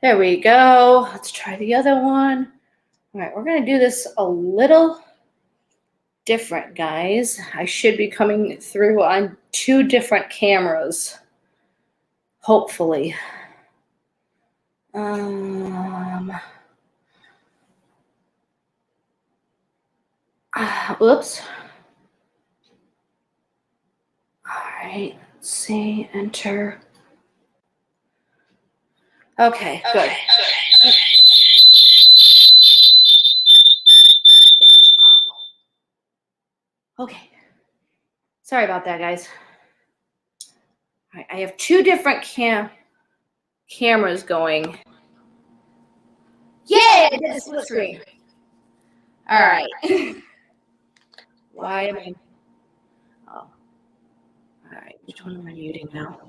There we go. Let's try the other one. All right, we're going to do this a little different, guys. I should be coming through on 2 different cameras, hopefully. Whoops. All right, let's see, enter. Okay, good. Okay. Sorry about that, guys. All right, I have 2 different cameras going. Yay! I did a split screen. All right. Why am I? Oh. All right. Which one am I muting now?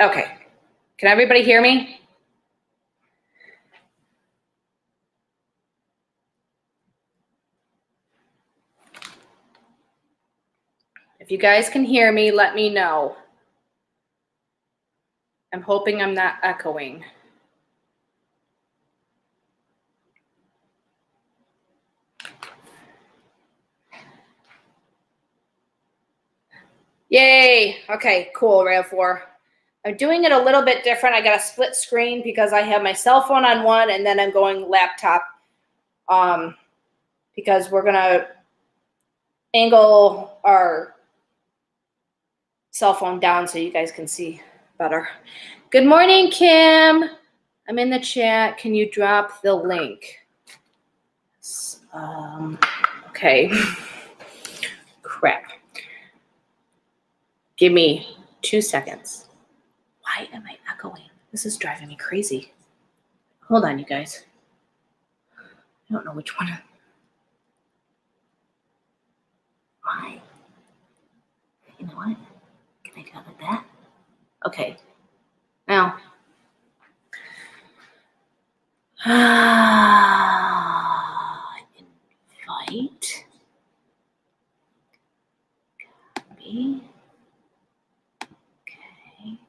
Okay. Can everybody hear me? If you guys can hear me, let me know. I'm hoping I'm not echoing. Yay. Okay, cool, Rav4. I'm doing it a little bit different. I got a split screen because I have my cell phone on one and then I'm going laptop because we're going to angle our cell phone down so you guys can see better. Good morning, Kim. I'm in the chat. Can you drop the link? Okay. Crap. Give me 2 seconds. Why am I echoing? This is driving me crazy. Hold on, you guys. I don't know which one. Why? You know what? Can I go like that? Okay. Now. Invite. Copy. Okay.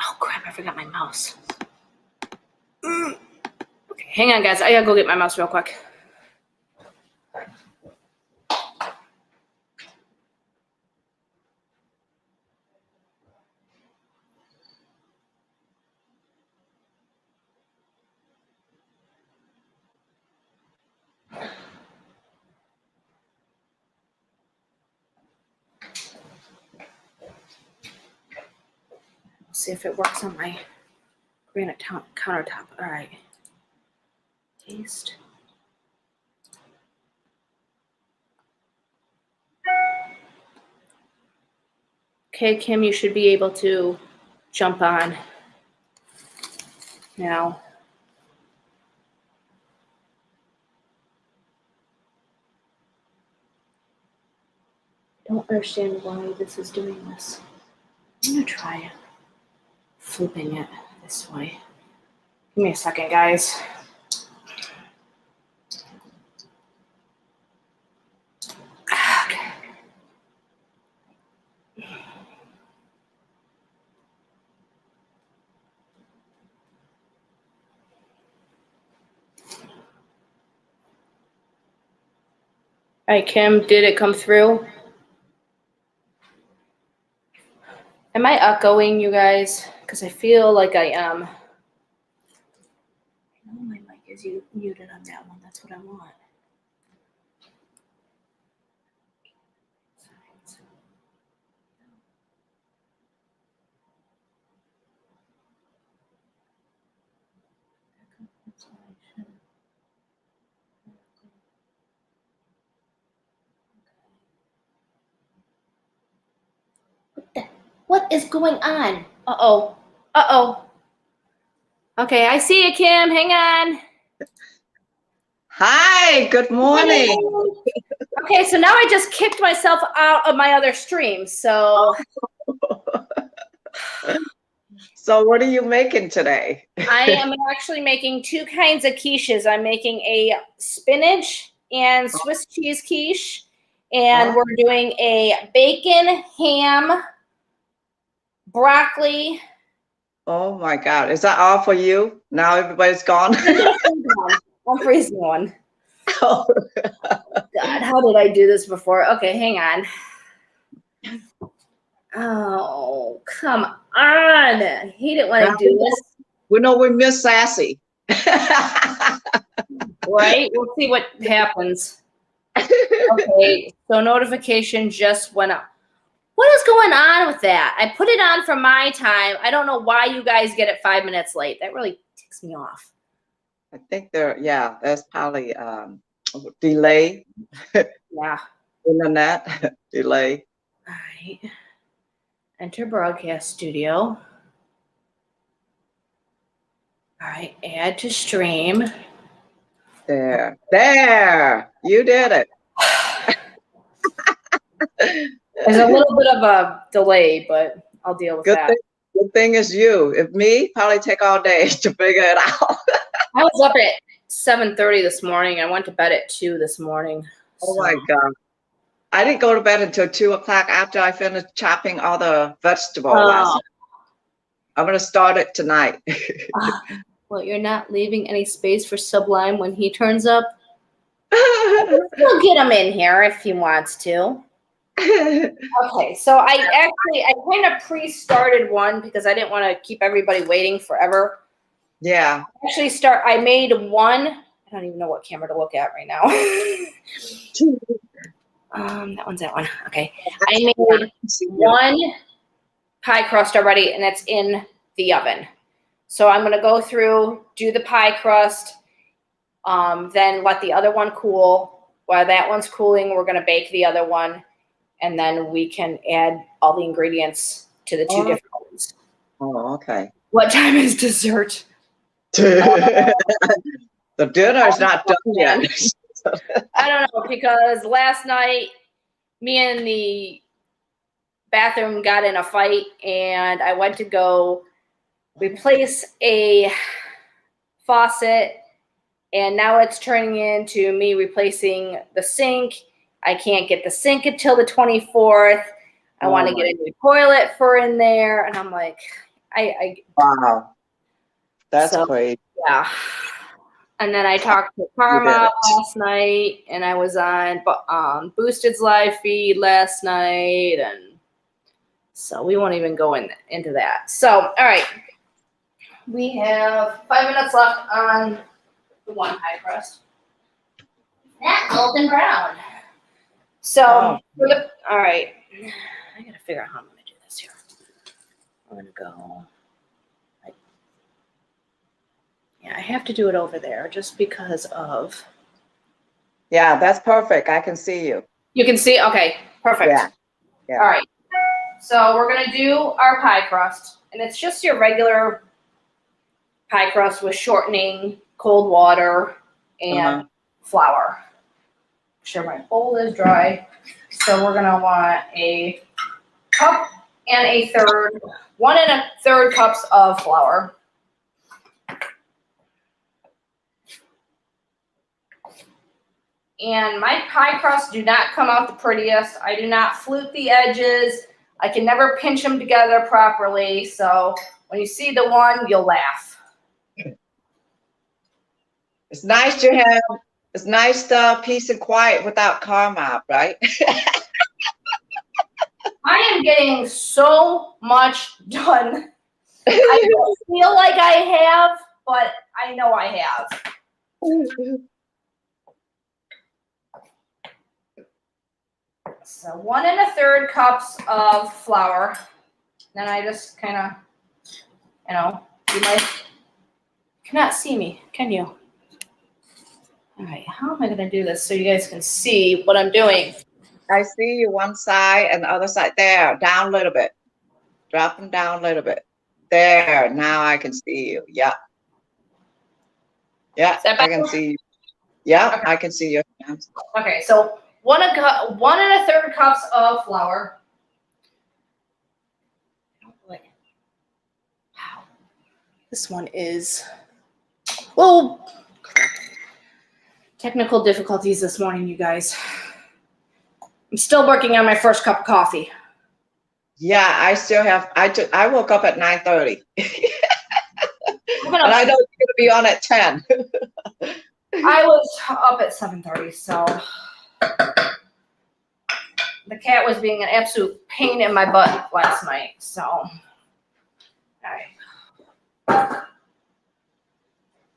Oh, crap. I forgot my mouse. Okay, hang on, guys. I gotta go get my mouse real quick. See if it works on my granite countertop. All right. Paste. Okay, Kim, you should be able to jump on now. I don't understand why this is doing this. I'm gonna try flipping it this way. Give me a second, guys. Okay. All right, Kim, did it come through? Am I echoing, you guys? Because I feel like I am. I know my mic is muted on that one. That's what I want. What is going on? Uh-oh. Uh-oh. Okay, I see you, Kim. Hang on. Hi, good morning. Okay, so now I just kicked myself out of my other stream. So So what are you making today? I am actually making 2 kinds of quiches. I'm making a spinach and Swiss cheese quiche, and we're doing a bacon, ham, broccoli, Oh my God. Is that all for you? Now everybody's gone? I'm freezing one. Oh, God, how did I do this before? Okay, hang on. Oh, come on. I hate it when I do this. we know we miss Sassy. Right? We'll see what happens. Okay, so notification just went up. What is going on with that? I put it on for my time. I don't know why you guys get it 5 minutes late. That really ticks me off. I think there's probably delay, Yeah. internet delay. All right. Enter broadcast studio. All right, add to stream. There, you did it. There's a little bit of a delay, but I'll deal with that. Good thing is you. If me, probably take all day to figure it out. I was up at 7:30 this morning. I went to bed at 2 this morning. Oh my God. I didn't go to bed until 2 o'clock after I finished chopping all the vegetables last night. I'm going to start it tonight. Well, you're not leaving any space for Sublime when he turns up. We'll get him in here if he wants to. Okay, so I kind of pre-started one because I didn't want to keep everybody waiting forever. Yeah. I made one. I don't even know what camera to look at right now. That one. Okay. I made one pie crust already, and it's in the oven. So I'm going to go through, do the pie crust, then let the other one cool. While that one's cooling, we're going to bake the other one, and then we can add all the ingredients to the two different ones. Oh, okay. What time is dessert? The dinner is not done yet. I don't know, because last night me and the bathroom got in a fight, and I went to go replace a faucet, and now it's turning into me replacing the sink. I can't get the sink until the 24th. I want to get a new toilet for in there, and I'm like, wow, that's crazy. Yeah. And then I talked to Karma last night, and I was on Boosted's live feed last night, and so we won't even go into that. So, all right. We have 5 minutes left on the one pie crust. That's golden brown. So, all right. I got to figure out how I'm going to do this here. I'm going to go. Yeah, I have to do it over there just because of. Yeah, that's perfect. I can see you. You can see? Okay, perfect. Yeah. All right. So we're going to do our pie crust, and it's just your regular pie crust with shortening, cold water, and flour. Make sure my bowl is dry. So we're going to want a cup and a third, 1 1/3 cups of flour. And my pie crusts do not come out the prettiest. I do not flute the edges. I can never pinch them together properly. So when you see the one, you'll laugh. It's nice peace and quiet without Karma, right? I am getting so much done. I don't feel like I have, but I know I have. So 1 1/3 cups of flour. Then I just kind of, you cannot see me, can you? All right, how am I going to do this so you guys can see what I'm doing? I see you one side and the other side. There, down a little bit. Drop them down a little bit. There, now I can see you. Yeah. Yeah, I can see you. Yeah, okay. I can see your hands. Okay, so 1 1/3 cups of flour. Wow, this one is, well, technical difficulties this morning, you guys. I'm still working on my first cup of coffee. Yeah, I still have. I woke up at 9:30, and I know you're gonna be on at 10. I was up at 7:30, so the cat was being an absolute pain in my butt last night. So, all right.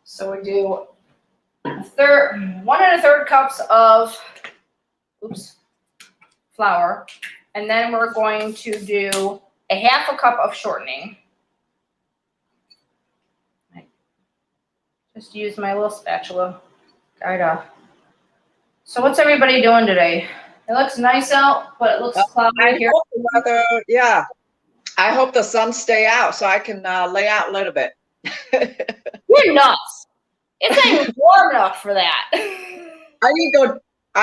So we do 1 1/3 cups of flour, and then we're going to do a 1/2 cup of shortening. Just use my little spatula. So what's everybody doing today? It looks nice out, but it looks cloudy here. Yeah, I hope the sun stay out so I can lay out a little bit. You're nuts. It's not even warm enough for that. I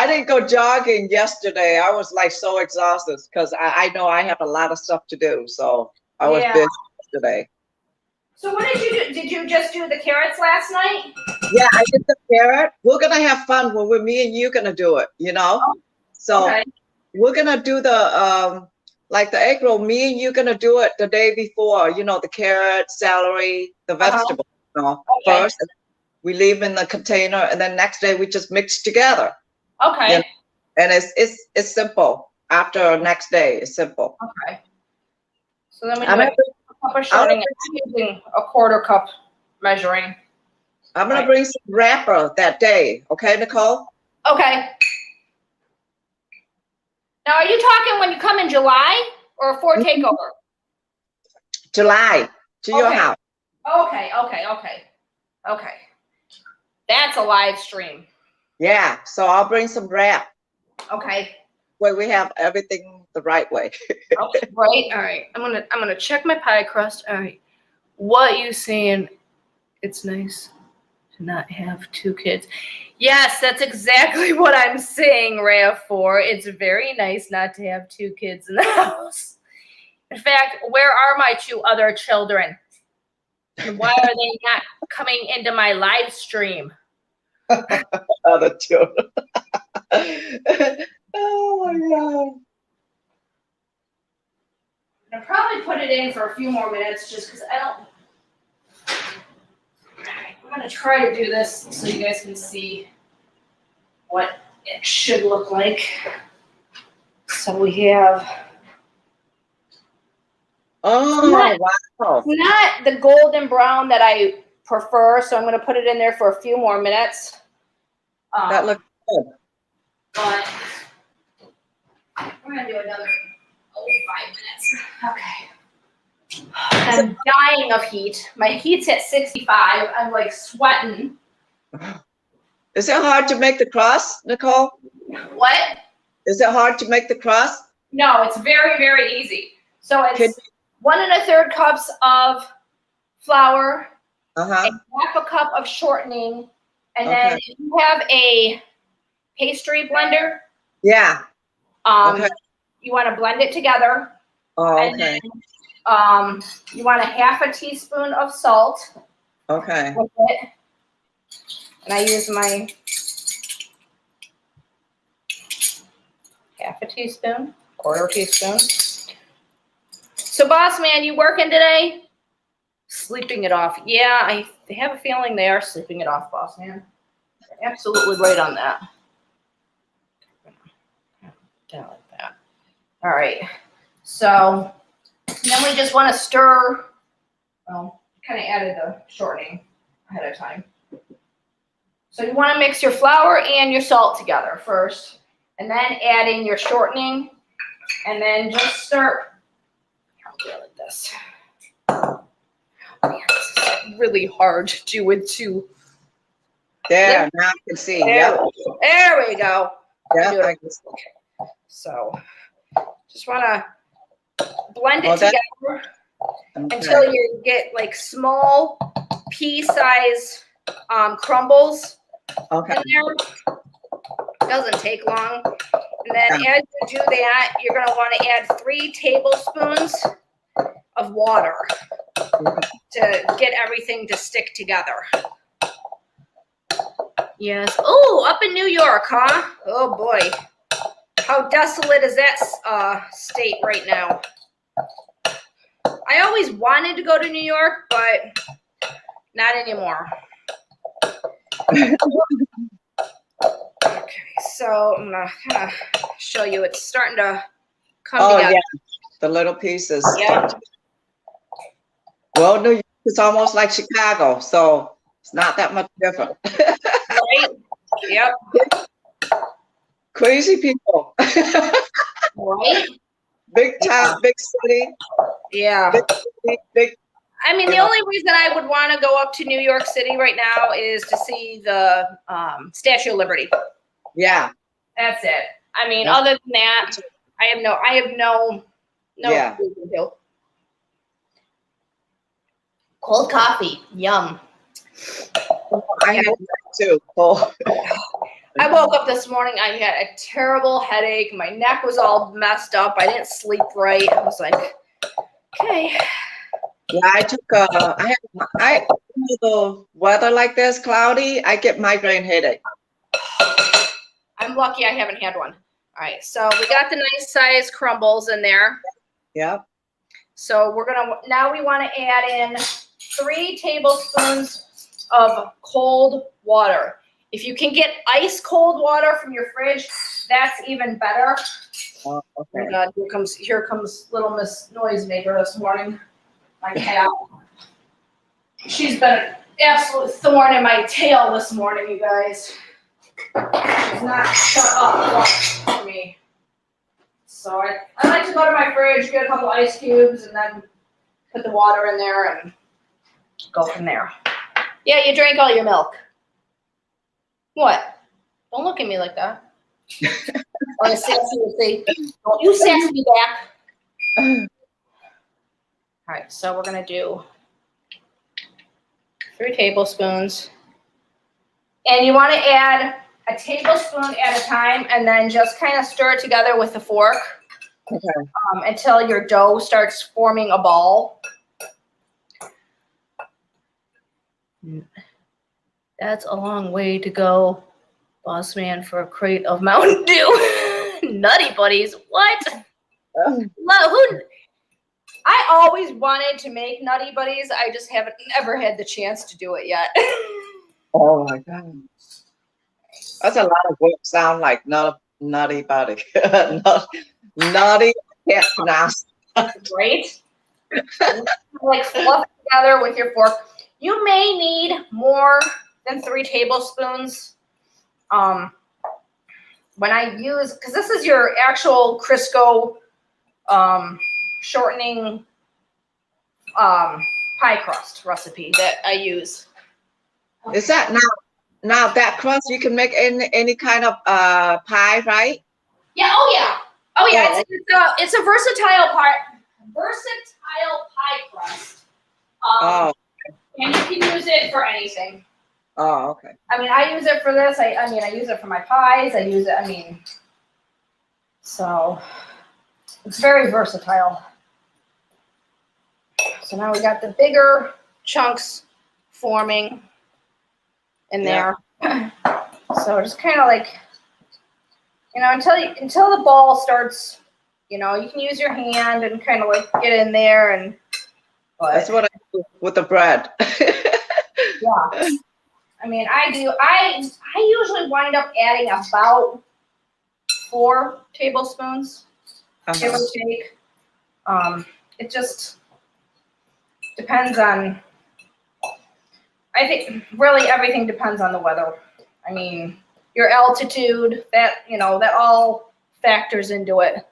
didn't go jogging yesterday. I was like so exhausted because I know I have a lot of stuff to do. So I was busy yesterday. So what did you do? Did you just do the carrots last night? Yeah, I did the carrot. We're gonna have fun when we're me and you gonna do it, you know? Oh, so we're gonna do the like the egg roll, me and you gonna do it the day before, you know, the carrot, celery, the vegetables, you know, first. We leave in the container, and then next day we just mix together. Okay. You know? And it's simple. After next day, it's simple. Okay. So then we do a cup of shortening. I'm using a 1/4 cup measuring. I'm gonna bring some wrapper that day. Okay, Nicole? Okay. Now, are you talking when you come in July or for takeover? July, to your house. Okay. That's a live stream. Yeah, so I'll bring some wrap. Okay. Where we have everything the right way. Okay, right. All right. I'm gonna check my pie crust. All right. What you saying? It's nice to not have 2 kids. Yes, that's exactly what I'm saying, Rav4. It's very nice not to have 2 kids in the house. In fact, where are my 2 other children? And why are they not coming into my live stream? Other children. Oh my God. I'll probably put it in for a few more minutes just because I don't. I'm going to try to do this so you guys can see what it should look like. So we have. Oh, wow. It's not the golden brown that I prefer, so I'm going to put it in there for a few more minutes. That looks good. But we're going to do another 5 minutes. Okay. I'm dying of heat. My heat's at 65. I'm like sweating. Is it hard to make the crust, Nicole? What? Is it hard to make the crust? No, it's very, very easy. So it's 1 1/3 cups of flour, a 1/2 cup of shortening, and then if you have a pastry blender, you want to blend it together. And then, you want a 1/2 teaspoon of salt. With it. And I use my 1/2 teaspoon, 1/4 teaspoon. So, boss man, you working today? Sleeping it off. Yeah, I have a feeling they are sleeping it off, boss man. You're absolutely right on that. Down like that. All right. So then we just want to stir. Well, kind of added the shortening ahead of time. So you want to mix your flour and your salt together first, and then adding your shortening, and then just start. I'll do it like this. Oh, man, this is really hard to do with 2. There, now I can see. There we go. Yeah, I can see. So just want to blend it together until you get like small pea-size crumbles in there. Doesn't take long. And then as you do that, you're going to want to add 3 tablespoons of water to get everything to stick together. Yes. Oh, up in New York, huh? Oh, boy. How desolate is that state right now? I always wanted to go to New York, but not anymore. Okay, so I'm gonna kind of show you. It's starting to come together. Yeah, the little pieces. Yeah. Well, New York is almost like Chicago, so it's not that much different. Right? Yep. Crazy people. Right? Big town, big city. Yeah. Big. I mean, the only reason I would want to go up to New York City right now is to see the Statue of Liberty. Yeah. That's it. I mean, other than that, I have no Yeah. reason to. Cold coffee, yum. I have that too. Oh. I woke up this morning. I had a terrible headache. My neck was all messed up. I didn't sleep right. I was like, okay. Yeah, I took the weather like this, cloudy, I get migraine headache. I'm lucky I haven't had one. All right, so we got the nice size crumbles in there. Yep. So now we want to add in 3 tablespoons of cold water. If you can get ice cold water from your fridge, that's even better. Oh, okay. Oh my God, here comes little Miss Noisemaker this morning. My cat. She's been an absolute thorn in my tail this morning, you guys. She's not shut up for me. So I like to go to my fridge, get a couple ice cubes, and then put the water in there and go from there. Yeah, you drank all your milk. What? Don't look at me like that. Or sassy will say, don't you sass me back. All right, so we're gonna do 3 tablespoons. And you want to add a tablespoon at a time and then just kind of stir it together with a fork until your dough starts forming a ball. That's a long way to go, boss man, for a crate of Mountain Dew. Nutty Buddies, what? I always wanted to make Nutty Buddies. I just haven't never had the chance to do it yet. Oh my God. That's a lot of work. Sound like nutty buddy. Naughty, can't pronounce. Right? Like fluff together with your fork. You may need more than 3 tablespoons. When I use, because this is your actual Crisco shortening pie crust recipe that I use. Is that now that crust you can make any kind of pie, right? Yeah. Oh yeah. It's a versatile pie crust. And you can use it for anything. Oh, okay. I mean, I use it for this. I use it for my pies. I use it. So it's very versatile. So now we got the bigger chunks forming in there. So just kind of like, until the ball starts, you can use your hand and kind of like get in there that's what I do with the bread. Yeah. I mean, I do. I usually wind up adding about 4 tablespoons, give or take. It just depends on. I think really everything depends on the weather. I mean, your altitude, that all factors into it.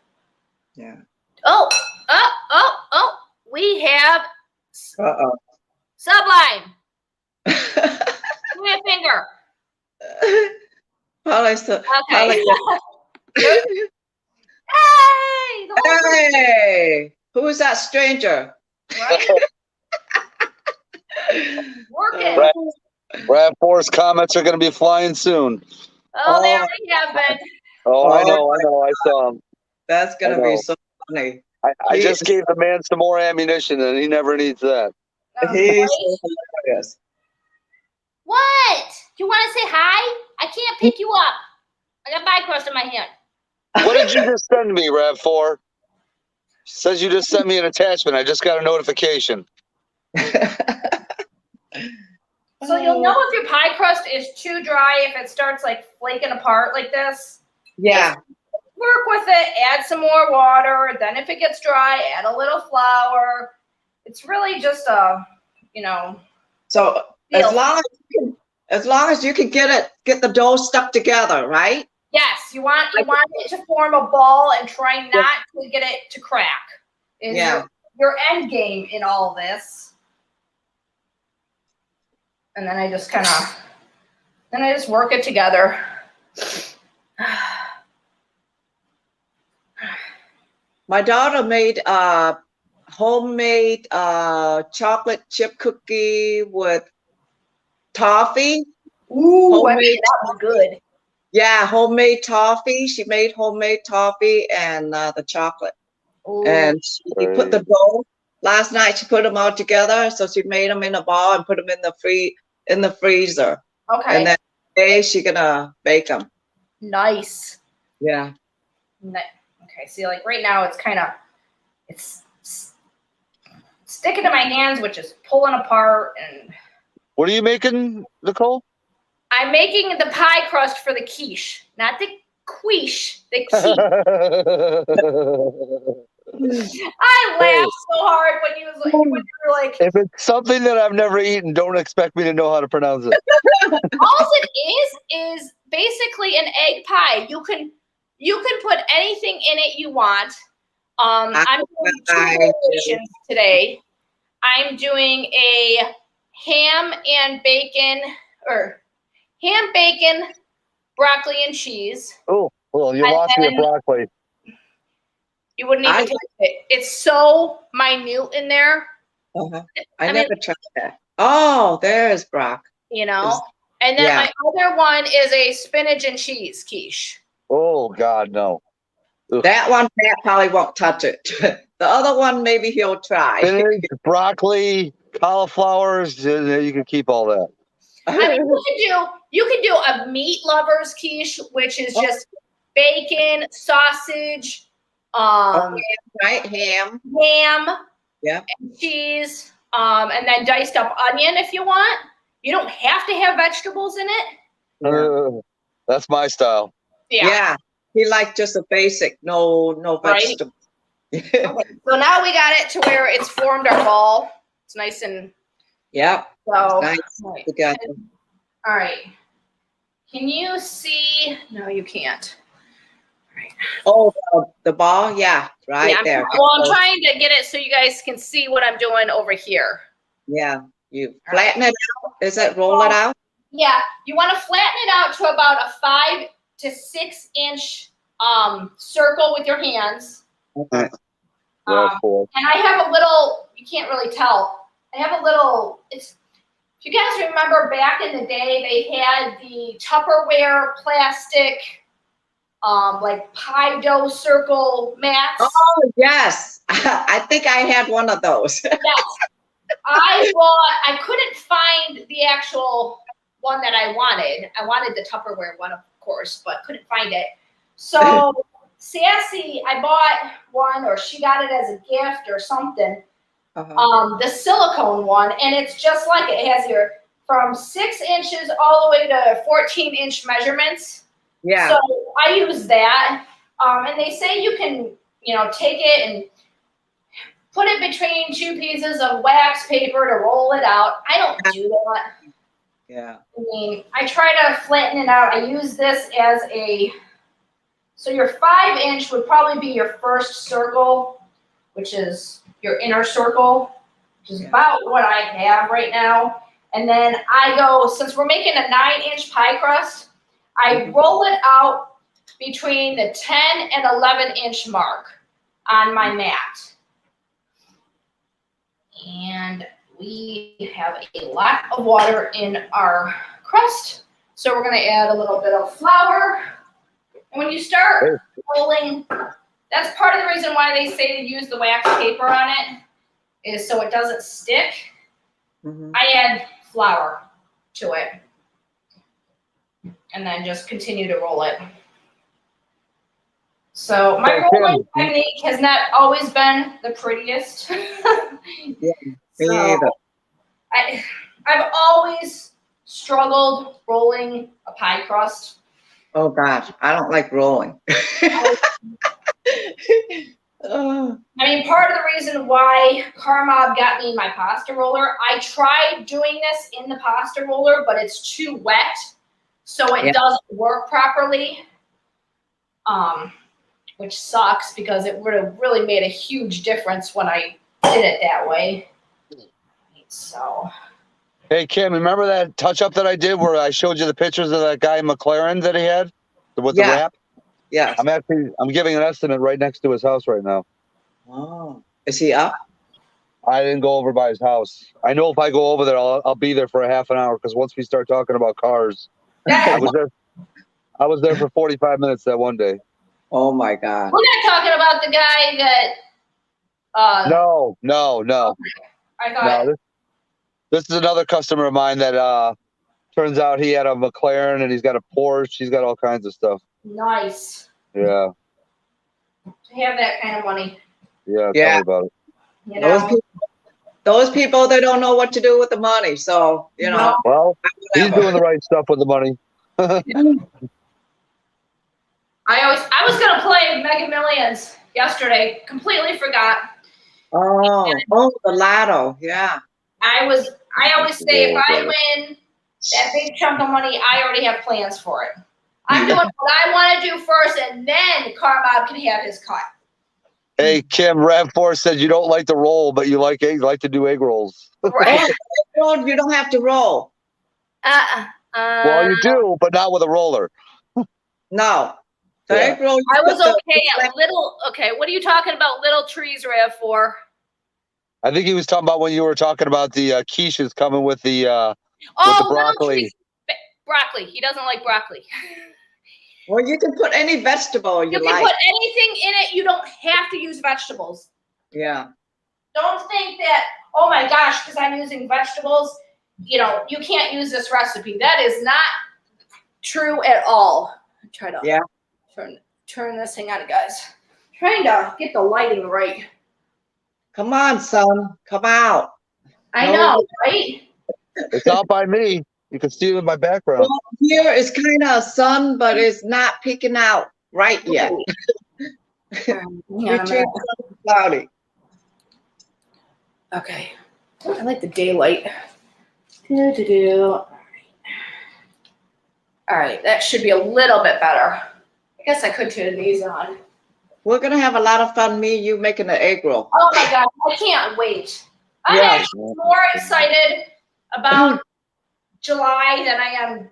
Yeah. Oh! We have Sublime. Give me a finger. Okay. Hey! Who is that stranger? Right? Working. RAV4's comments are going to be flying soon. Oh, they already have been. Oh, I know. I saw him. That's going to be so funny. I just gave the man some more ammunition, and he never needs that. He's hilarious. What? Do you want to say hi? I can't pick you up. I got pie crust in my hand. What did you just send me, RAV4? Says you just sent me an attachment. I just got a notification. So you'll know if your pie crust is too dry if it starts like flaking apart like this. Yeah. Work with it, add some more water. Then if it gets dry, add a little flour. It's really just a, you know. So as long as you can get the dough stuck together, right? Yes, you want it to form a ball and try not to get it to crack. Is your end game in all this. And then I just work it together. My daughter made homemade chocolate chip cookie with toffee. Ooh, I mean, that was good. Yeah, homemade toffee. She made homemade toffee and the chocolate. Ooh. And she put the dough. Last night she put them all together, so she made them in a ball and put them in the freezer. Okay. And then today she's gonna bake them. Nice. Yeah. Okay. See, like right now, it's sticking to my hands, which is pulling apart. And what are you making, Nicole? I'm making the pie crust for the quiche, not the quiche. The quiche. I laughed so hard when you were like. If it's something that I've never eaten, don't expect me to know how to pronounce it. All it is basically an egg pie. You can put anything in it you want. I'm doing 2 variations today. I'm doing a ham, bacon, broccoli, and cheese. Oh, well, you lost me at broccoli. You wouldn't even taste it. It's so minute in there. I never tried that. Oh, there's Brock. You know? And then my other one is a spinach and cheese quiche. Oh, God, no. Ugh. That one, Pat probably won't touch it. The other one, maybe he'll try. Spinach, broccoli, cauliflowers, you can keep all that. I mean, you can do a meat lover's quiche, which is just bacon, sausage, ham, and cheese, and then diced up onion if you want. You don't have to have vegetables in it. That's my style. Yeah. He liked just a basic, no vegetables. Okay, so now we got it to where it's formed our ball. It's nice and So nice together. All right. Can you see? No, you can't. All right. Oh, the ball? Yeah, there. I'm trying to get it so you guys can see what I'm doing over here. Yeah. You flatten it out? Is it roll it out? Yeah. You want to flatten it out to about a 5 to 6 inch circle with your hands. Okay. And I have a little, you can't really tell. I have a little, if you guys remember back in the day, they had the Tupperware plastic, like pie dough circle mats. Oh, yes. I think I had one of those. Yes. I couldn't find the actual one that I wanted. I wanted the Tupperware one, of course, but couldn't find it. So Sassy, I bought one, or she got it as a gift or something. The silicone one, and it's just like it has your from 6 inches all the way to 14-inch measurements. Yeah. So I use that, and they say you can, take it and put it between 2 pieces of wax paper to roll it out. I don't do that. Yeah. I mean, I try to flatten it out. I use this as so your 5-inch would probably be your first circle, which is your inner circle, which is about what I have right now. And then I go, since we're making a 9-inch pie crust, I roll it out between the 10 and 11-inch mark on my mat. And we have a lot of water in our crust. So we're going to add a little bit of flour. And when you start rolling, that's part of the reason why they say to use the wax paper on it, is so it doesn't stick. I add flour to it. And then just continue to roll it. So my So, rolling Kim, technique has not always been the prettiest. Yeah, me So either. I've always struggled rolling a pie crust. Oh gosh, I don't like rolling. Oh, I mean, part of the reason why Carmob got me my pasta roller, I tried doing this in the pasta roller, but it's too wet, so it Yeah. doesn't work properly. Which sucks because it would have really made a huge difference when I did it that way. So. hey, Kim, remember that touch up that I did where I showed you the pictures of that guy McLaren that he had with the yeah, wrap? yes. I'm giving an estimate right next to his house right now. Oh, is he up? I didn't go over by his house. I know if I go over there, I'll be there for a half an hour because once we start talking about cars, I was there. I was there for 45 minutes that one day. Oh my God. We're not talking about the guy that. No. I thought. No, this is another customer of mine that turns out he had a McLaren and he's got a Porsche. He's got all kinds of stuff. Nice. Yeah. To have that kind of money. Yeah. Yeah. Tell me about it. You know? Those people, they don't know what to do with the money. So, you know, Well, he's whatever. doing the right stuff with the money. I was gonna play Mega Millions yesterday. Completely forgot. Oh, the lotto. Yeah. I always say if I win that big chunk of money, I already have plans for it. I'm doing what I want to do first, and then Carmob can have his cut. Hey, Kim, Rav4 said you don't like to roll, but you like to do egg rolls. Right. Oh, you don't have to roll. Well, you do, but not with a roller. No. The Yeah. egg roll, you I was put the- okay at little. Okay, what are you talking about? Little trees, Rav4? I think he was talking about when you were talking about the quiches coming with the Little broccoli. trees. Broccoli. He doesn't like broccoli. Well, you can put any vegetable you You can like. put anything in it. You don't have to use vegetables. Yeah. Don't think that, oh my gosh, because I'm using vegetables, you can't use this recipe. That is not true at all. Try to turn this thing on, guys. Trying to get the lighting right. Come on, son. Come out. I know, right? It's not by me. You can see it in my background. Well, here is kind of sun, but it's not peeking out right yet. Between cloudy. Okay. I like the daylight. All right, that should be a little bit better. I guess I could turn these on. We're gonna have a lot of fun, me and you making an egg roll. Oh my God, I can't wait. I'm Yeah. actually more excited about July than I am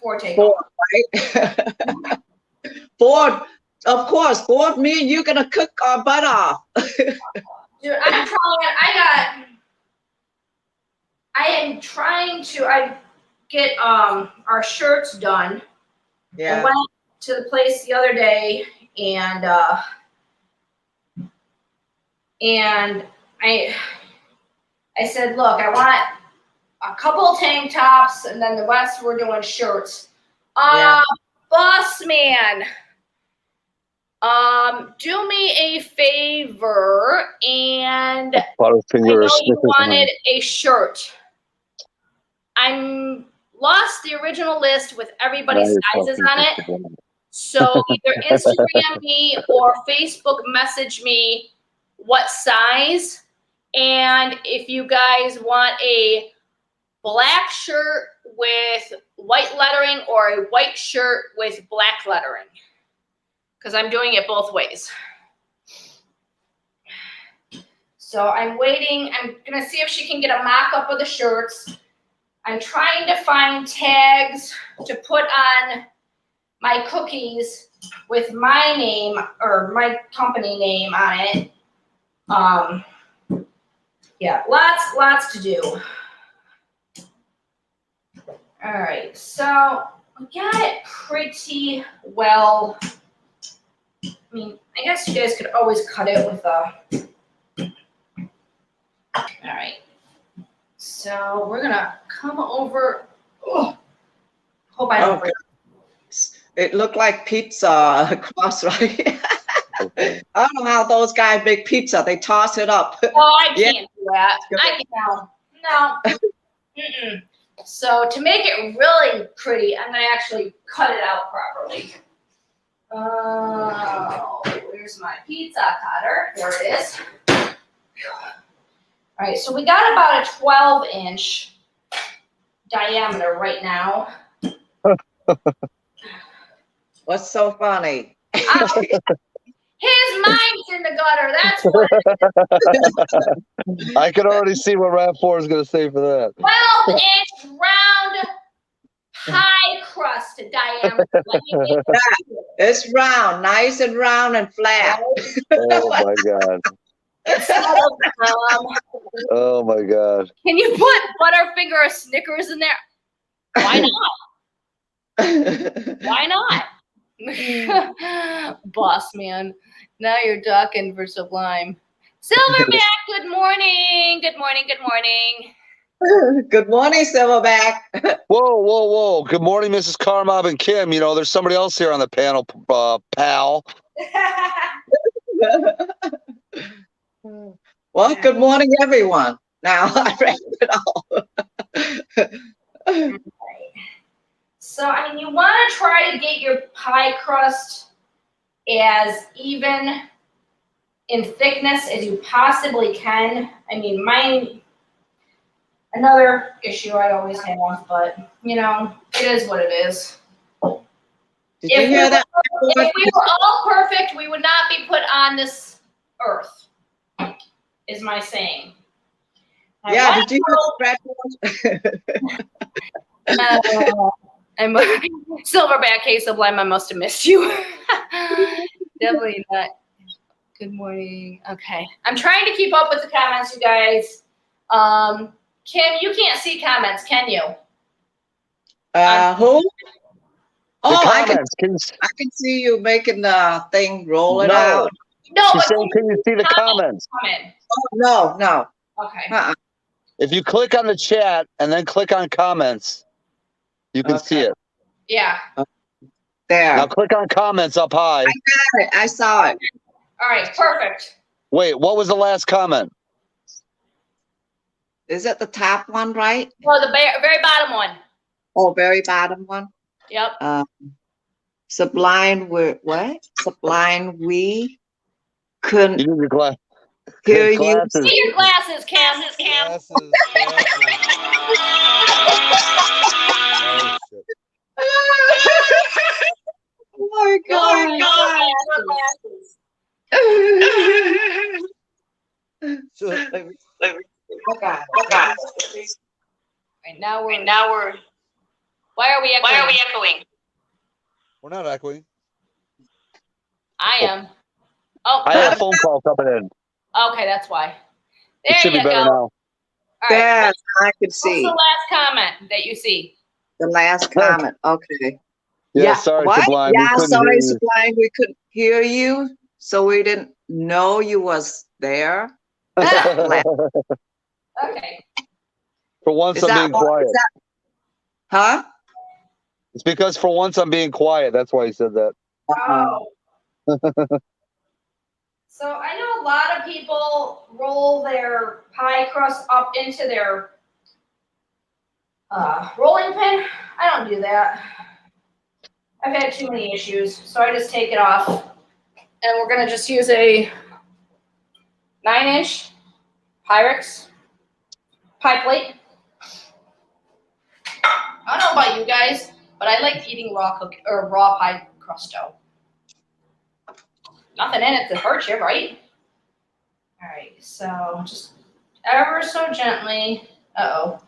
for takeoff. Right? Ford, of course. Ford, me and you gonna cook our butt off. Dude, I am trying to get our shirts done. I Yeah. went to the place the other day and I said, look, I want a couple tank tops and then the rest we're doing shirts. Yeah. Boss man, do me a favor and I know you wanted a shirt. I'm lost the original list with everybody's sizes on it. So either Instagram me or Facebook message me what size. And if you guys want a black shirt with white lettering or a white shirt with black lettering, because I'm doing it both ways. So I'm waiting. I'm going to see if she can get a mock-up of the shirts. I'm trying to find tags to put on my cookies with my name or my company name on it. Yeah, lots to do. All right, so we got it pretty well. I mean, I guess you guys could always cut it with a. All right, so we're gonna come over. Oh, hope I don't break. It looked like pizza crust, right? Okay. I don't know how those guys make pizza. They toss it up. Oh, I Yeah. can't do that. No. Mm-mm. So to make it really pretty, I'm gonna actually cut it out properly. Oh, where's my pizza cutter? There it is. All right, so we got about a 12-inch diameter right now. What's so funny? His mind's in the gutter. That's what it is. I can already see what RAV4 is going to say for that. 12-inch round pie crust diameter. It's round, nice and round and flat. Oh my God. Oh my God. Can you put Butterfinger or Snickers in there? Why not? Why not? Boss man. Now you're talking for Sublime. Silverback, good morning. Good morning. Good morning. Good morning, Silverback. Whoa. Good morning, Mrs. Carmob and Kim. You know, there's somebody else here on the panel, pal. Well, good morning, everyone. Now I read it all. So, I mean, you want to try to get your pie crust as even in thickness as you possibly can. I mean, mine, another issue I always have, but, you know, it is what it is. Did you hear that? If we were all perfect, we would not be put on this earth, is my saying. Yeah, did you hear the I'm Silverback, hey, Sublime, I must have missed you. Definitely not. Good morning. Okay. I'm trying to keep up with the comments, you guys. Kim, you can't see comments, can you? Who? Oh, I can see you making the thing roll it out. No, She's saying, can you see the comments? Oh, no. Okay. If you click on the chat and then click on comments, you can see it. Yeah. There. Now click on comments up high. I got it. I saw it. All right, perfect. Wait, what was the last comment? Is it the top one, right? Well, the very bottom one. Oh, very bottom one? Yep. Sublime, what? Sublime, we couldn't You need your glass. hear you. Glasses. See your glasses, Cam. Glasses. Oh my God. Right, now we're. Why are we echoing? We're not echoing. I am. Oh, I have a phone call coming in. okay, that's why. There It should you be better go. now. All right. Yes, I could What's see. the last comment that you see? The last comment. Okay. Yeah, sorry, what? Sublime. Yeah, we couldn't sorry, hear you. Sublime. We couldn't hear you, so we didn't know you was there. Okay. For once, Is I'm that being what- quiet. is that- Huh? It's because for once I'm being quiet. That's why he said that. Oh. So I know a lot of people roll their pie crust up into their rolling pin. I don't do that. I've had too many issues, so I just take it off. And we're gonna just use a 9-inch Pyrex pie plate. I don't know about you guys, but I like eating raw pie crust dough. Nothing in it to hurt you, right? All right, so just ever so gently. Uh-oh.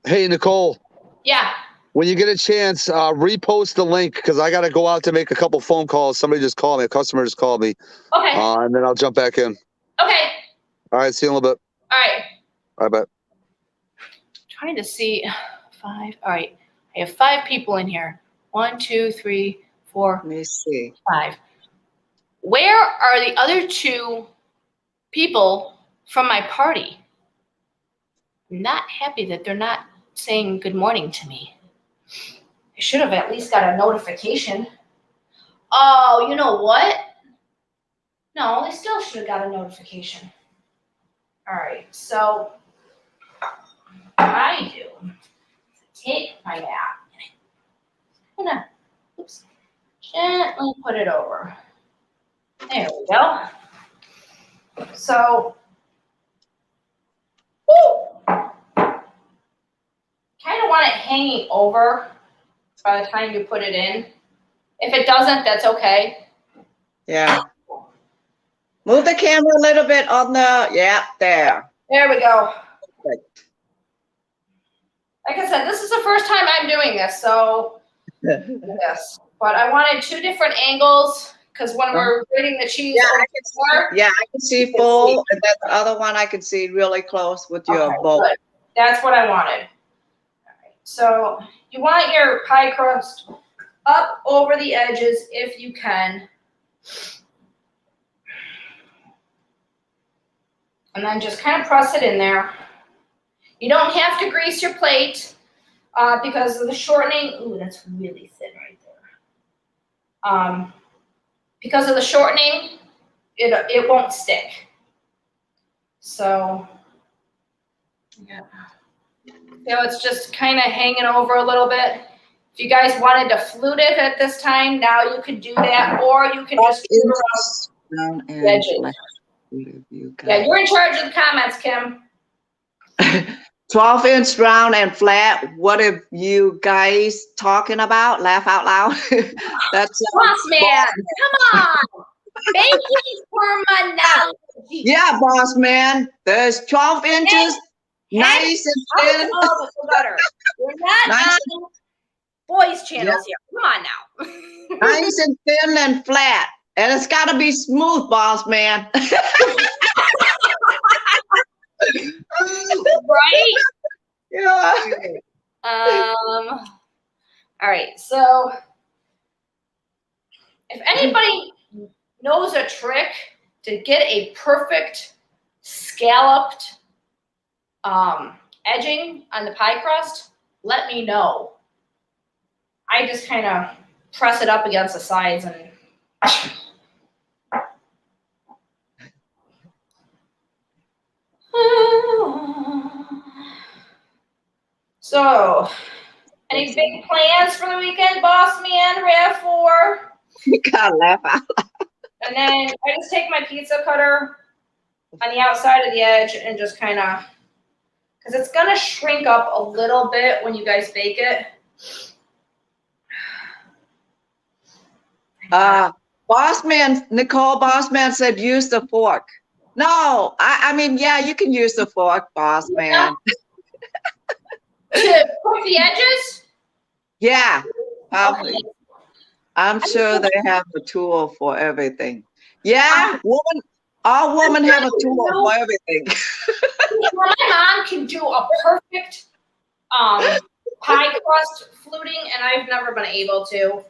Hey, Nicole. Yeah. When you get a chance, repost the link because I got to go out to make a couple phone calls. Somebody just called me. A customer just called me. Okay. And then I'll jump back in. Okay. All right. See you in a little bit. All right. All right, bye. Trying to see 5. All right. I have 5 people in here. 1, 2, 3, 4, Let me see. 5. Where are the other 2 people from my party? I'm not happy that they're not saying good morning to me. I should have at least got a notification. Oh, you know what? No, I still should have got a notification. All right, so what I do, take my app and I'm gonna, oops, gently put it over. There we go. So, kind of want it hanging over by the time you put it in. If it doesn't, that's okay. Yeah. Move the camera a little bit on the, yeah, there. There we go. Perfect. Like I said, this is the first time I'm doing this, so yes. But I wanted 2 different angles because when we're grating the cheese I can see full, and then the other one I can see really close with your bowl. Good. That's what I wanted. All right. So you want your pie crust up over the edges if you can. And then just kind of press it in there. You don't have to grease your plate because of the shortening. Ooh, that's really thin right there. Because of the shortening, it won't stick. So, yeah. So it's just kind of hanging over a little bit. If you guys wanted to flute it at this time, now you could do that, or you can just do around the edges. Yeah, you're in charge of the comments, Kim. 12-inch round and flat. What are you guys talking about? Laugh out loud. That's Boss man, come on. Baking terminology. Yeah, boss man. There's 12 inches, nice and thin. We're not Nice on boys' channels here. Come on now. Nice and thin and flat. And it's got to be smooth, boss man. Right? Yeah. All right, so if anybody knows a trick to get a perfect scalloped edging on the pie crust, let me know. I just kind of press it up against the sides and so, any big plans for the weekend, boss man, RAV4? You gotta laugh out. And then I just take my pizza cutter on the outside of the edge and just kind of, because it's going to shrink up a little bit when you guys bake it. Nicole Bossman said use the fork. No, I mean, yeah, you can use the fork, boss man. To cook the edges? Yeah, probably. Okay. I'm sure they have a tool for everything. Yeah, all women have a tool for everything. My mom can do a perfect pie crust fluting, and I've never been able to.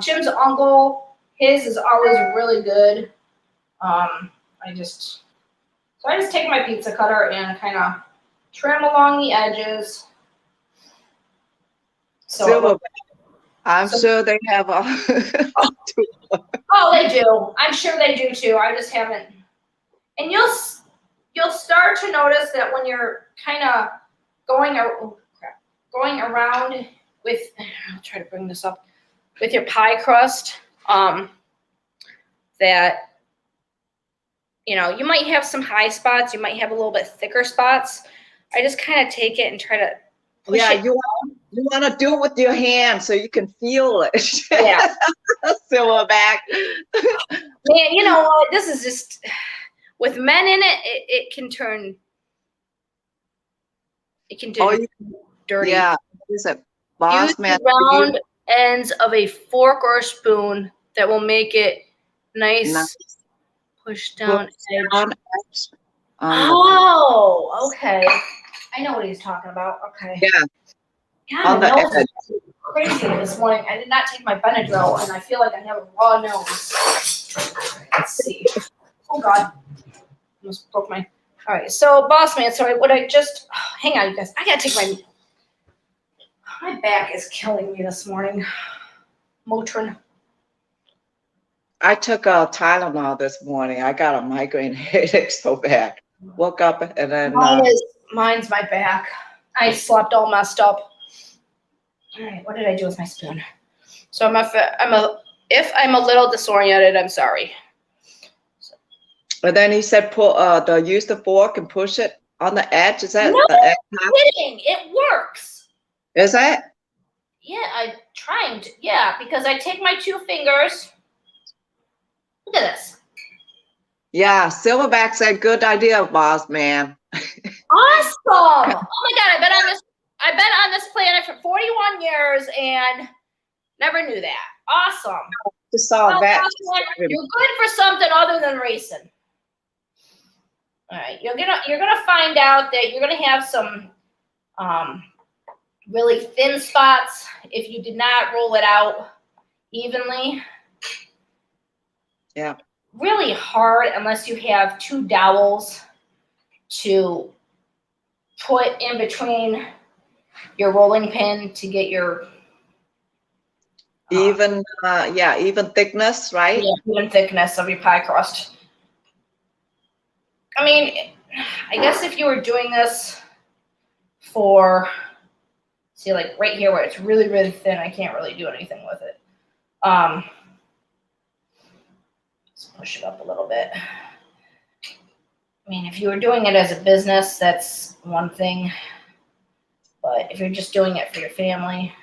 Jim's uncle, his is always really good. I just take my pizza cutter and kind of trim along the edges. So I'm sure they have a tool. Oh, they do. I'm sure they do too. I just haven't. And you'll start to notice that when you're kind of going around with, I'll try to bring this up, with your pie crust, that, you know, you might have some high spots, you might have a little bit thicker spots. I just kind of take it and try to push it. You want to do it with your hand so you can feel it. Yeah. Silverback. Man, you know what? This is just, with men in it, it can turn, dirty. Yeah. Is it boss man? Round ends of a fork or a spoon that will make it nice. Push down edge. Oh, okay. I know what he's talking about. Okay. Yeah. God, my nose is crazy this morning. I did not take my Benadryl, and I feel like I have a raw nose. Let's see. Oh God, almost broke my. All right, so boss man. Sorry, hang on, you guys. I gotta take my back is killing me this morning. Motrin. I took a Tylenol this morning. I got a migraine headache so bad. Woke up and then Mine's my back. I slept all messed up. All right, what did I do with my spoon? So if I'm a little disoriented, I'm sorry. and then he said use the fork and push it on the edge. Is that No the edge? kidding, it works. Is that? Yeah, I'm trying to. Yeah, because I take my 2 fingers. Look at this. Yeah, Silverback said good idea, boss man. Awesome! Oh my god, I've been on this planet for 41 years and never knew that. Awesome. Just saw that. You're good for something other than racing. All right, you're gonna find out that you're gonna have some really thin spots if you did not roll it out evenly. Yeah. Really hard unless you have 2 dowels to put in between your rolling pin to get your even thickness, right? Yeah, even thickness of your pie crust. I mean, I guess if you were doing this for, see, like right here where it's really, really thin, I can't really do anything with it. Let's push it up a little bit. I mean, if you were doing it as a business, that's one thing. But if you're just doing it for your family,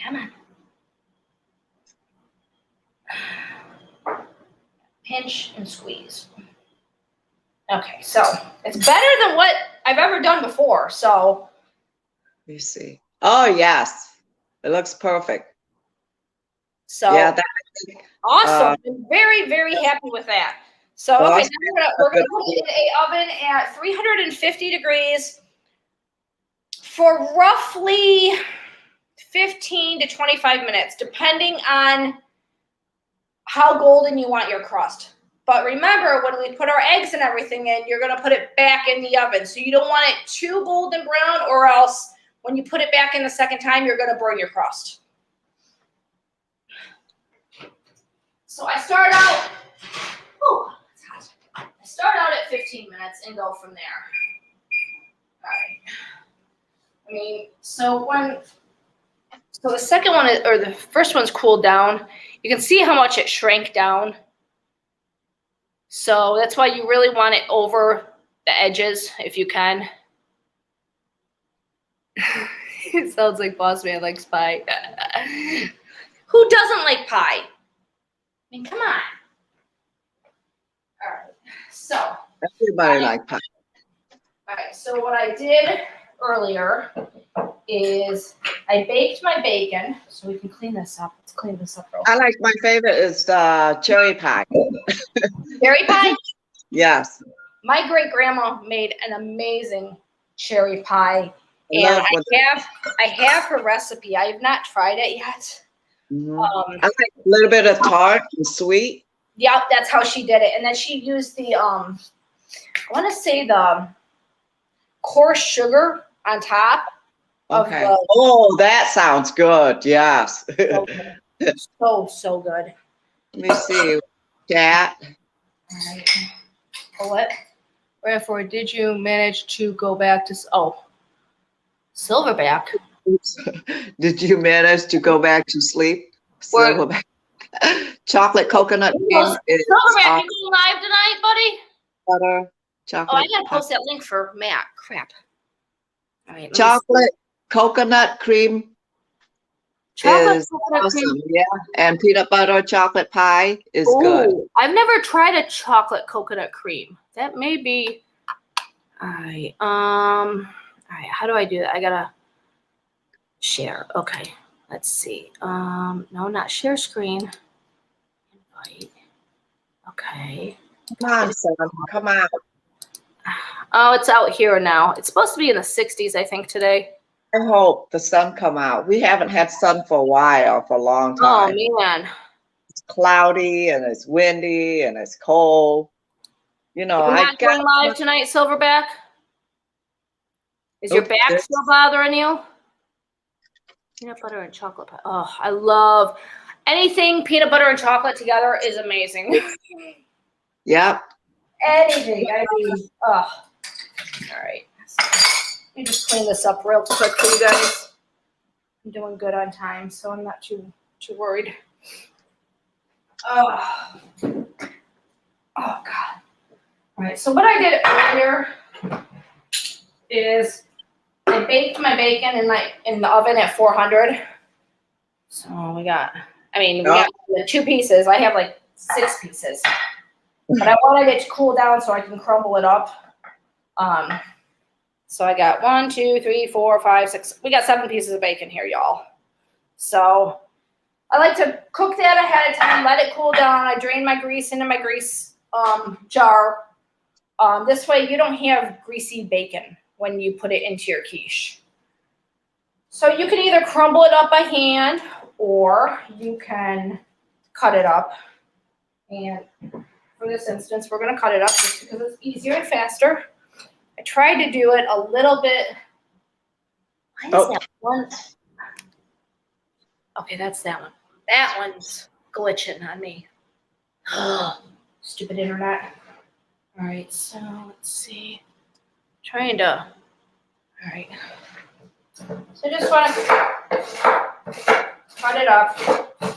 come on. Pinch and squeeze. Okay, so it's better than what I've ever done before. So Let me see. Oh yes, it looks perfect. So yeah, that, awesome. I'm very, very happy with that. So okay, awesome. now we're gonna put it in an oven at 350 degrees for roughly 15 to 25 minutes, depending on how golden you want your crust. But remember, when we put our eggs and everything in, you're going to put it back in the oven. So you don't want it too golden brown, or else when you put it back in the second time, you're going to burn your crust. So I start out, it's hot. I start out at 15 minutes and go from there. All right. I mean, so the second one, or the first one's cooled down, you can see how much it shrank down. So that's why you really want it over the edges if you can. It sounds like Boss Man likes pie. Who doesn't like pie? I mean, come on. All right, so. Everybody like pie. All right, so what I did earlier is I baked my bacon, so we can clean this up. Let's clean this up real quick. I like, my favorite is the cherry pie. Cherry pie? Yes. My great grandma made an amazing cherry pie, and I have her recipe. I have not tried it yet. Mm-hmm. I like a little bit of tart and sweet. Yep, that's how she did it. And then she used the I want to say the coarse sugar on top. Okay. Oh, that sounds good. Yes. So good. So good. Let me see. Chat. All right. Pull it. Wherefore, did you manage to go back to? Oh, Silverback. Oops. Did you manage to go back to sleep? Silverback. Chocolate coconut cream is Silverback, you going live tonight, buddy? Butter. Chocolate. Oh, I gotta post that link for Matt. Crap. All right. Chocolate coconut cream is awesome. Yeah, and peanut butter chocolate pie is good. I've never tried a chocolate coconut cream. That may be. All right. All right. How do I do that? I gotta share. Okay. Let's see. No, not share screen. Invite. Okay. Come on, son. Come on. Oh, it's out here now. It's supposed to be in the 60s, I think, today. I hope the sun come out. We haven't had sun for a while, for a long time. Oh, man. It's cloudy and it's windy and it's cold. You know, You're not going live tonight, Silverback? Is your back still bothering you? Peanut butter and chocolate pie. Oh, I love anything peanut butter and chocolate together is amazing. Yep. Anything. I mean, oh. All right. Let me just clean this up real quick for you guys. I'm doing good on time, so I'm not too worried. Oh. Oh, God. All right, so what I did earlier is I baked my bacon in the oven at 400. So we got the 2 pieces. I have like 6 pieces. But I wanted it to cool down so I can crumble it up. So I got 1, 2, 3, 4, 5, 6. We got 7 pieces of bacon here, y'all. So I like to cook that ahead of time, let it cool down. I drain my grease into my grease jar. This way you don't have greasy bacon when you put it into your quiche. So you can either crumble it up by hand or you can cut it up. And for this instance, we're going to cut it up just because it's easier and faster. I tried to do it a little bit. Why is that one? Okay, that's that one. That one's glitching on me. Stupid internet. All right, so let's see. Trying to. All right. So just want to cut it up.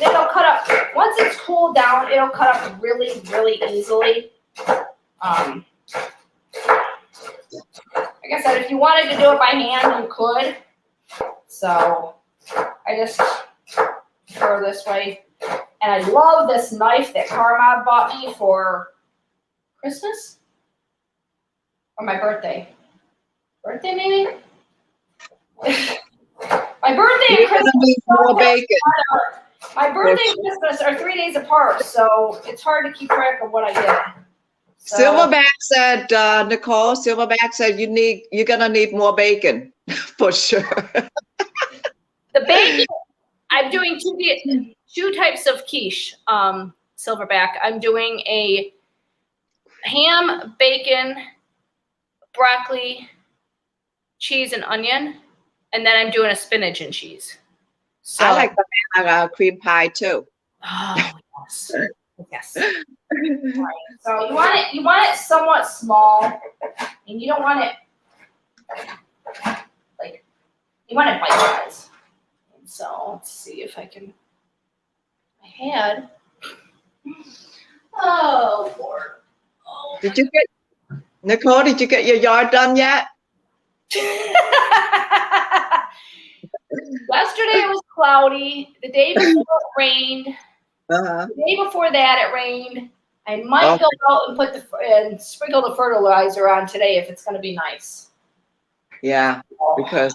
It'll cut up. Once it's cooled down, it'll cut up really, really easily. Like I said, if you wanted to do it by hand, you could. So I just throw this way. And I love this knife that Carmod bought me for Christmas or my birthday. Birthday, maybe? My birthday and Christmas. More bacon. My birthday and Christmas are 3 days apart, so it's hard to keep track of what I get. So, Silverback said, Nicole, Silverback said you're gonna need more bacon for sure. The bacon, I'm doing two types of quiche, Silverback. I'm doing a ham, bacon, broccoli, cheese, and onion, and then I'm doing a spinach and cheese. So, I like banana cream pie too. Oh yes, yes. Right. So you want it somewhat small, and you don't want it you want it bite-sized. So let's see if I can. I had. Oh Lord. Oh, Nicole? Did you get your yard done yet? Yesterday it was cloudy. The day before it rained. Uh-huh. The day before that it rained. I might go out and sprinkle the fertilizer on today if it's going to be nice. Yeah, because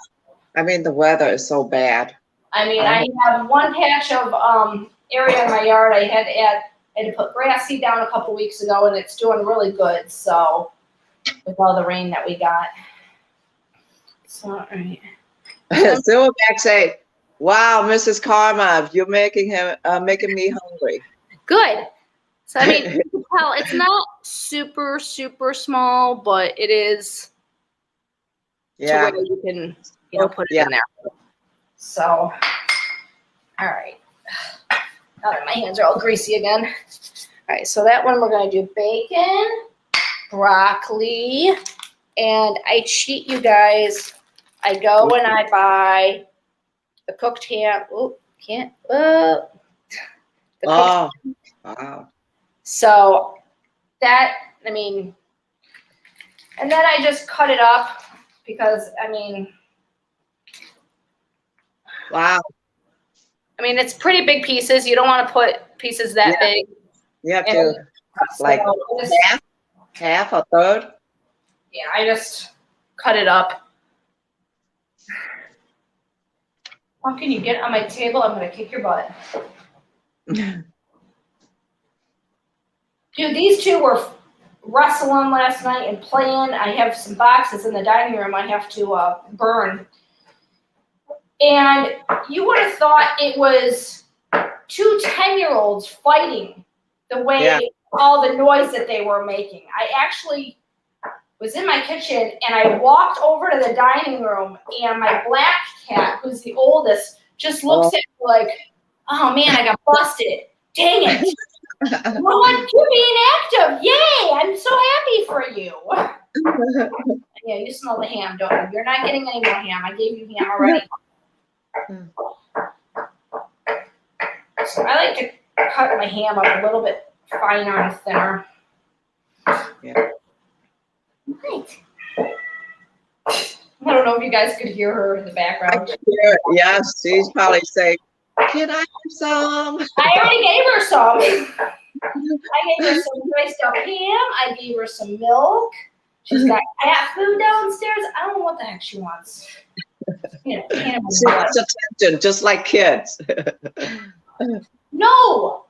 the weather is so bad. I have one patch of area in my yard. I had to put grass seed down a couple weeks ago, and it's doing really good. So with all the rain that we got. So all right. Silverback say, "Wow, Mrs. Karma, you're making me hungry." Good. So you can tell it's not super, super small, but it is to where you can, put it in there. So, all right. Now that my hands are all greasy again. All right, so that one we're going to do bacon, broccoli, and I cheat you guys. I go and I buy the cooked ham. Oh, can't. The cooked ham. Wow. So that, and then I just cut it up because, Wow. it's pretty big pieces. You don't want to put pieces that big. You have to half a third. Yeah, I just cut it up. How can you get on my table? I'm going to kick your butt. Dude, these two were wrestling last night and playing. I have some boxes in the dining room I have to burn. And you would have thought it was 2 10-year-olds fighting the way all the noise that they were making. I actually was in my kitchen and I walked over to the dining room and my black cat, who's the oldest, just looks at me like, oh man, I got busted. Dang it. Mom, you're being active. Yay, I'm so happy for you. Yeah, you smell the ham, don't you? You're not getting any more ham. I gave you ham already. So I like to cut my ham up a little bit finer and thinner. Yeah. Right. I don't know if you guys could hear her in the background. Yes, she's probably saying, "Can I have some?" I already gave her some. I gave her some diced up ham. I gave her some milk. She's got cat food downstairs. I don't know what the heck she wants. You know, She wants attention, just like kids. No.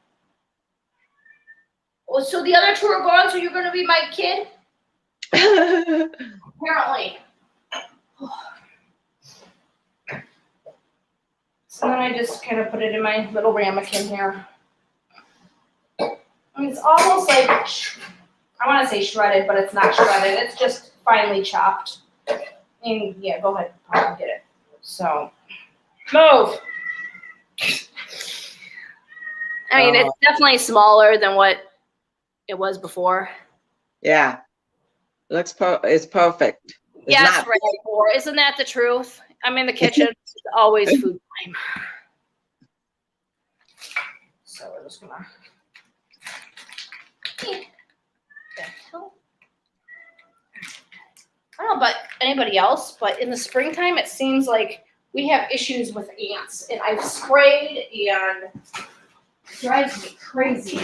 Well, so the other two are gone, so you're going to be my kid? Apparently. So then I just kind of put it in my little ramekin here. I mean, it's almost like, I want to say shredded, but it's not shredded. It's just finely chopped. And yeah, go ahead, Pop, get it. So, move. I mean, it's definitely smaller than what it was before. Yeah, it's perfect. It's Yes, not right before. Isn't that the truth? I'm in the kitchen. It's always food time. So we're just gonna. I don't know about anybody else, but in the springtime, it seems like we have issues with ants, and I've sprayed, and it drives me crazy.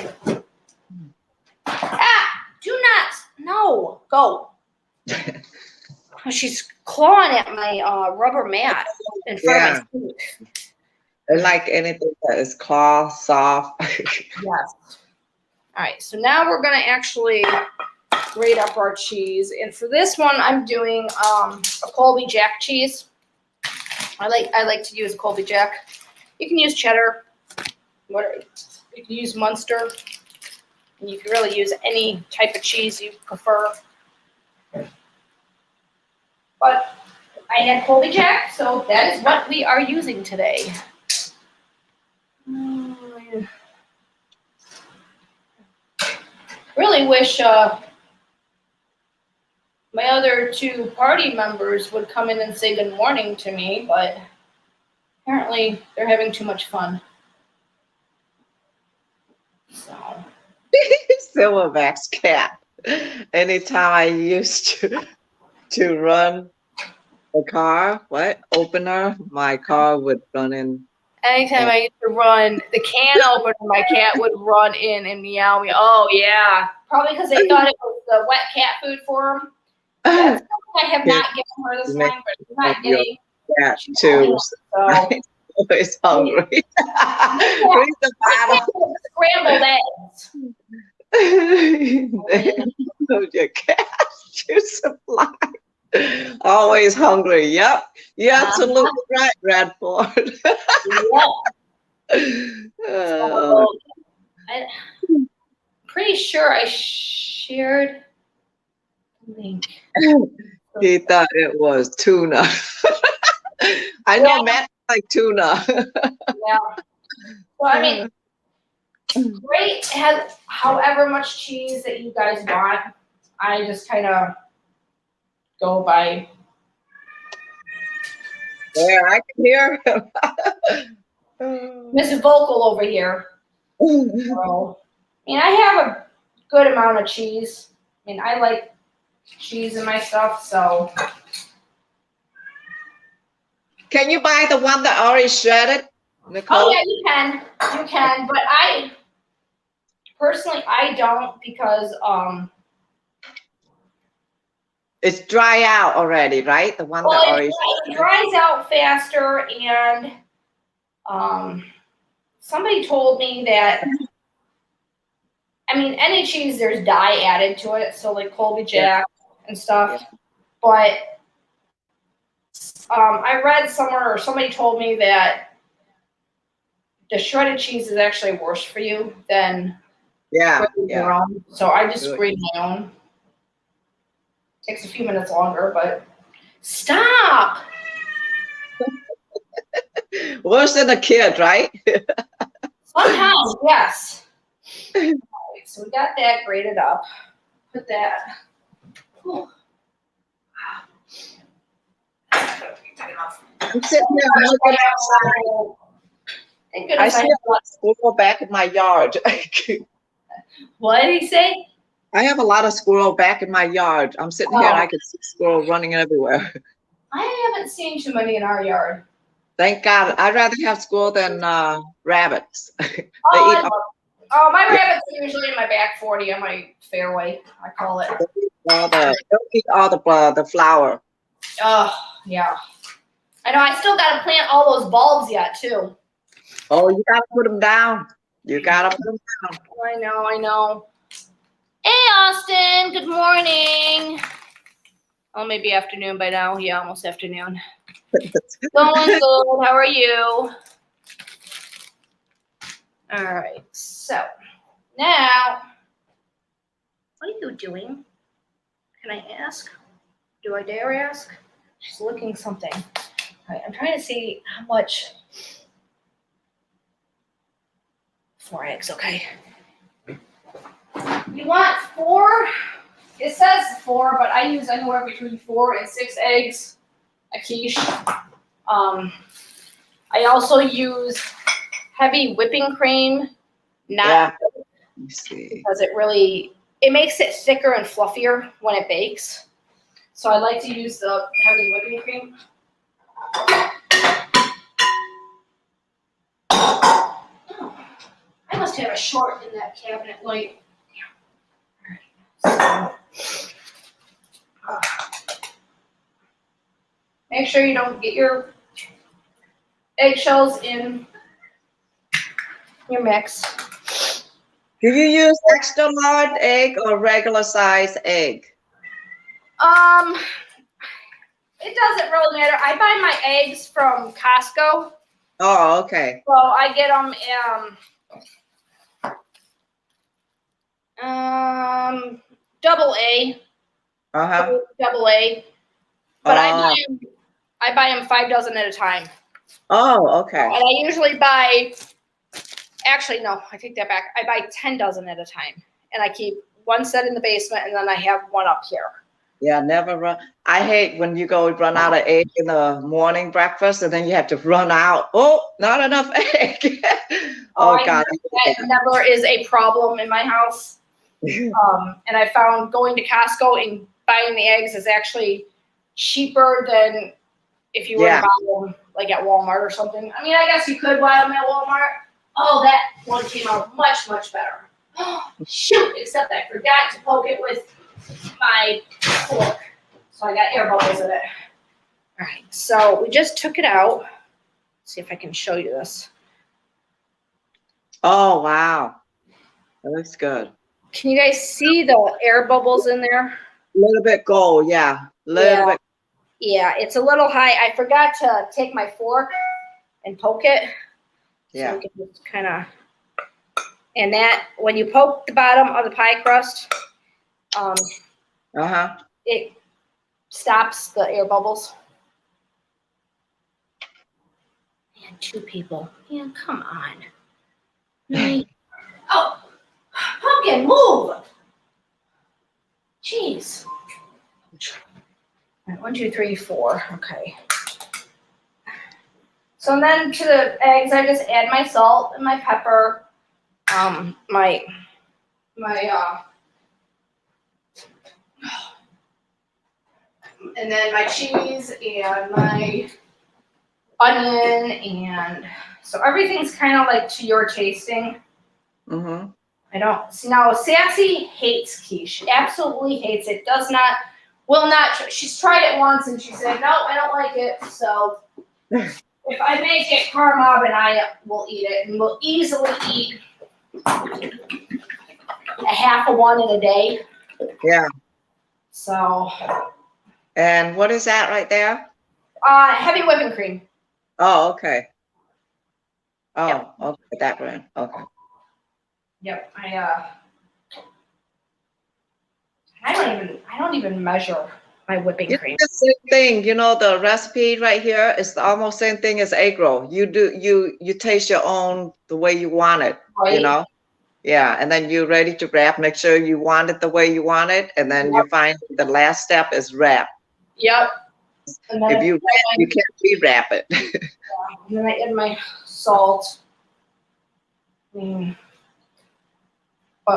Ah! Do not! No! Go! She's clawing at my rubber mat in front of my feet. like anything that is claw soft. Yes. All right, so now we're gonna actually grate up our cheese, and for this one, I'm doing a Colby Jack cheese. I like to use Colby Jack. You can use cheddar. You can use Munster. And you can really use any type of cheese you prefer. But I had Colby Jack, so that is what we are using today. Really wish my other two party members would come in and say good morning to me, but apparently they're having too much fun. So. Silverback's cat. Anytime I used to run the car, opener, my car would run in. Anytime I used to run the can opener, my cat would run in and meow me. Oh yeah, probably because they thought it was the wet cat food for them. That's something I have not given her this morning, but she's not getting. Cat too. So. Always hungry. Read the bottle. Scrambled eggs. Your cat juice supply. Always hungry. Yep. You're absolutely right, Radford. I'm pretty sure I shared the link. He thought it was tuna. I know Matt like tuna. Yeah. Well, I mean, great has however much cheese that you guys want. I just kind of go by. Yeah, I can hear him. Mrs. Vocal over here. So, I mean, I have a good amount of cheese. I mean, I like cheese in my stuff, so. Can you buy the one that already shredded, Nicole? Oh yeah, you can. You can, but I personally don't because it's dry out already, right? The one that already it dries out faster, and somebody told me that I mean any cheese there's dye added to it, so like Colby Jack and stuff, but I read somewhere or somebody told me that the shredded cheese is actually worse for you than your own. So I just grate my own. Takes a few minutes longer, but stop. Worse than a kid, right? Sometimes, yes. All right, so we got that grated up. Put that. Whew. I'm sitting here looking outside. Thank I goodness see a squirrel back in my yard. What did he say? I have a lot of squirrel back in my yard. I'm sitting here and I can see squirrel running everywhere. I haven't seen too many in our yard. Thank God. I'd rather have squirrel than rabbits. They Oh, eat my rabbits are usually in my back 40 on my fairway, I call it. they'll eat all the flour. Oh, yeah. I know, I still got to plant all those bulbs yet, too. Oh, you gotta put them down. You gotta put them down. I know. Hey, Austin, good morning. Oh, maybe afternoon by now. Yeah, almost afternoon. Going good. How are you? All right. So now, what are you doing? Can I ask? Do I dare ask? She's looking something. All right. I'm trying to see how much. 4 eggs. Okay. You want 4? It says 4, but I use anywhere between 4 and 6 eggs a quiche. I also use heavy whipping cream, not Let me see. because it makes it thicker and fluffier when it bakes. So I like to use the heavy whipping cream. Oh, I must have a short in that cabinet light. Make sure you don't get your eggshells in your mix. Do you use extra large egg or regular size egg? It doesn't really matter. I buy my eggs from Costco. Oh, okay. So I get them double A. Double A. But I buy them 5 dozen at a time. Oh, okay. And I usually buy, actually, no, I take that back. I buy 10 dozen at a time. And I keep one set in the basement and then I have one up here. Yeah, never run. I hate when you go run out of egg in the morning breakfast and then you have to run out. Oh, not enough egg. Oh, God. That never is a problem in my house. And I found going to Costco and buying the eggs is actually cheaper than if you were to buy them like at Walmart or something. I mean, I guess you could buy them at Walmart. Oh, that one came out much, much better. Shoot, except I forgot to poke it with my fork. So I got air bubbles in it. All right, so we just took it out. Let's see if I can show you this. Oh, wow. That looks good. Can you guys see the air bubbles in there? A little bit gold, yeah. Little bit. Yeah, it's a little high. I forgot to take my fork and poke it. Yeah. So we can just kind of, and that, when you poke the bottom of the pie crust, it stops the air bubbles. Man, 2 people. Man, come on. Really? Oh, pumpkin, move! Jeez. 1, 2, 3, 4. Okay. So then to the eggs, I just add my salt and my pepper, my and then my cheese and my onion, and so everything's kind of like to your tasting. Mm-hmm. I don't see now. Sassy hates quiche. Absolutely hates it. Does not, will not. She's tried it once and she said, no, I don't like it. So if I make it, Carmob and I will eat it, and we'll easily eat a half of one in a day. Yeah. So. And what is that right there? Heavy whipping cream. Oh, okay. Oh, Yep. Okay, that brand. Okay. Yep. I don't even measure my whipping It's cream. the same thing, you know, the recipe right here is almost same thing as egg roll. You taste your own the way you want it, you Right. know? Yeah, and then you're ready to wrap. Make sure you want it the way you want it, and then you find the last step is wrap. Yep. And then If you wrap, you can't re-wrap it. and then I add my salt. But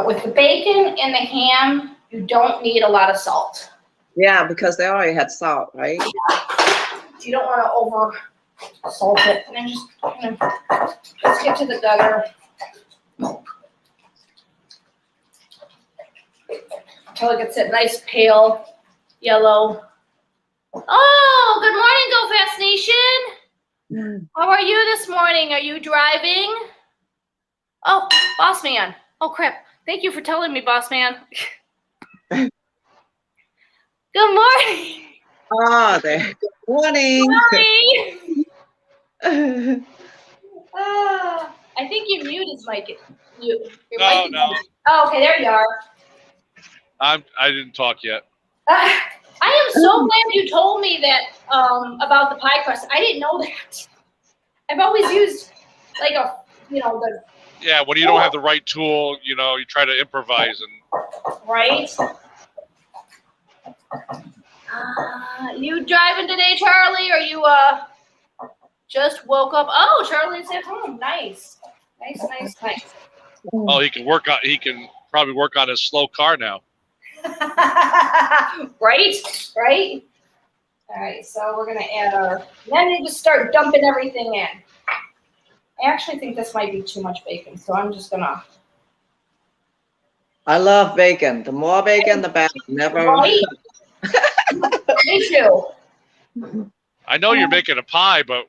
with the bacon and the ham, you don't need a lot of salt. Yeah, because they already had salt, right? You don't want to over salt it. And then just let's get to the gutter. Until it gets that nice pale yellow. Oh, good morning, Go Fast Nation. How are you this morning? Are you driving? Oh, boss man. Oh, crap. Thank you for telling me, boss man. Good morning. Oh, there. Good morning. Sorry. I think your mute is mic. Your No, mic is no. Oh, okay, there you are. I didn't talk yet. I am so glad you told me that about the pie crust. I didn't know that. I've always used like a, the Yeah, when you don't have the right tool, you try to improvise and. right. You driving today, Charlie? Or you just woke up? Oh, Charlie's at home. Nice. Oh, he can probably work on his slow car now. Right. All right, so we're gonna add then you just start dumping everything in. I actually think this might be too much bacon, so I'm just gonna. I love bacon. The more bacon, the better. Never. Right? Me too. I know you're making a pie, but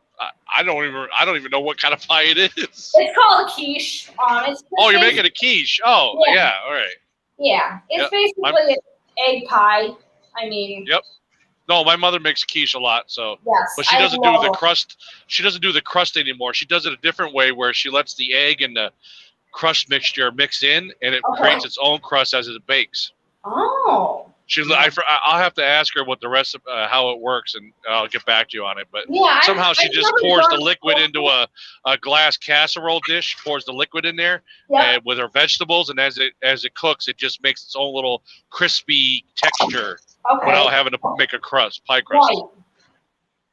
I don't even know what kind of pie it is. It's called a quiche. You're making a quiche. Oh, yeah, all right. Yeah, it's basically an egg pie. I mean. Yep. No, my mother makes quiche a lot, so. Yes. But she doesn't do the crust. She doesn't do the crust anymore. She does it a different way, where she lets the egg and the crust mixture mix in, and it creates its own crust as it bakes. Oh. I'll have to ask her what the rest of how it works, and I'll get back to you on it. But somehow she just pours the liquid into a glass casserole dish, pours the liquid in there with her vegetables, and as it cooks, it just makes its own little crispy texture without having to make a pie crust. Right.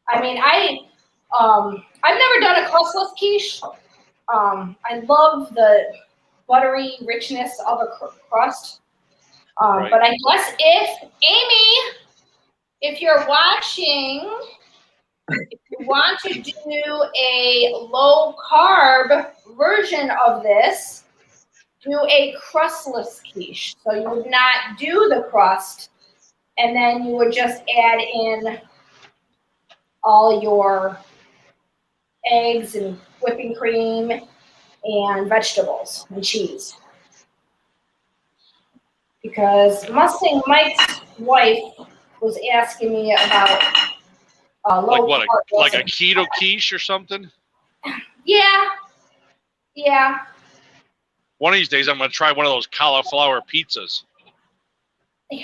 I mean, I've never done a crustless quiche. I love the buttery richness of a crust. But I guess if you're watching, if you want to do a low carb version of this, do a crustless quiche. So you would not do the crust, and then you would just add in all your eggs and whipping cream and vegetables and cheese. Because Mustang Mike's wife was asking me about low carb. Like a keto quiche or something? Yeah. One of these days, I'm going to try one of those cauliflower pizzas. I'm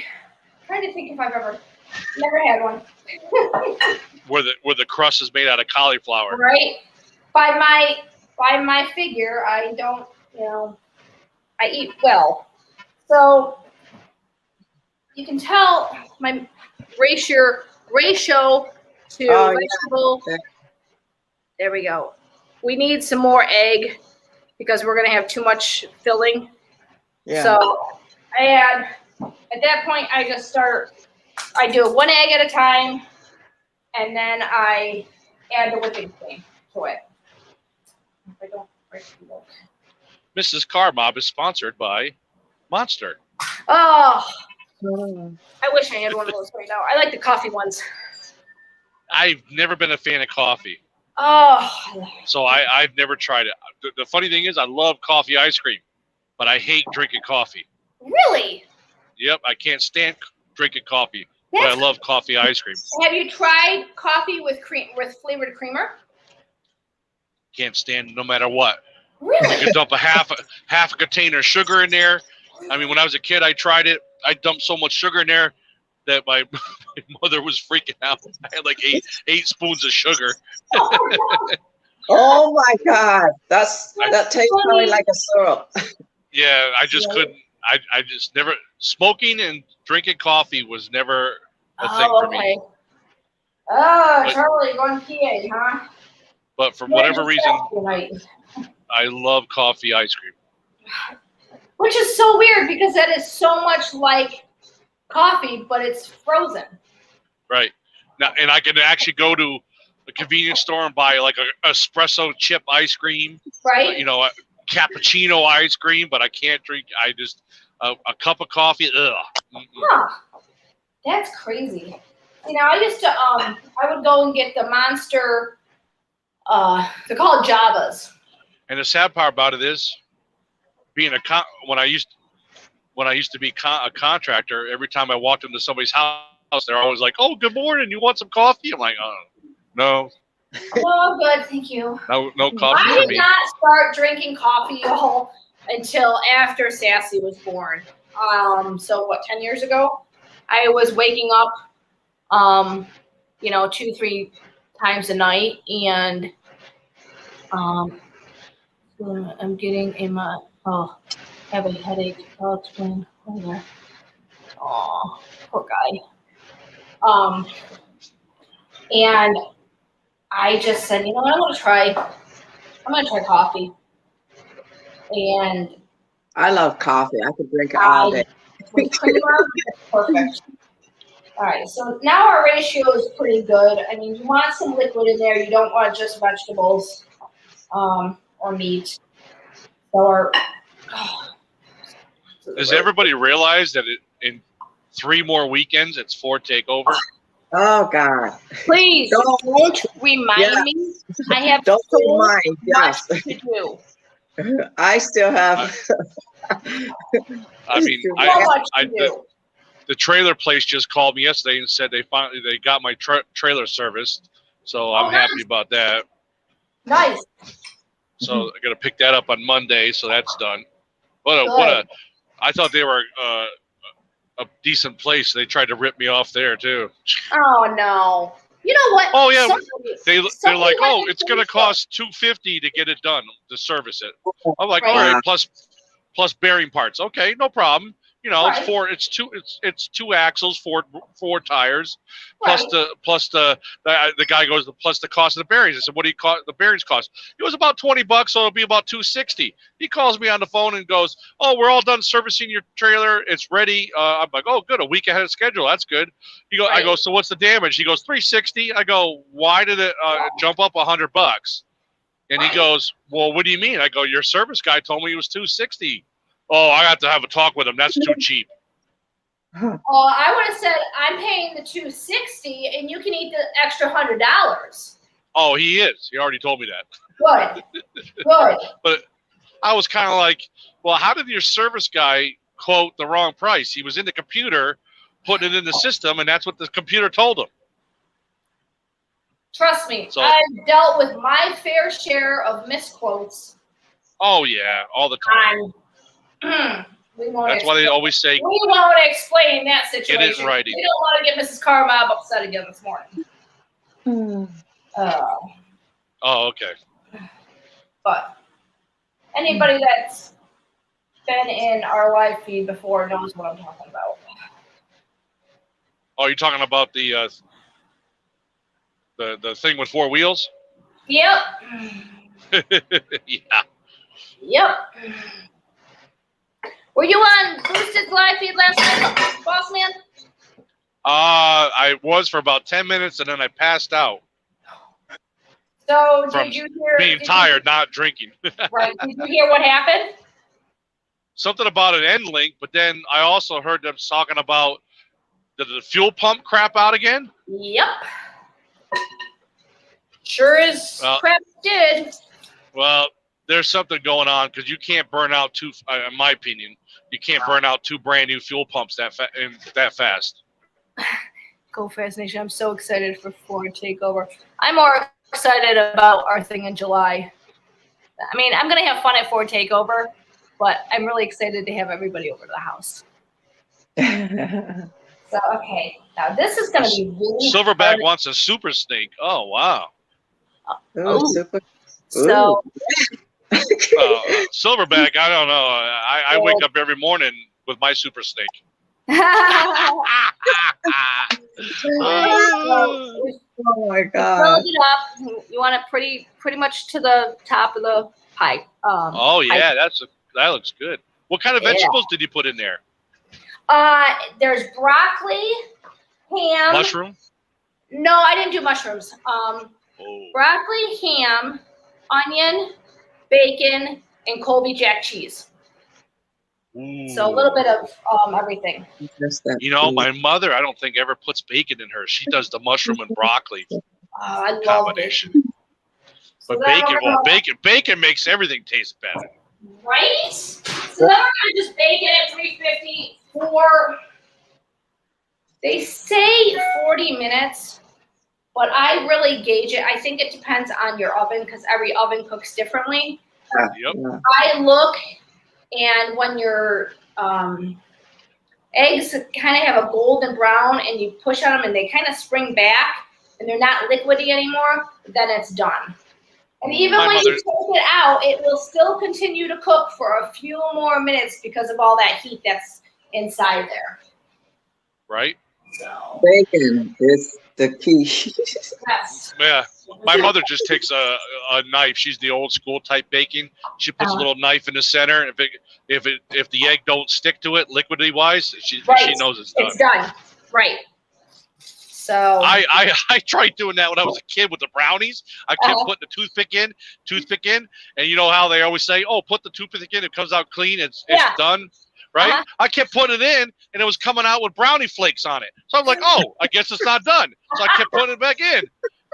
trying to think if I've never had one. where the crust is made out of cauliflower. Right. By my figure, I don't. I eat well, so. You can tell my ratio to vegetable. Yeah. There we go. We need some more egg because we're going to have too much filling. Yeah. So at that point, I do one egg at a time, and then I add the whipping cream to it. If I don't break the milk. Mrs. Car Mob is sponsored by Monster. Oh. I wish I had one of those right now. I like the coffee ones. I've never been a fan of coffee. Oh. So I've never tried it. The funny thing is, I love coffee ice cream, but I hate drinking coffee. Really? Yep, I can't stand drinking coffee, but I love coffee ice cream. Have you tried coffee with flavored creamer? Can't stand no matter what. Really? You can dump a half a container of sugar in there. I mean, when I was a kid, I tried it. I dumped so much sugar in there, that my mother was freaking out. I had like eight spoons of sugar. Oh my God, that tastes probably like a syrup. Yeah, I just couldn't. I just never smoking and drinking coffee was never a thing for me. Oh, Charlie, you're going PA, huh? But for whatever reason, I love coffee ice cream. Which is so weird because that is so much like coffee, but it's frozen. Right. Now, and I can actually go to a convenience store and buy like a espresso chip ice cream. Right. You know, a cappuccino ice cream, but I can't drink. I just a cup of coffee. Ugh. Huh. That's crazy. You know, I used to I would go and get the Monster. They're called Javas. And the sad part about it is, being when I used to be a contractor, every time I walked into somebody's house, they're always like, "Oh, good morning. You want some coffee?" I'm like, no. Oh, good, thank you. No coffee for me. I did not start drinking coffee until after Sassy was born. So what, 10 years ago? I was waking up, 2-3 times a night, and I'm getting I have a headache. I'll explain later. Oh, poor guy. And I just said, you know what, I'm gonna try coffee. And I love coffee. I could drink it all day. With creamer, perfect. All right, so now our ratio is pretty good. I mean, you want some liquid in there. You don't want just vegetables or meat. Does everybody realize that in 3 more weekends, it's Ford Takeover? Oh God! Please don't remind me. I have don't so remind. Yes. much to do. I still have. I mean, the trailer place just called me yesterday and said they got my trailer serviced, so I'm happy about that. Nice. So I got to pick that up on Monday, so that's done. I thought they were a decent place. They tried to rip me off there too. Oh no! You know what? Oh yeah, they're like, oh, it's gonna cost $250 to get it done, to service it. I'm like, all right, plus bearing parts. Okay, no problem. You know, it's two axles, four tires, plus the guy goes, plus the cost of the bearings. I said, what do the bearings cost? It was about $20, so it'll be about $260. He calls me on the phone and goes, oh, we're all done servicing your trailer. It's ready. I'm like, oh, good, a week ahead of schedule. That's good. I go, so what's the damage? He goes, $360. I go, why did it jump up $100? And he goes, well, what do you mean? I go, your service guy told me it was $260. Oh, I have to have a talk with him. That's too cheap. Oh, I would have said I'm paying the $260, and you can eat the extra $100. Oh, he is. He already told me that. Good. But I was kind of like, well, how did your service guy quote the wrong price? He was in the computer, putting it in the system, and that's what the computer told him. Trust me, I've dealt with my fair share of misquotes. Oh yeah, all the time. That's why they always say, we want to explain that situation. Get it in writing. We don't want to get Mrs. Carbob upset again this morning. Oh, okay. But anybody that's been in our live feed before knows what I'm talking about. Oh, you're talking about the thing with 4 wheels? Yep. Yeah. Yep. Were you on Boosted's live feed last night, boss man? I was for about 10 minutes, and then I passed out. So from did you hear? Being tired, not drinking. Right. Did you hear what happened? Something about an end link, but then I also heard them talking about the fuel pump crap out again. Yep. Sure as crap did. Well, there's something going on because you can't burn out in my opinion, you can't burn out 2 brand new fuel pumps that fast. Go Fast Nation. I'm so excited for Ford Takeover. I'm more excited about our thing in July. I mean, I'm going to have fun at Ford Takeover, but I'm really excited to have everybody over to the house. So, okay. Now, this is going to be really Silverback hard. wants a super snake. Oh, wow. Ooh, super. So, Silverback, I don't know. I wake up every morning with my super snake. Oh my God. Build it up. You want it pretty much to the top of the pie. Oh yeah, that looks good. What kind of vegetables did you put in there? There's broccoli, ham. Mushroom? No, I didn't do mushrooms. Broccoli, ham, onion, bacon, and Colby Jack cheese. Ooh. So a little bit of everything. You know, my mother, I don't think ever puts bacon in hers. She does the mushroom and broccoli I love combination. bacon. But So bacon makes everything taste better. Right? So then we're gonna just bake it at 350 for, they say 40 minutes, but I really gauge it. I think it depends on your oven because every oven cooks differently. Yep. I look, and when your eggs kind of have a golden brown and you push on them and they kind of spring back and they're not liquidy anymore, then it's done. And even when you take it out, it will still continue to cook for a few more minutes because of all that heat that's inside there. Right? So. Bacon is the key. Yes. Yeah. My mother just takes a knife. She's the old school type baking. She puts a little knife in the center. If the egg don't stick to it, liquidy wise, she knows it's done. It's done. Right. So I tried doing that when I was a kid with the brownies. I kept putting the toothpick in, and you know how they always say, "Oh, put the toothpick in, it comes out clean, it's done." Right? I kept putting it in, and it was coming out with brownie flakes on it. So I'm like, "Oh, I guess it's not done." So I kept putting it back in.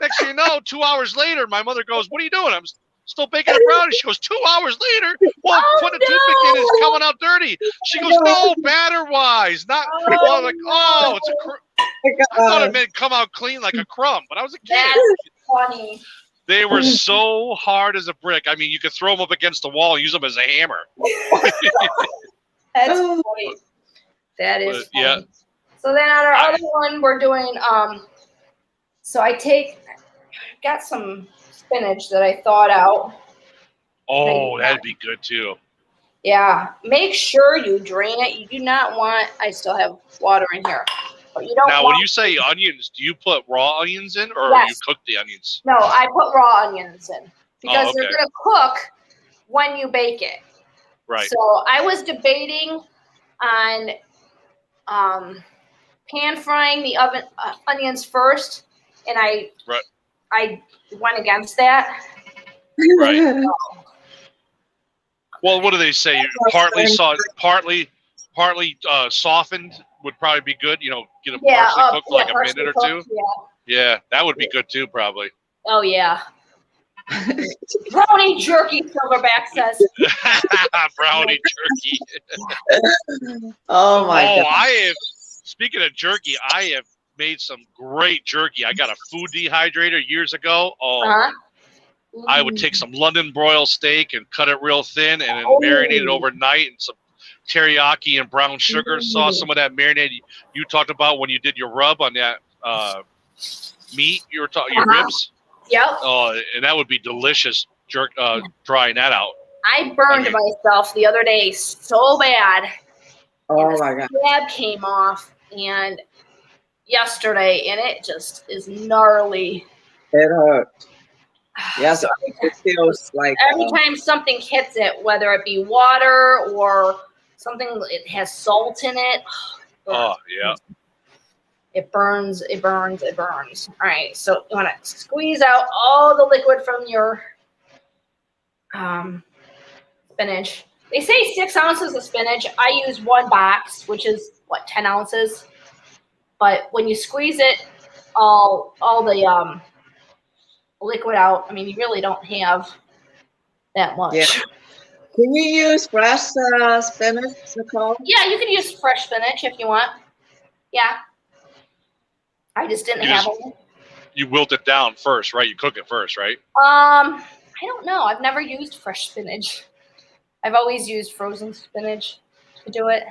Next thing you know, 2 hours later, my mother goes, "What are you doing?" I'm still baking a brownie. She goes, 2 hours later, well, putting the toothpick in is coming out dirty. She goes, "No, batter wise, not." Well, I'm like, "Oh, it's a." I thought it meant come out clean like a crumb, but I was a kid. That's funny. They were so hard as a brick. I mean, you could throw them up against the wall and use them as a hammer. That's funny. That is funny. Yeah. So then on our other one, we're doing, so got some spinach that I thawed out. Oh, that'd be good too. Yeah. Make sure you drain it. You do not want, I still have water in here. But you don't now, when you say onions, do you put raw onions in, or you cook the onions? No, I put raw onions in because they're going to cook when you bake it. Right. So I was debating on pan frying the onions first, and I went against that. Right. Well, what do they say? Partly softened would probably be good. You know, get a parsley cooked for like a minute or two. Yeah, that would be good too, probably. Oh yeah. Brownie jerky, Silverback says. Brownie jerky. Oh my God. Speaking of jerky, I have made some great jerky. I got a food dehydrator years ago. I would take some London broil steak and cut it real thin and then marinate it overnight in some teriyaki and brown sugar sauce. Some of that marinade you talked about when you did your rub on that meat, your ribs. Yep. Oh, and that would be delicious. Drying that out. I burned myself the other day so bad. Oh my God. Scab came off yesterday, and it just is gnarly. It hurt. Yes, it feels like every time something hits it, whether it be water or something, it has salt in it. Oh yeah. It burns, it burns, it burns. All right, so you want to squeeze out all the liquid from your spinach. They say 6 ounces of spinach. I use 1 box, which is, 10 ounces? But when you squeeze it, all the liquid out, I mean, you really don't have that much. Yeah. Can you use fresh spinach, Nicole? Yeah, you can use fresh spinach if you want. Yeah. I just didn't have it. You wilt it down first, right? You cook it first, right? I don't know. I've never used fresh spinach. I've always used frozen spinach to do it.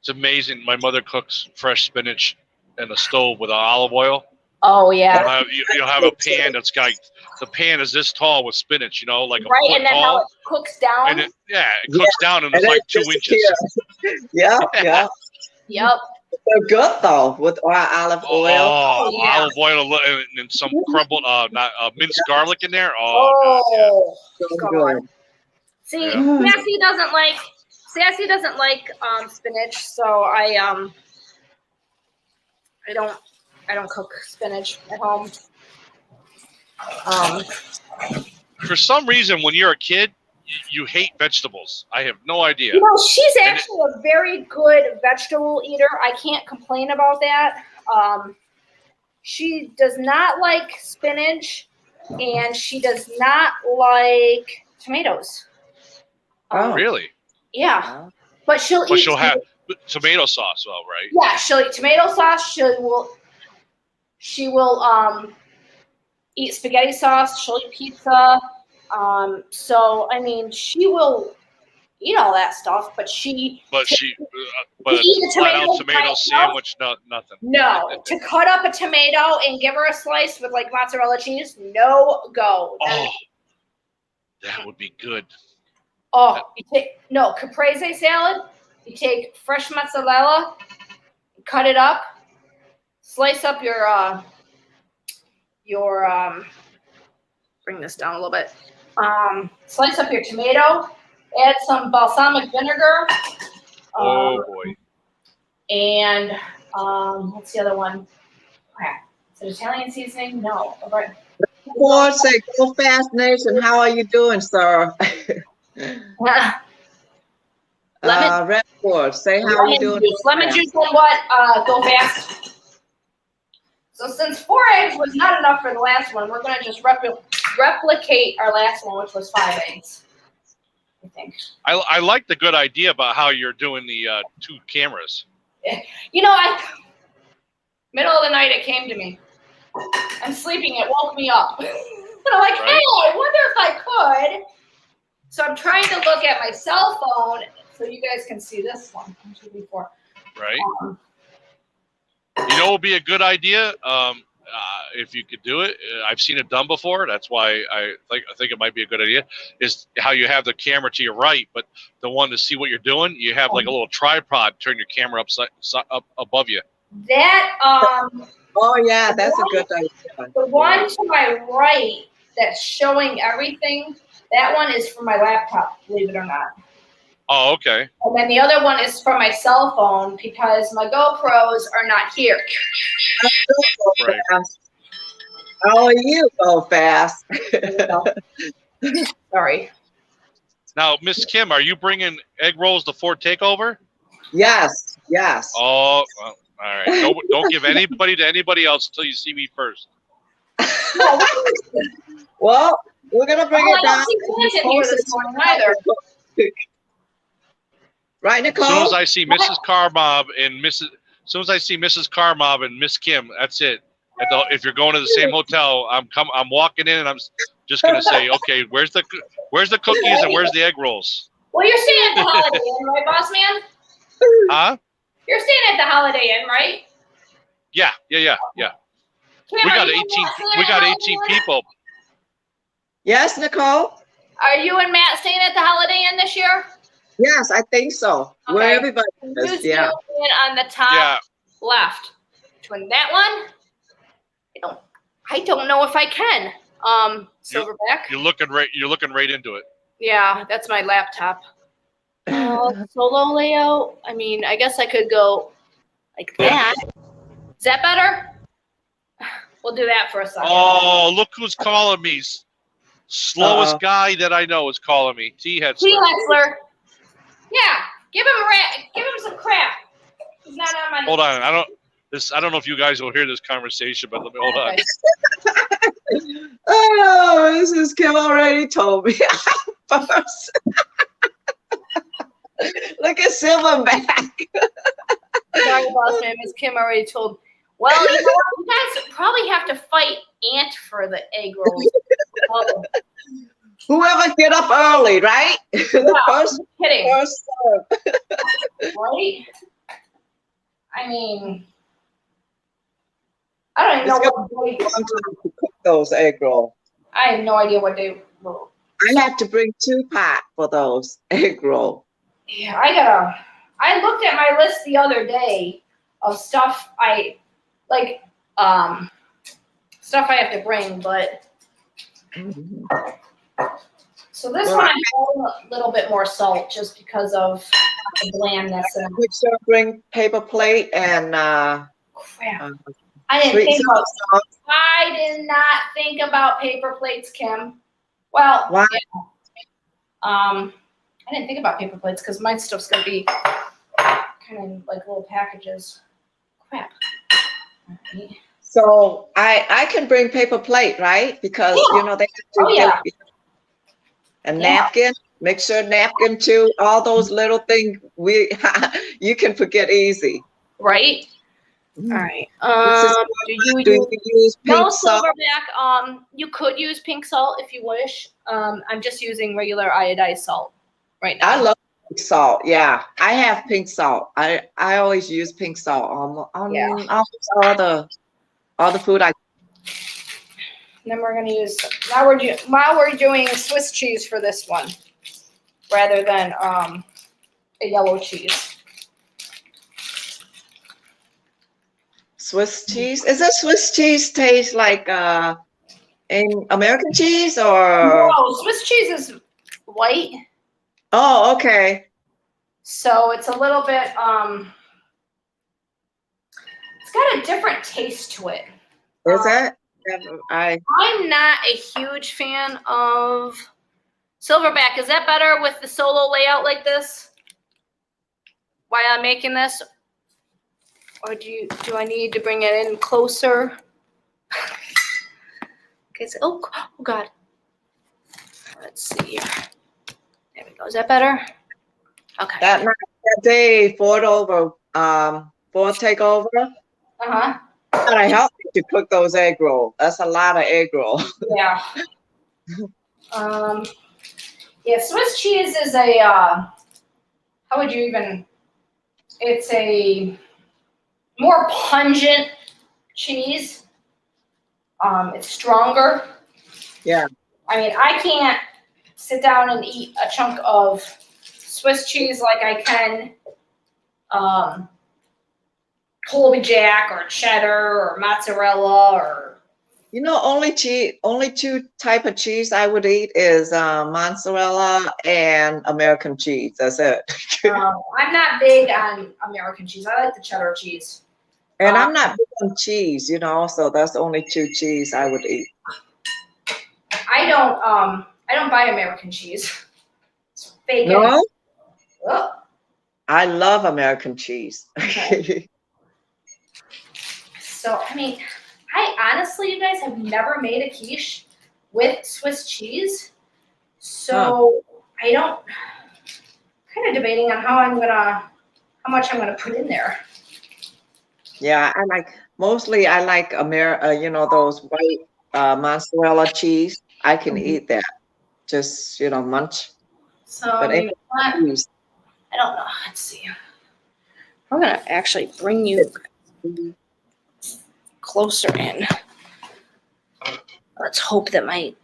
It's amazing. My mother cooks fresh spinach in a stove with olive oil. Oh yeah. You'll have a pan that's got the pan is this tall with spinach, you know, like a right, foot and then tall. how it cooks down. And it cooks down and it's like 2 inches. Yeah, yeah. Yep. They're good though with olive oil. Oh, yeah. olive oil and some crumbled minced garlic in there. Oh, So come on. good. See, Yeah. Sassy doesn't like spinach, so I don't cook spinach at home. For some reason, when you're a kid, you hate vegetables. I have no idea. You know, she's actually a very good vegetable eater. I can't complain about that. She does not like spinach, and she does not like tomatoes. Really? Yeah. But she'll have tomato sauce, though, right? Yeah, she'll eat tomato sauce. She will eat spaghetti sauce. She'll eat pizza. So I mean, she will eat all that stuff, but a flat out tomato sandwich, nothing. No, to cut up a tomato and give her a slice with like mozzarella cheese, no go. That would be good. Oh, caprese salad. You take fresh mozzarella, cut it up, slice up your bring this down a little bit. Slice up your tomato, add some balsamic vinegar. Oh boy. And what's the other one? Crap. Is it Italian seasoning? No. Right. Ford say, "Go fast, nation. How are you doing, sir?" Red Ford say, "How are you doing?" Lemon juice and what? Go fast. So since 4 eggs was not enough for the last one, we're going to just replicate our last one, which was 5 eggs. I think. I like the good idea about how you're doing the 2 cameras. You know, middle of the night it came to me. I'm sleeping. It woke me up. And I'm like, hey, I wonder if I could. So I'm trying to look at my cell phone so you guys can see this one. 1, 2, 3, 4. Right. You know, it would be a good idea if you could do it. I've seen it done before. That's why I think it might be a good idea. Is how you have the camera to your right, but the one to see what you're doing, you have like a little tripod. Turn your camera up above you. That Oh yeah, that's a good idea. The one to my right that's showing everything, that one is from my laptop, believe it or not. Oh, okay. And then the other one is from my cell phone because my GoPros are not here. Right. How are you? Go fast. Sorry. Now, Miss Kim, are you bringing egg rolls to Ford Takeover? Yes. Yes. Oh, well, all right. Don't give anybody to anybody else until you see me first. Well, we're gonna bring it down. Here this morning either. Right, Nicole? As soon as I see Mrs. Carmob and Mrs. Carmob and Miss Kim, that's it. If you're going to the same hotel, I'm walking in and I'm just gonna say, okay, where's the cookies and where's the egg rolls? Well, you're staying at the Holiday Inn, right, boss man? Huh? You're staying at the Holiday Inn, right? Yeah. Cameron, We got 18 people. Yes, Nicole? Are you and Matt staying at the Holiday Inn this year? Yes, I think so. Okay. Where everybody is, yeah. On the top left. Between that one, I don't know if I can. Silverback. You're looking right into it. Yeah, that's my laptop. Solo layout. I mean, I guess I could go like that. Is that better? We'll do that for a second. Oh, look who's calling me. Slowest guy that I know is calling me. T-Hexler. Yeah, give him some crap. He's not on my. Hold on, I don't know if you guys will hear this conversation, but let me hold on. Oh, Mrs. Kim already told me first. Look at Silverback. Sorry, boss man. Miss Kim already told. Well, you know what? You guys probably have to fight Ant for the egg rolls. Whoever get up early, right? Yeah, First kidding. serve. Right? I mean, I don't even know what day. To cook those egg rolls. I have no idea what day. Well, I had to bring 2 pots for those egg rolls. yeah, I looked at my list the other day of stuff I like, stuff I have to bring, but so this one I have a little bit more salt just because of the blandness. And Make sure to bring paper plate and crap. I did not think about paper plates, Kim. Well, why? yeah. I didn't think about paper plates because my stuff's gonna be kind of like little packages. Crap. Right. So I can bring paper plate, right? Because you know they have to give a napkin. Make sure napkin too. All those little things you can forget easy. Right. All right. Do you use pink salt? Silverback. You could use pink salt if you wish. I'm just using regular iodized salt right now. I love pink salt. Yeah, I have pink salt. I always use pink salt on almost all the food I. And then we're gonna use while we're doing Swiss cheese for this one, rather than a yellow cheese. Swiss cheese? Is it Swiss cheese taste like in American cheese or? No, Swiss cheese is white. Oh, okay. So it's a little bit it's got a different taste to it. Is it? I'm not a huge fan of Silverback. Is that better with the solo layout like this? While I'm making this? Or do I need to bring it in closer? Okay, so, oh God. Let's see here. There we go. Is that better? Okay. That day, Ford take over. Uh-huh. I helped you to cook those egg rolls. That's a lot of egg roll. Yeah. Yeah, Swiss cheese is a, how would you even, it's a more pungent cheese. It's stronger. Yeah. I mean, I can't sit down and eat a chunk of Swiss cheese like I can Colby Jack or cheddar or mozzarella or. You know, only 2 type of cheese I would eat is mozzarella and American cheese. That's it. I'm not big on American cheese. I like the cheddar cheese. And I'm not big on cheese, you know, so that's only 2 cheese I would eat. I don't buy American cheese. It's fake. No? Ugh. I love American cheese. Okay. So, I mean, I honestly, you guys, have never made a quiche with Swiss cheese. So I don't, kind of debating on how much I'm gonna put in there. Yeah, mostly I like you know, those white mozzarella cheese. I can eat that. Just, you know, munch. So, but I don't know. Let's see. We're gonna actually bring you closer in. Let's hope that my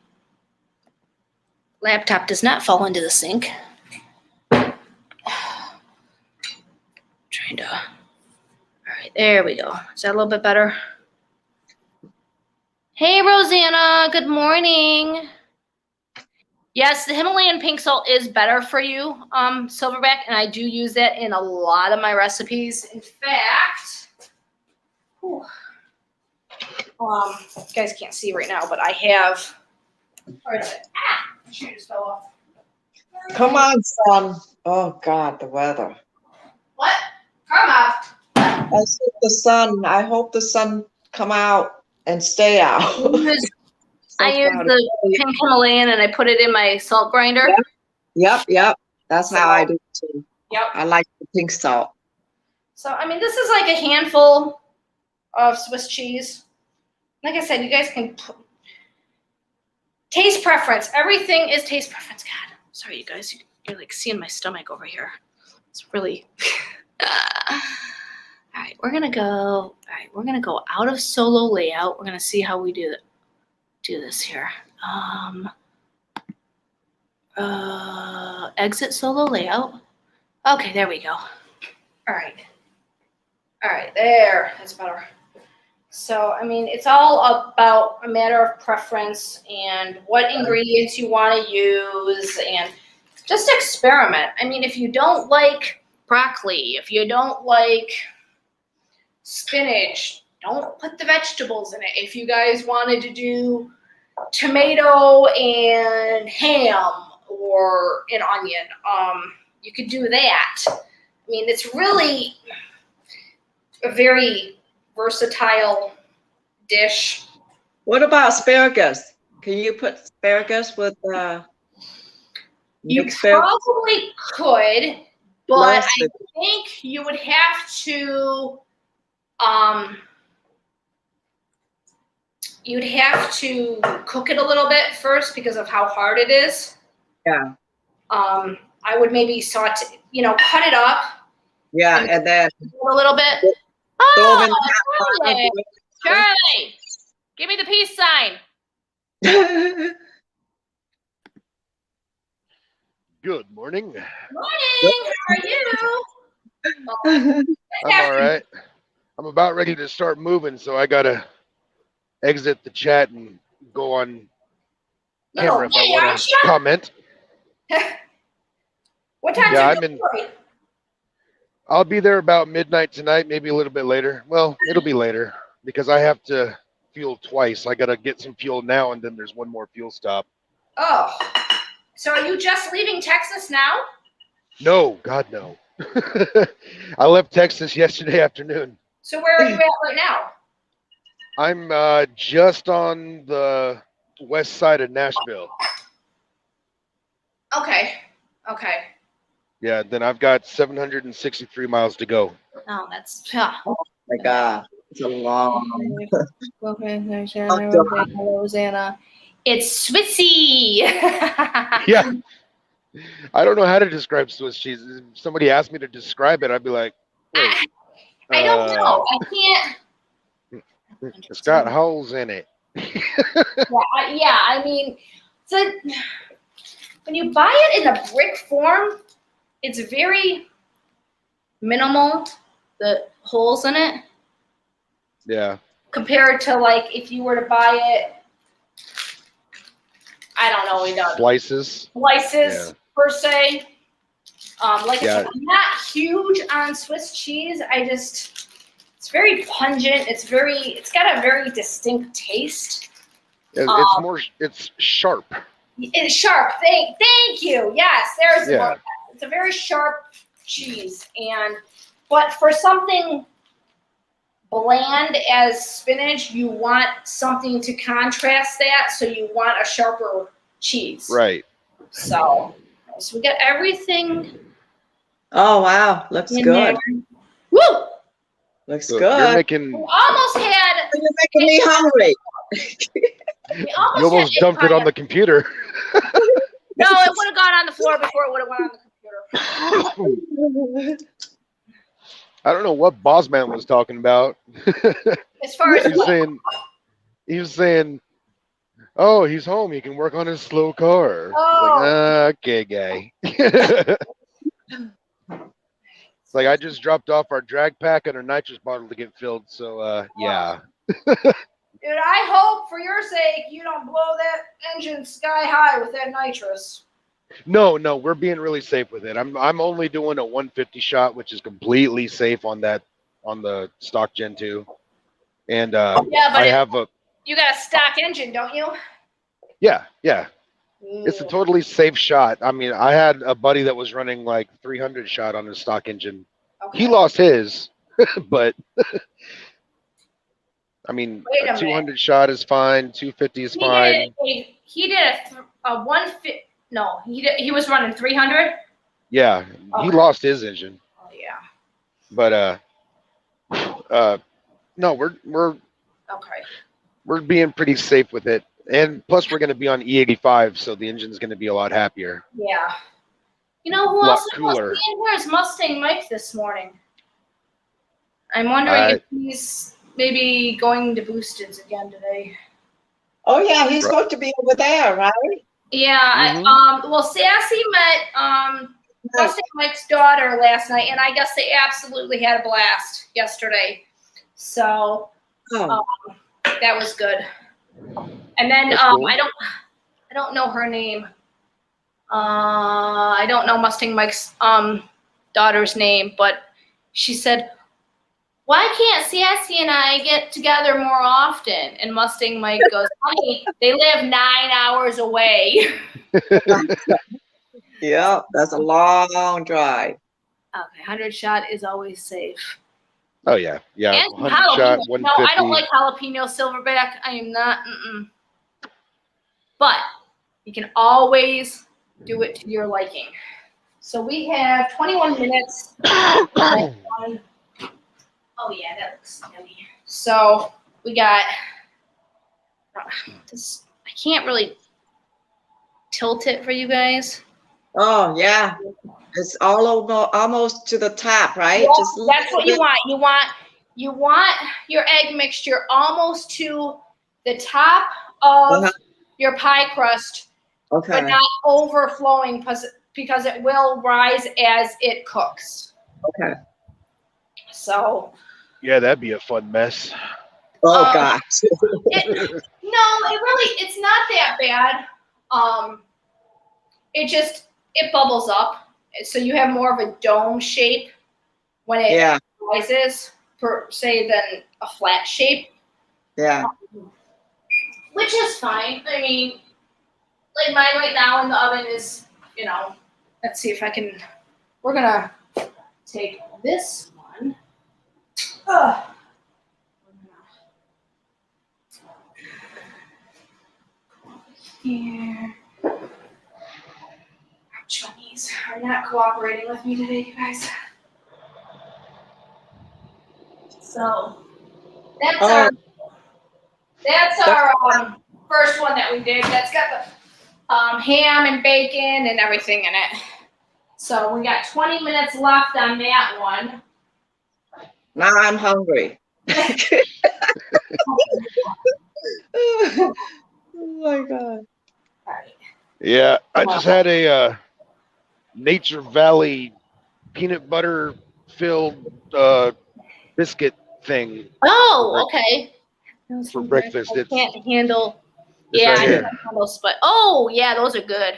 laptop does not fall into the sink. Trying to. All right, there we go. Is that a little bit better? Hey, Rosanna. Good morning. Yes, the Himalayan pink salt is better for you, Silverback, and I do use that in a lot of my recipes. In fact, you guys can't see right now, but I have. My shoe just fell off. Come on, son. Oh God, the weather. What? Come up. I said the sun. I hope the sun come out and stay out. I use the pink Himalayan and I put it in my salt grinder. Yep. That's how I do it too. Yep. I like the pink salt. So, I mean, this is like a handful of Swiss cheese. Like I said, you guys can taste preference. Everything is taste preference. God, sorry, you guys. You're like seeing my stomach over here. It's really. All right, we're gonna go. All right, we're gonna go out of solo layout. We're gonna see how we do this here. Exit solo layout. Okay, there we go. All right, there. That's better. So, I mean, it's all about a matter of preference and what ingredients you want to use, and just experiment. I mean, if you don't like broccoli, if you don't like spinach, don't put the vegetables in it. If you guys wanted to do tomato and ham or an onion, you could do that. I mean, it's really a very versatile dish. What about asparagus? Can you put asparagus with you probably could, but I think you would have to you'd have to cook it a little bit first because of how hard it is. Yeah. I would maybe saute, cut it up. Yeah, and then a little bit. Oh, Charlie, give me the peace sign. Good morning. Morning. How are you? I'm all right. I'm about ready to start moving, so I gotta exit the chat and go on camera if I want to comment. What time? Yeah, I'll be there about midnight tonight, maybe a little bit later. Well, it'll be later because I have to fuel twice. I gotta get some fuel now, and then there's one more fuel stop. Oh, so are you just leaving Texas now? No, God, no. I left Texas yesterday afternoon. So where are you at right now? I'm just on the west side of Nashville. Okay. Yeah, then I've got 763 miles to go. Oh, that's oh my God, it's a long. Rosanna. It's Swissy. Yeah. I don't know how to describe Swiss cheese. If somebody asked me to describe it, I'd be like, wait. I don't know. I can't. It's got holes in it. Yeah, I mean, when you buy it in a brick form, it's very minimal, the holes in it. Yeah. Compared to like if you were to buy it, I don't know, slices yeah. Per se. Like yeah. I said, I'm not huge on Swiss cheese. It's very pungent. It's got a very distinct taste. It's sharp. It's sharp. Thank you. Yes, there's the word. It's a very sharp cheese, but for something bland as spinach, you want something to contrast that. So you want a sharper cheese. Right. So we got everything. Oh wow, looks good. There. Woo! Looks so good. We almost had. You're making me hungry. You almost dumped it on the computer. No, it would have gone on the floor before it would have went on the computer. I don't know what Bossman was talking about. As far as he was saying, oh, he's home. He can work on his slow car. Oh. Like, okay, guy. It's like I just dropped off our drag pack and our nitrous bottle to get filled. So, yeah. Dude, I hope for your sake you don't blow that engine sky high with that nitrous. No, we're being really safe with it. I'm only doing a 150 shot, which is completely safe on the stock Gen 2. And you got a stock engine, don't you? Yeah. It's a totally safe shot. I mean, I had a buddy that was running like 300 shot on his stock engine. Okay. He lost his, but I mean, a 200 shot is fine. 250 is fine. He did a 150. No, he was running 300. Yeah, okay. He lost his engine. Oh yeah. But no, we're okay. We're being pretty safe with it, and plus we're going to be on E85, so the engine's going to be a lot happier. Yeah. You know who else was cooler? Where's Mustang Mike this morning? I'm wondering if he's maybe going to Boosteds again today. Oh yeah, he's supposed to be over there, right? Yeah. Well, Sassy met Mustang Mike's daughter last night, and I guess they absolutely had a blast yesterday. So that was good. And then cool. I don't know her name. I don't know Mustang Mike's daughter's name, but she said, "Why can't Sassy and I get together more often?" And Mustang Mike goes, "Honey, they live 9 hours away." Yeah, that's a long drive. Okay, 100 shot is always safe. Oh yeah, yeah. And 100 shot, 150. No, I don't like jalapeno silverback. I am not. But you can always do it to your liking. So we have 21 minutes. Oh yeah, that looks yummy. So we got this. I can't really tilt it for you guys. Oh yeah, it's all over, almost to the top, right? Yeah, Just that's what you want. You want your egg mixture almost to the top of your pie crust, but not overflowing because it will rise as it cooks. Okay. So. Yeah, that'd be a fun mess. Oh gosh. It's not that bad. It bubbles up, so you have more of a dome shape when it rises, per se, than a flat shape. Yeah. Which is fine. I mean, like mine right now in the oven is, let's see if I can. We're gonna take this one. Here. Our Chinese are not cooperating with me today, you guys. So that's our first one that we did. That's got the ham and bacon and everything in it. So we got 20 minutes left on that one. Now I'm hungry. Oh my God. All right. Yeah, I just had a Nature Valley peanut butter filled biscuit thing. Oh, okay. For breakfast. I can't handle. It's Yeah, right I here. can't handle but oh yeah, those are good.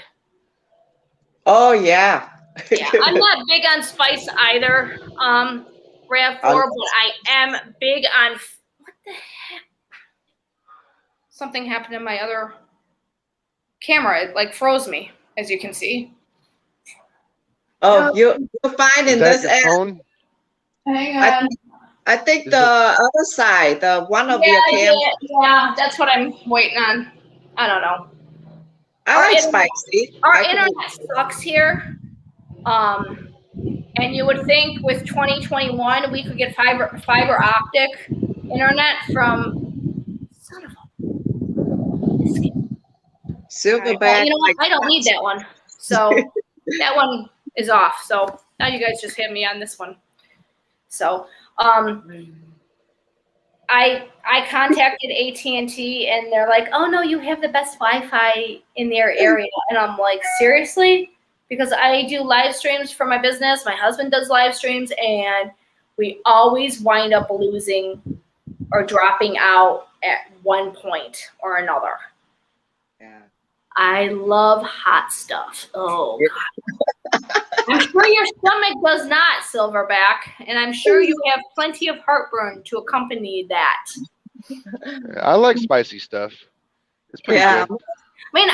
Oh yeah. Yeah, I'm not big on spice either, RAV4, but I am big on what the heck? Something happened in my other camera. It like froze me, as you can see. Oh, you're finding this your phone? Hang on. I think the other side, the one of your camera. Yeah, that's what I'm waiting on. I don't know. I like spicy. Our internet sucks here. And you would think with 2021 we could get fiber optic internet from son of a biscuit. Silverback. Well, you know what? I don't need that one. So that one is off. So now you guys just hit me on this one. So I contacted AT&T and they're like, "Oh no, you have the best Wi-Fi in their area." And I'm like, "Seriously?" Because I do live streams for my business. My husband does live streams, and we always wind up losing or dropping out at one point or another. Yeah. I love hot stuff. Oh, God. I'm sure your stomach does not, Silverback, and I'm sure you have plenty of heartburn to accompany that. I like spicy stuff. It's pretty good. I mean,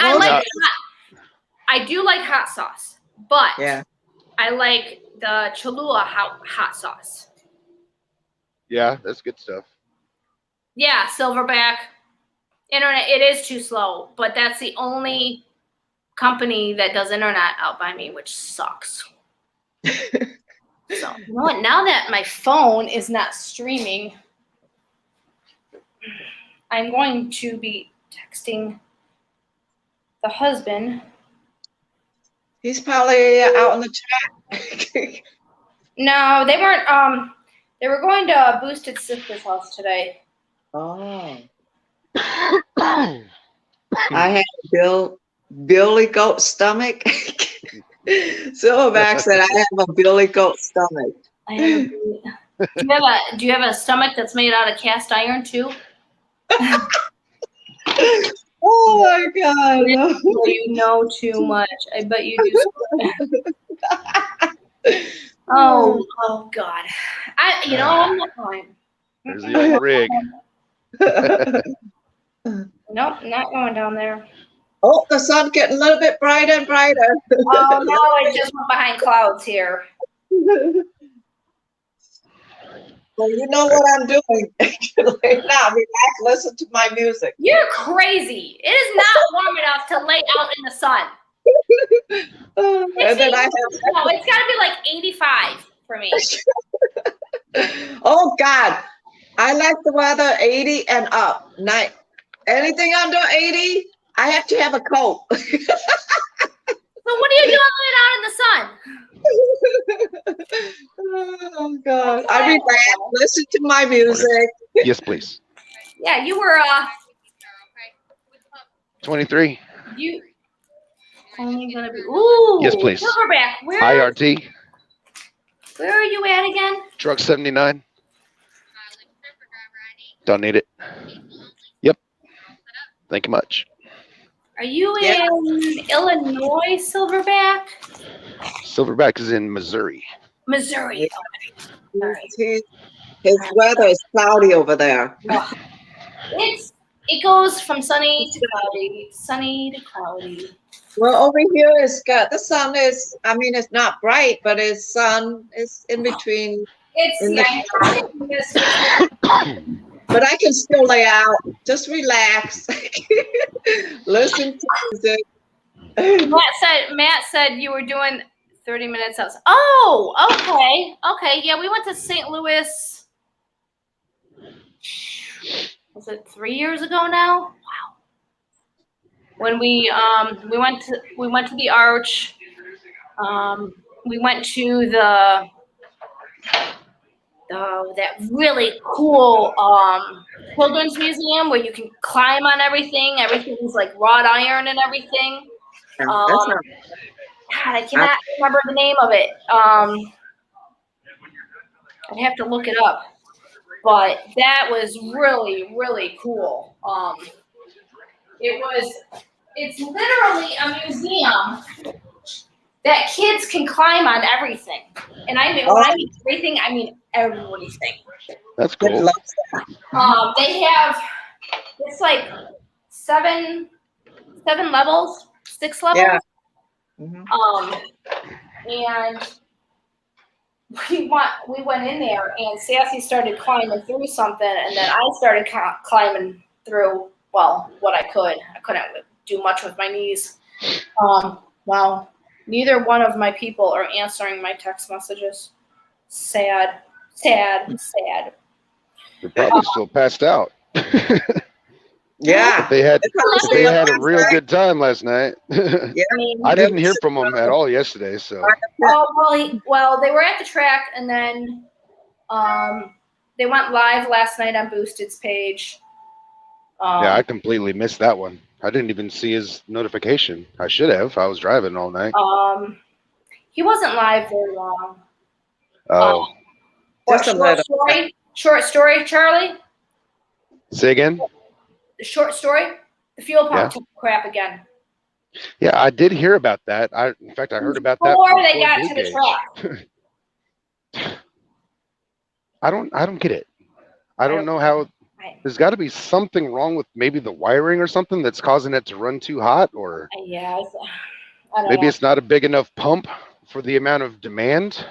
I do like hot sauce, but I like the Cholula hot sauce. Yeah, that's good stuff. Yeah, Silverback. Internet, it is too slow, but that's the only company that does internet out by me, which sucks. So, you know what? Now that my phone is not streaming, I'm going to be texting the husband. He's probably out in the chat. No, they weren't. They were going to Boosted's sister's house today. Oh. I had Billy Goat stomach. Silverback said I have a Billy Goat stomach. Do you have a stomach that's made out of cast iron too? Oh my God! You know too much. I bet you do. Oh God! I'm not going. There's the old rig. Nope, not going down there. Oh, the sun's getting a little bit brighter and brighter. Oh no, it just went behind clouds here. Well, you know what I'm doing right now. Relax, listen to my music. You're crazy. It is not warm enough to lay out in the sun. And then it's got to be like 85 for me. Oh God, I like the weather 80 and up. Anything under 80, I have to have a coat. So what are you doing laying out in the sun? Oh God, I relax, listen to my music. Yes, please. Yeah, you were 23. You only gonna be yes, please. Silverback. IRT. Where are you at again? Truck 79. Don't need it. Yep. Thank you much. Are you in Illinois, Silverback? Silverback is in Missouri. Missouri. Okay. His weather is cloudy over there. It goes from sunny to cloudy, sunny to cloudy. Well, over here the sun is, it's not bright, but its sun is in between. But I can still lay out. Just relax. Listen to music. Matt said you were doing 30 minutes outside. Oh, okay. Okay. Yeah, we went to St. Louis. Was it 3 years ago now? Wow. When we went to the Arch. We went to that really cool Children's Museum where you can climb on everything. Everything's like wrought iron and everything. God, I cannot remember the name of it. I'd have to look it up. But that was really, really cool. It's literally a museum that kids can climb on everything. And when I mean everything, I mean everything. That's cool. They have, it's like 7 levels, 6 levels. Yeah. Mm-hmm. And we went in there and Sassy started climbing through something and then I started climbing through, well, what I could. I couldn't do much with my knees. Wow. Neither one of my people are answering my text messages. Sad. They're probably still passed out. Yeah. They had a real good time last night. Yeah. I didn't hear from them at all yesterday. So. Well, they were at the track and then they went live last night on Boosted's page. Yeah, I completely missed that one. I didn't even see his notification. I should have. I was driving all night. He wasn't live very long. Oh. Short story, Charlie. Say again? The short story. The fuel pump took crap again. Yeah, I did hear about that. In fact, I heard about that before they got to the track. I don't get it. I don't know how. There's got to be something wrong with maybe the wiring or something that's causing it to run too hot, or maybe it's not a big enough pump for the amount of demand.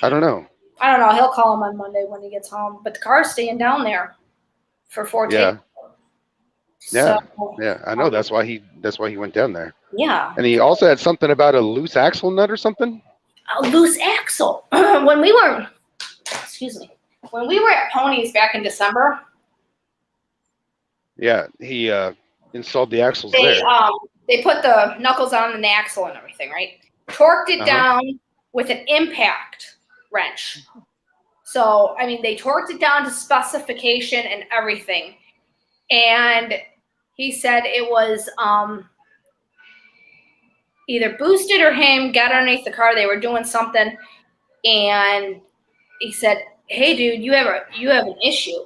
I don't know. He'll call him on Monday when he gets home, but the car's staying down there for 14. Yeah. So, yeah, I know. That's why he went down there. Yeah. And he also had something about a loose axle nut or something. A loose axle. When we were at Ponies back in December. Yeah, he installed the axles there. They put the knuckles on the axle and everything, right? Torqued it down with an impact wrench. So, I mean, they torqued it down to specification and everything. And he said it was either boosted or him got underneath the car. They were doing something. And he said, hey, dude, you have an issue.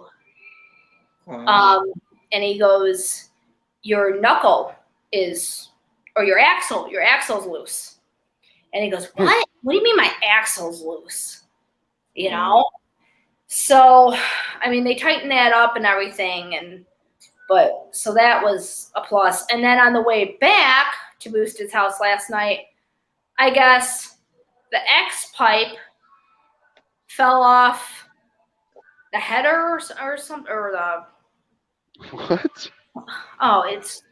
And he goes, your knuckle is, or your axle's loose. And he goes, what? What do you mean my axle's loose? You know? So, I mean, they tightened that up and everything. But so that was a plus. And then on the way back to Boosted's house last night, I guess the X pipe fell off the header or something, or the. What? Oh, it's.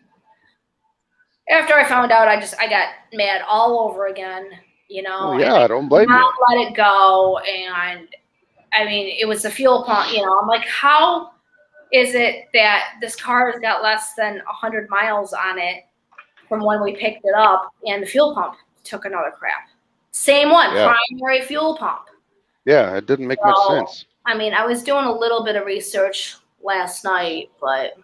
After I found out, I got mad all over again, you know. Oh, yeah, I don't blame you. Let it go. And I mean, it was the fuel pump, you know. I'm like, how is it that this car has got less than 100 miles on it from when we picked it up, and the fuel pump took another crap? Same one, primary fuel pump. Yeah, it didn't make much sense. I mean, I was doing a little bit of research last night, but.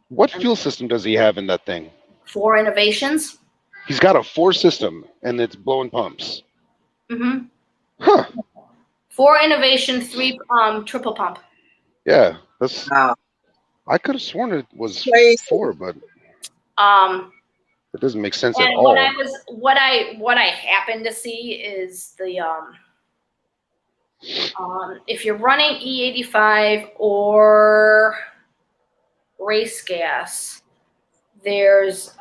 What fuel system does he have in that thing? 4 Innovations. He's got a 4 system, and it's blowing pumps. Mm-hmm. Huh. 4 Innovation, 3 triple pump. Yeah, that's. I could have sworn it was 4, but it doesn't make sense at all. What I happened to see is the if you're running E85 or race gas, there's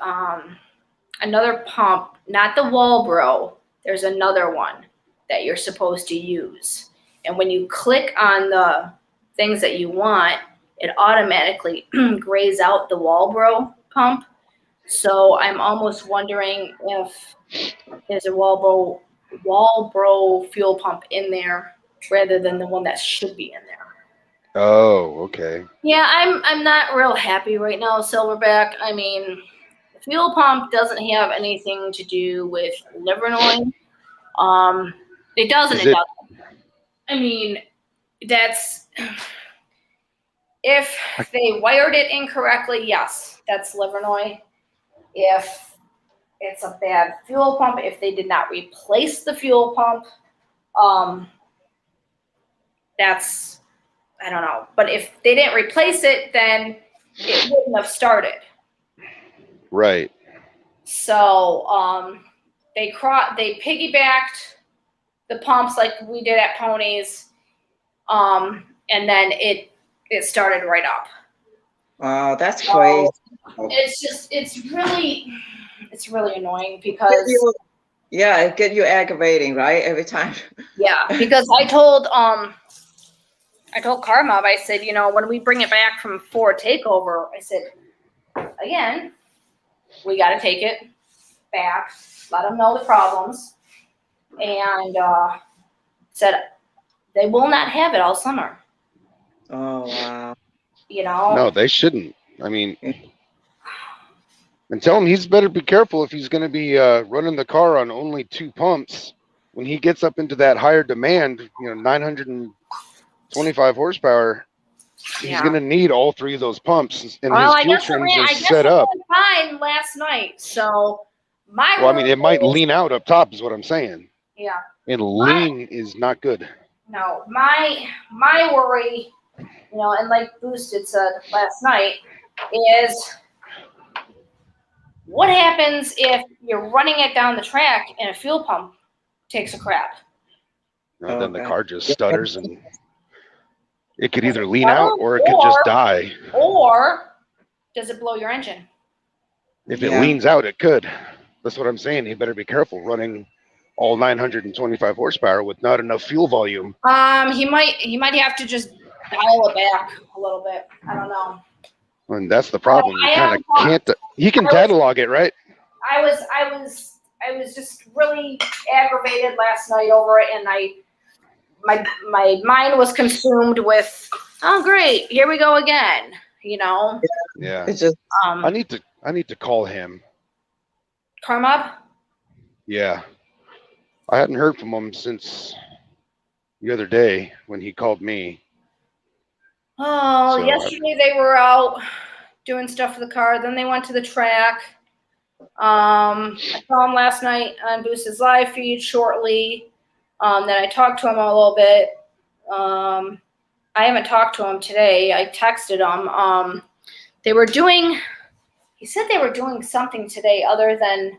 another pump, not the Walbro. There's another one that you're supposed to use. And when you click on the things that you want, it automatically grays out the Walbro pump. So I'm almost wondering if there's a Walbro fuel pump in there rather than the one that should be in there. Oh, okay. Yeah, I'm not real happy right now, Silverback. I mean, the fuel pump doesn't have anything to do with Livernois. It doesn't. It doesn't. I mean, that's if they wired it incorrectly. Yes, that's Livernois. If it's a bad fuel pump, if they did not replace the fuel pump, that's. I don't know. But if they didn't replace it, then it wouldn't have started. Right. So they piggybacked the pumps like we did at Ponies, and then it started right up. Wow, that's crazy. It's really annoying because it get you aggravating, right? Every time. Yeah, because I told Car Mob, I said, you know, when we bring it back from Ford Takeover, I said, again, we got to take it back, let them know the problems, and said they will not have it all summer. Oh, wow. You know? No, they shouldn't. I mean, and tell him he's better be careful if he's going to be running the car on only 2 pumps. When he gets up into that higher demand, you know, 925 horsepower, he's going to need all 3 of those pumps, and his fuel trims are set up. Fine last night, so I mean, it might lean out up top, is what I'm saying. Yeah. And lean is not good. No, my worry, you know, and like Boosted said last night, is what happens if you're running it down the track and a fuel pump takes a crap? Then the car just stutters, and it could either lean out or it could just die. Or does it blow your engine? If it leans out, it could. That's what I'm saying. You better be careful running all 925 horsepower with not enough fuel volume. He might have to just dial it back a little bit. I don't know. And that's the problem. You kind of can't. He can catalog it, right? I was just really aggravated last night over it, and my mind was consumed with, oh great, here we go again. You know. Yeah. It's just. I need to call him. Carmob? Yeah. I hadn't heard from him since the other day when he called me. Oh, So, yesterday they were out doing stuff for the car. Then they went to the track. I saw him last night on Boost's live feed shortly. Then I talked to him a little bit. I haven't talked to him today. I texted him. He said they were doing something today other than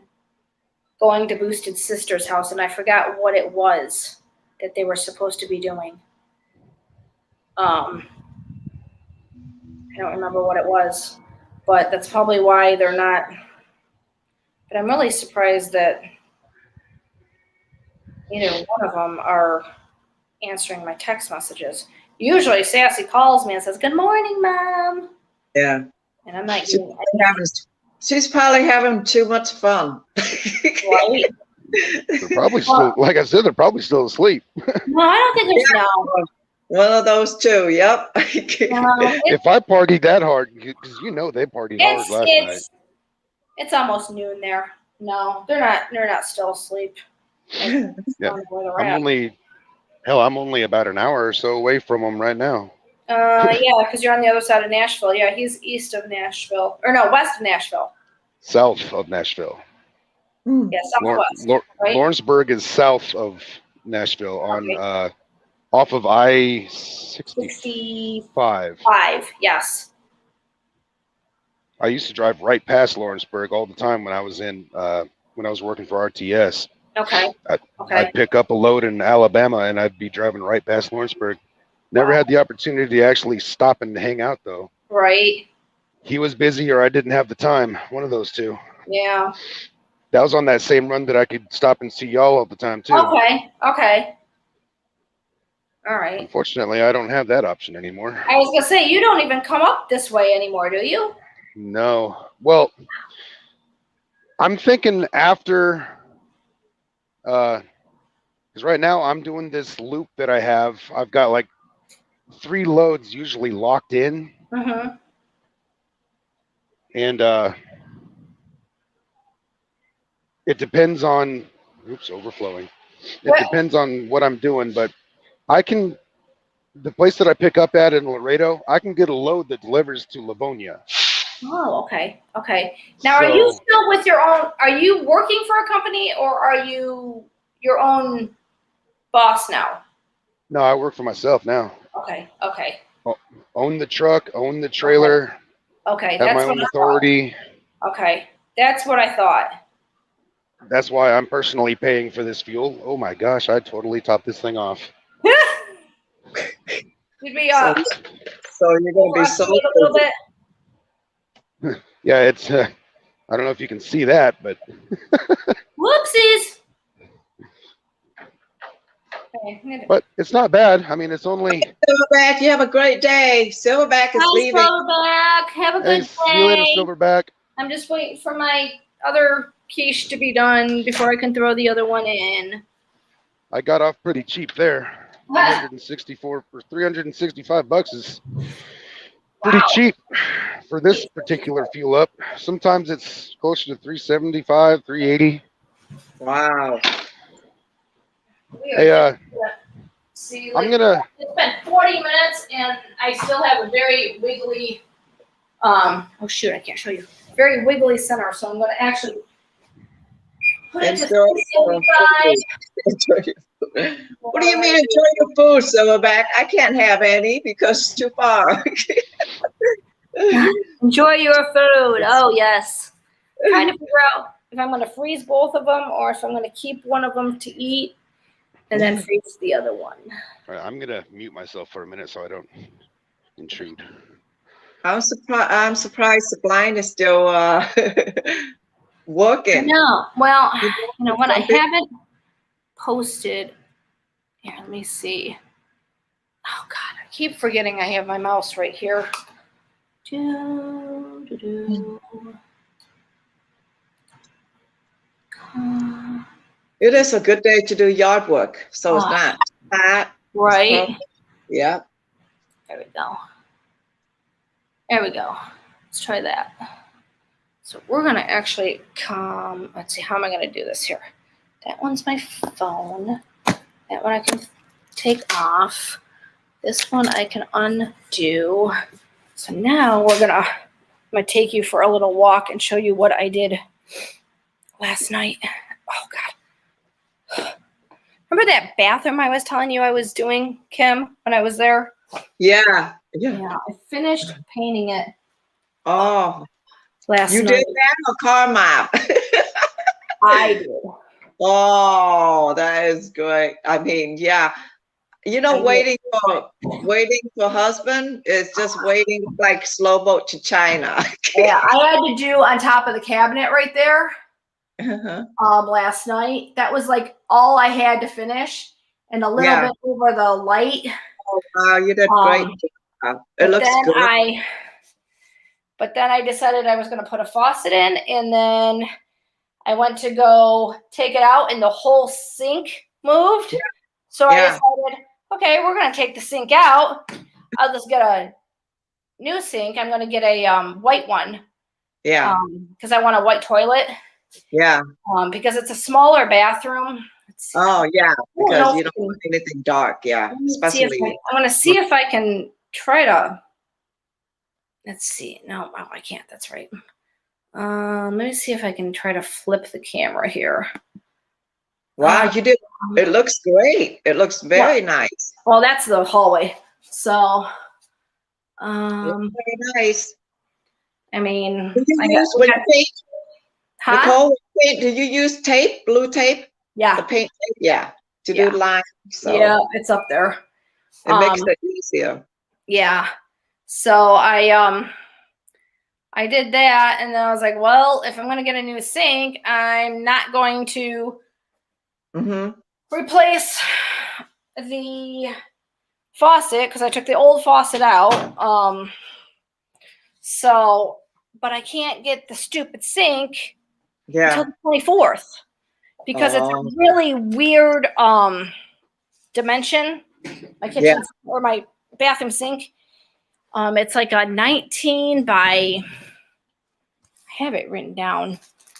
going to Boosted's sister's house, and I forgot what it was that they were supposed to be doing. I don't remember what it was, but that's probably why they're not. But I'm really surprised that neither one of them are answering my text messages. Usually Sassy calls me and says, "Good morning, Mom." Yeah. And I'm like, she's probably having too much fun. right? They're probably still, like I said, they're probably still asleep. No, I don't think there's no. One of those two, yep. If I partied that hard, because you know they partied hard last night. It's almost noon there. No, they're not still asleep. Yeah, I'm only about an hour or so away from them right now. Yeah, because you're on the other side of Nashville. Yeah, he's east of Nashville. Or no, west of Nashville. South of Nashville. Yeah, southwest. Right? Lawrenceburg is south of Nashville on off of I-65. 5, yes. I used to drive right past Lawrenceburg all the time when I was working for RTS. Okay. I'd pick up a load in Alabama and I'd be driving right past Lawrenceburg. Never had the opportunity to actually stop and hang out though. Right. He was busy or I didn't have the time. One of those two. Yeah. That was on that same run that I could stop and see y'all all the time too. Okay. All right. Unfortunately, I don't have that option anymore. I was gonna say, you don't even come up this way anymore, do you? No. Well, I'm thinking after, because right now I'm doing this loop that I have. I've got like 3 loads usually locked in. Mm-hmm. And it depends on, overflowing. It depends on what I'm doing, but the place that I pick up at in Laredo, I can get a load that delivers to Livonia. Oh, okay. Now, are you still with your own, are you working for a company or are you your own boss now? No, I work for myself now. Okay. Own the truck, own the trailer. Okay. Have my own authority. Okay. That's what I thought. That's why I'm personally paying for this fuel. Oh my gosh, I totally topped this thing off. You'd be so you're going to be so a little bit. Yeah, it's I don't know if you can see that, but whoopsies. But it's not bad. I mean, it's only Silverback, you have a great day. Silverback is leaving. Silverback, have a good day. See you later, Silverback. I'm just waiting for my other quiche to be done before I can throw the other one in. I got off pretty cheap there. 364 or $365 is pretty cheap for this particular fuel up. Sometimes it's closer to 375, 380. Wow. Hey, see, I'm gonna. It's been 40 minutes and I still have a very wiggly. Oh shoot, I can't show you. Very wiggly center, so I'm gonna actually put it to 375. What do you mean enjoy your food, Silverback? I can't have any because it's too far. Enjoy your food. Oh, yes. Trying to figure out if I'm going to freeze both of them or if I'm going to keep one of them to eat and then freeze the other one. All right, I'm going to mute myself for a minute so I don't intrude. I'm surprised the blind is still working. No. Well, when I haven't posted, here, let me see. Oh, God, I keep forgetting I have my mouse right here. It is a good day to do yard work, so it's not hot. Right. Yeah. There we go. Let's try that. So we're going to actually come. Let's see, how am I going to do this here? That one's my phone. That one I can take off. This one I can undo. So now I'm gonna take you for a little walk and show you what I did last night. Oh God. Remember that bathroom I was telling you I was doing, Kim, when I was there? Yeah. I finished painting it. Oh. Last night. You did that or car map? I did. Oh, that is great. I mean, yeah. You know, waiting for husband is just waiting like slow boat to China. Yeah, I had to do on top of the cabinet right there. Uh-huh. Last night. That was like all I had to finish, and a little bit over the light. Oh wow, you did great. It looks good. But then I decided I was going to put a faucet in, and then I went to go take it out, and the whole sink moved. Yeah. So I decided, okay, we're going to take the sink out. I'll just get a new sink. I'm going to get a white one. Yeah. Because I want a white toilet. Yeah. Because it's a smaller bathroom. Oh yeah, because you don't want anything dark. Yeah, especially. I'm going to see if I can try to. Let's see. No, I can't. That's right. Let me see if I can try to flip the camera here. Wow, you did. It looks great. It looks very nice. Well, that's the hallway. So, very nice. I mean, Nicole, do you use tape, blue tape? Yeah. The paint tape? Yeah. To do lines. So yeah, it's up there. It makes it easier. Yeah. So I did that, and then I was like, well, if I'm going to get a new sink, I'm not going to replace the faucet because I took the old faucet out. So, but I can't get the stupid sink until the 24th because it's a really weird dimension. My kitchen or my bathroom sink. It's like a 19 by. I have it written down.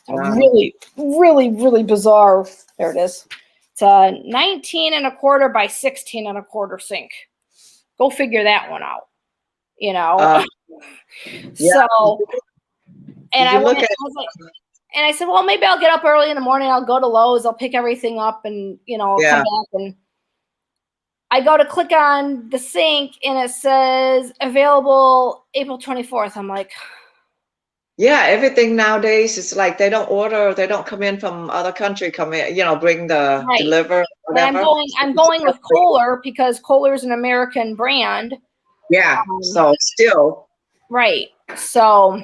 Really, really, really bizarre. There it is. It's a 19 1/4 by 16 1/4 sink. Go figure that one out. You know. So, and I said, well, maybe I'll get up early in the morning. I'll go to Lowe's. I'll pick everything up, and come back. And I go to click on the sink, and it says available April 24th. I'm like. Yeah, everything nowadays is like they don't come in from other country, bring the deliver, whatever. And I'm going with Kohler because Kohler is an American brand. Yeah, so still. Right. So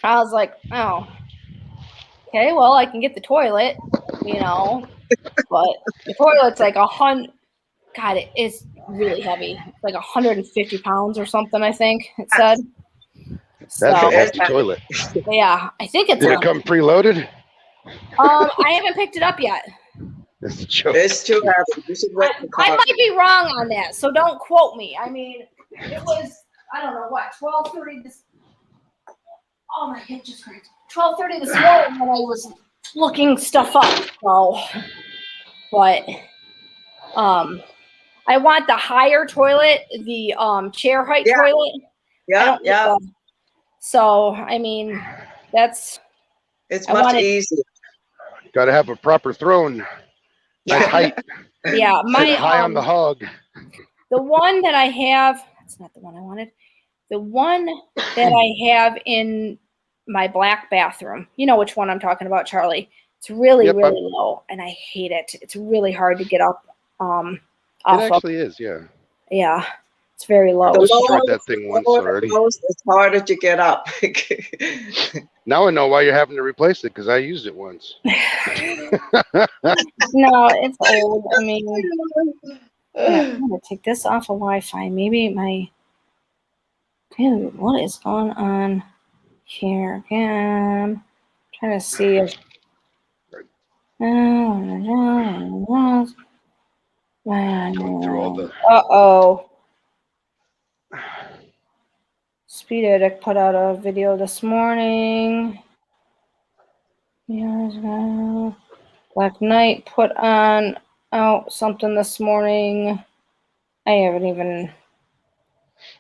I was like, oh, okay, well, I can get the toilet, but the toilet's like 100. God, it is really heavy. It's like 150 pounds or something, I think it said. That's a hefty toilet. Yeah, I think it's. Did it come preloaded? I haven't picked it up yet. It's a joke. It's too heavy. You should wait for I might be wrong on that, so don't quote me. I mean, it was, I don't know what, 12:30 this. Oh, my hip just cracked. 12:30 this morning when I was looking stuff up. So, but I want the higher toilet, the chair height toilet. Yeah. So, I mean, it's much easier. Got to have a proper throne. Nice height. Yeah, my high on the hog. The one that I have, that's not the one I wanted. The one that I have in my black bathroom. You know which one I'm talking about, Charlie. It's really, really low, and I hate it. It's really hard to get up. It actually is, yeah. Yeah. It's very low. I tried that thing once already. It's harder to get up. Now I know why you're having to replace it because I used it once. No, it's old. I mean, I'm gonna take this off of Wi-Fi. Maybe what is going on here again? Trying to see if. Uh-oh. Speed Addict put out a video this morning. Black Knight put out something this morning.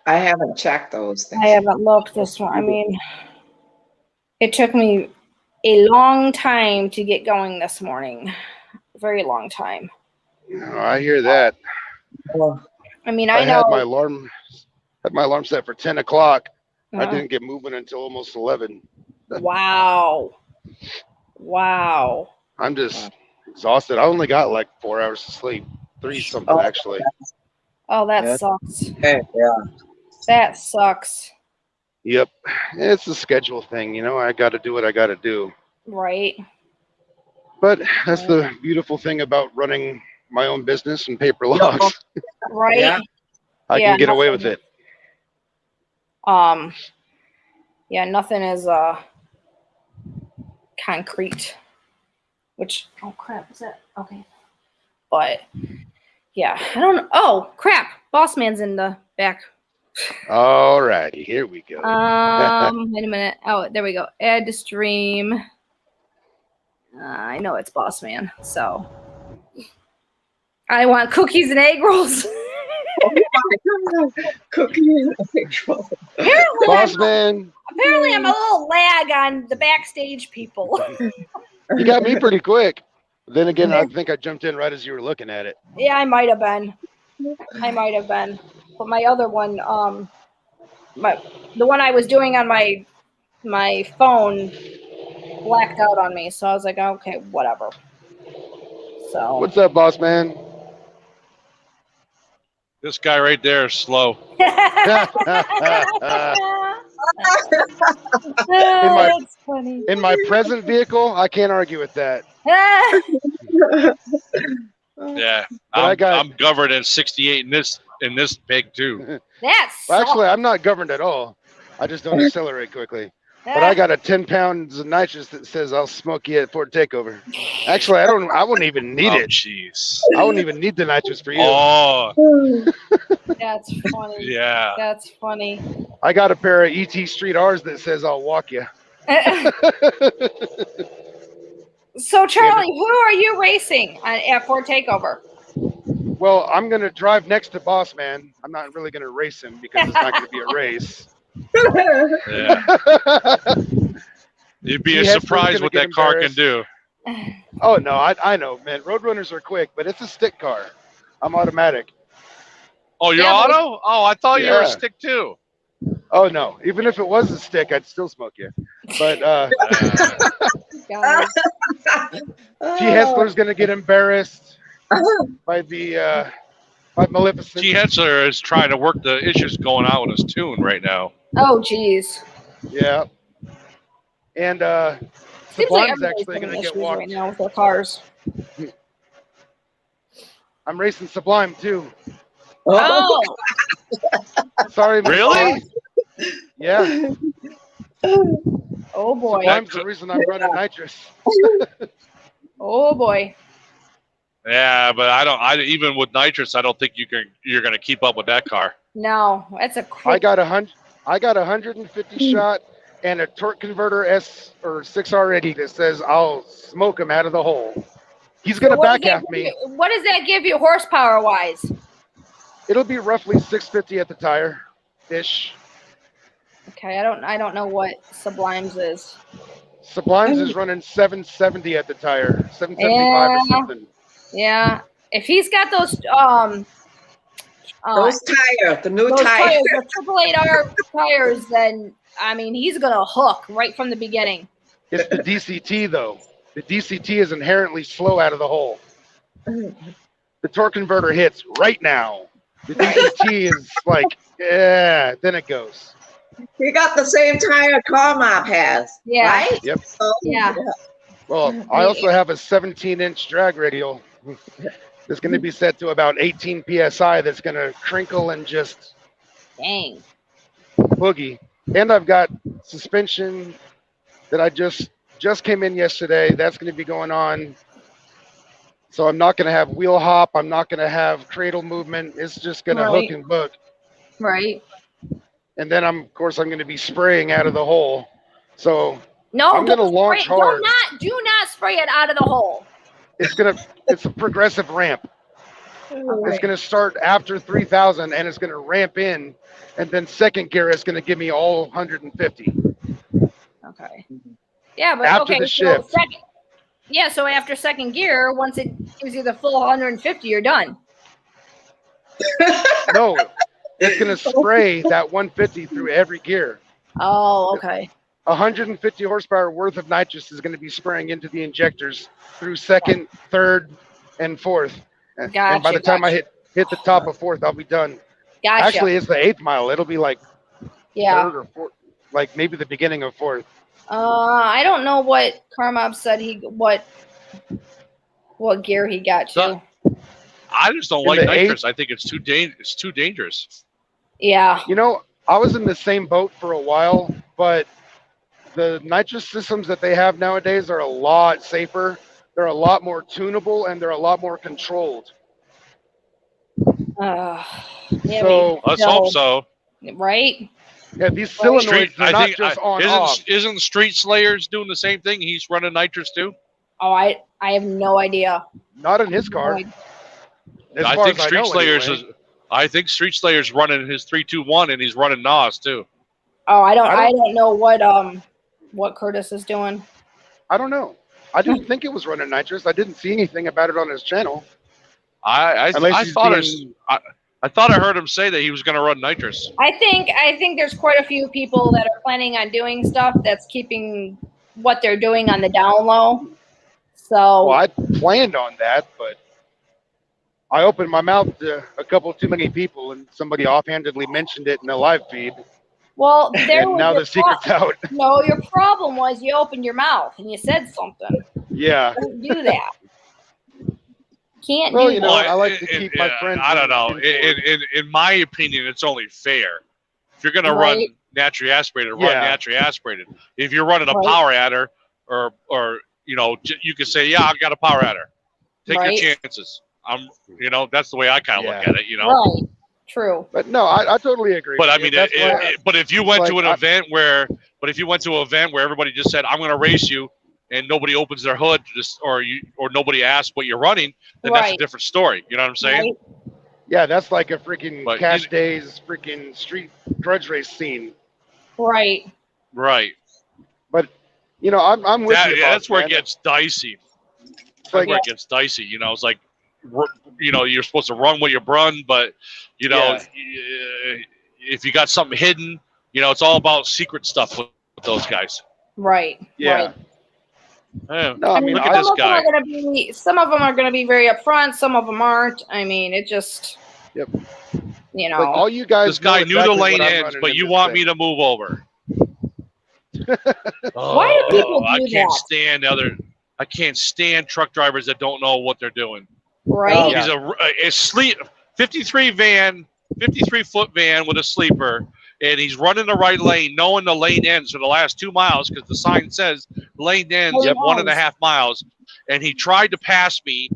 I haven't checked those things. I haven't looked this one. I mean, it took me a long time to get going this morning. Very long time. Oh, I hear that. I mean, I know. Had my alarm set for 10 o'clock. I didn't get moving until almost 11. Wow. Wow. I'm just exhausted. I only got like 4 hours of sleep. 3 something actually. Oh, that sucks. Yeah. That sucks. Yep. It's a schedule thing, you know. I got to do what I got to do. Right. But that's the beautiful thing about running my own business and paper logs. Right. Yeah. I can get away with it. Yeah, nothing is concrete. Which, oh crap, is that okay? But yeah, I don't. Oh crap, boss man's in the back. All righty, here we go. Wait a minute. Oh, there we go. Add to stream. I know it's boss man, so I want cookies and egg rolls. Cookies and egg rolls. Boss man. Apparently, I'm a little lag on the backstage people. You got me pretty quick. Then again, I think I jumped in right as you were looking at it. Yeah, I might have been. But my other one, the one I was doing on my phone blacked out on me. So I was like, okay, whatever. So what's up, boss man? This guy right there is slow. That's funny. In my present vehicle, I can't argue with that. Yeah, I'm governed in 68 in this pig too. That's well, actually, I'm not governed at all. I just don't accelerate quickly. But I got a 10 pounds of nitrous that says I'll smoke you at Fort Takeover. Actually, I wouldn't even need it. Jeez. I wouldn't even need the nitrous for you. Oh. That's funny. Yeah. That's funny. I got a pair of ET Street R's that says I'll walk you. So, Charlie, who are you racing at Fort Takeover? Well, I'm going to drive next to Boss Man. I'm not really going to race him because it's not going to be a race. Yeah. You'd be surprised what that car can do. Oh, no, I know, man. Roadrunners are quick, but it's a stick car. I'm automatic. Oh, you're auto? Oh, I thought you were a stick too. Oh, no. Even if it was a stick, I'd still smoke you. But G. Hessler's going to get embarrassed by Maleficent. G. Hessler is trying to work the issues going on with his tune right now. Oh, geez. Yeah. And Sublime's actually going to get walked right now with their cars. I'm racing Sublime too. Oh. Sorry. Really? Yeah. Oh boy. Sublime's the reason I'm running nitrous. Oh boy. Yeah, but I even with nitrous, I don't think you're gonna keep up with that car. No, that's a quick. I got 150 shot and a torque converter 6R80 that says I'll smoke him out of the hole. He's gonna back half me. What does that give you horsepower wise? It'll be roughly 650 at the tire ish. Okay, I don't know what Sublime's is. Sublime's is running 770 at the tire, 775 or something. Yeah, if he's got those tires, the new tires, the 888R tires, then I mean he's gonna hook right from the beginning. It's the DCT though. The DCT is inherently slow out of the hole. The torque converter hits right now. The DCT is like, yeah, then it goes. You got the same tire Carmop has, right? Yep. So, yeah. Well, I also have a 17-inch drag radial that's going to be set to about 18 PSI that's going to crinkle and just dang boogie. And I've got suspension that I just came in yesterday. That's going to be going on. So I'm not going to have wheel hop. I'm not going to have cradle movement. It's just going to hook and book. Right. And then of course I'm going to be spraying out of the hole. So no, I'm going to launch hard. Do not spray it out of the hole. It's a progressive ramp. It's going to start after 3,000 and it's going to ramp in, and then second gear is going to give me all 150. Okay. Yeah, but after the shift. So after second gear, once it gives you the full 150, you're done. No, it's going to spray that 150 through every gear. Oh, okay. 150 horsepower worth of nitrous is going to be spraying into the injectors through second, third, and fourth. Gotcha, and by the time I hit the top of fourth, I'll be done. Gotcha. Actually, it's the 8th mile. It'll be like third or fourth, like maybe the beginning of fourth. I don't know what Carmob said what gear he got to. I just don't like nitrous. I think it's too dangerous. Yeah. You know, I was in the same boat for a while, but the nitrous systems that they have nowadays are a lot safer. They're a lot more tunable and they're a lot more controlled. Yeah, so let's hope so. Right? Yeah, these solenoids are not just on off. Isn't Street Slayers doing the same thing? He's running nitrous too? Oh, I have no idea. Not in his car. I think Street Slayers I think Street Slayer's running his 321 and he's running NOS too. Oh, I don't know what Curtis is doing. I don't know. I didn't think it was running nitrous. I didn't see anything about it on his channel. I thought I heard him say that he was going to run nitrous. I think there's quite a few people that are planning on doing stuff that's keeping what they're doing on the down low. So well, I planned on that, but I opened my mouth to a couple too many people, and somebody offhandedly mentioned it in the live feed. Well, now the secret's out. No, your problem was you opened your mouth and you said something. Yeah. Don't do that. Can't well, do you know, I like to keep my friends. I don't know. In my opinion, it's only fair. If you're going to run naturally aspirated, run naturally aspirated. If you're running a power adder, or you know, you can say, yeah, I've got a power adder. Take your chances. That's the way I kind of look at it. You know. Right. True. But no, I totally agree. But I mean, but if you went to an event where everybody just said, I'm going to race you, and nobody opens their hood or nobody asks what you're running, then that's a different story. You know what I'm saying? Right. Yeah, that's like a freaking Cash Days freaking street grudge race scene. Right. Right. But you know, I'm with you. That's where it gets dicey. That's where it gets dicey. You know, it's like, you know, you're supposed to run what you run, but you know, if you got something hidden, you know, it's all about secret stuff with those guys. Right. Yeah. Right. Yeah. No, I mean, look at this guy. Some of them are going to be very upfront. Some of them aren't. I mean, it just. Yep. You know. Like all you guys. This guy knew the lane ends, but you want me to move over. Why do people do that? I can't stand truck drivers that don't know what they're doing. Right. He's a 53-foot van with a sleeper, and he's running the right lane, knowing the lane ends for the last 2 miles because the sign says lane ends at 1.5 miles. And he tried to pass me,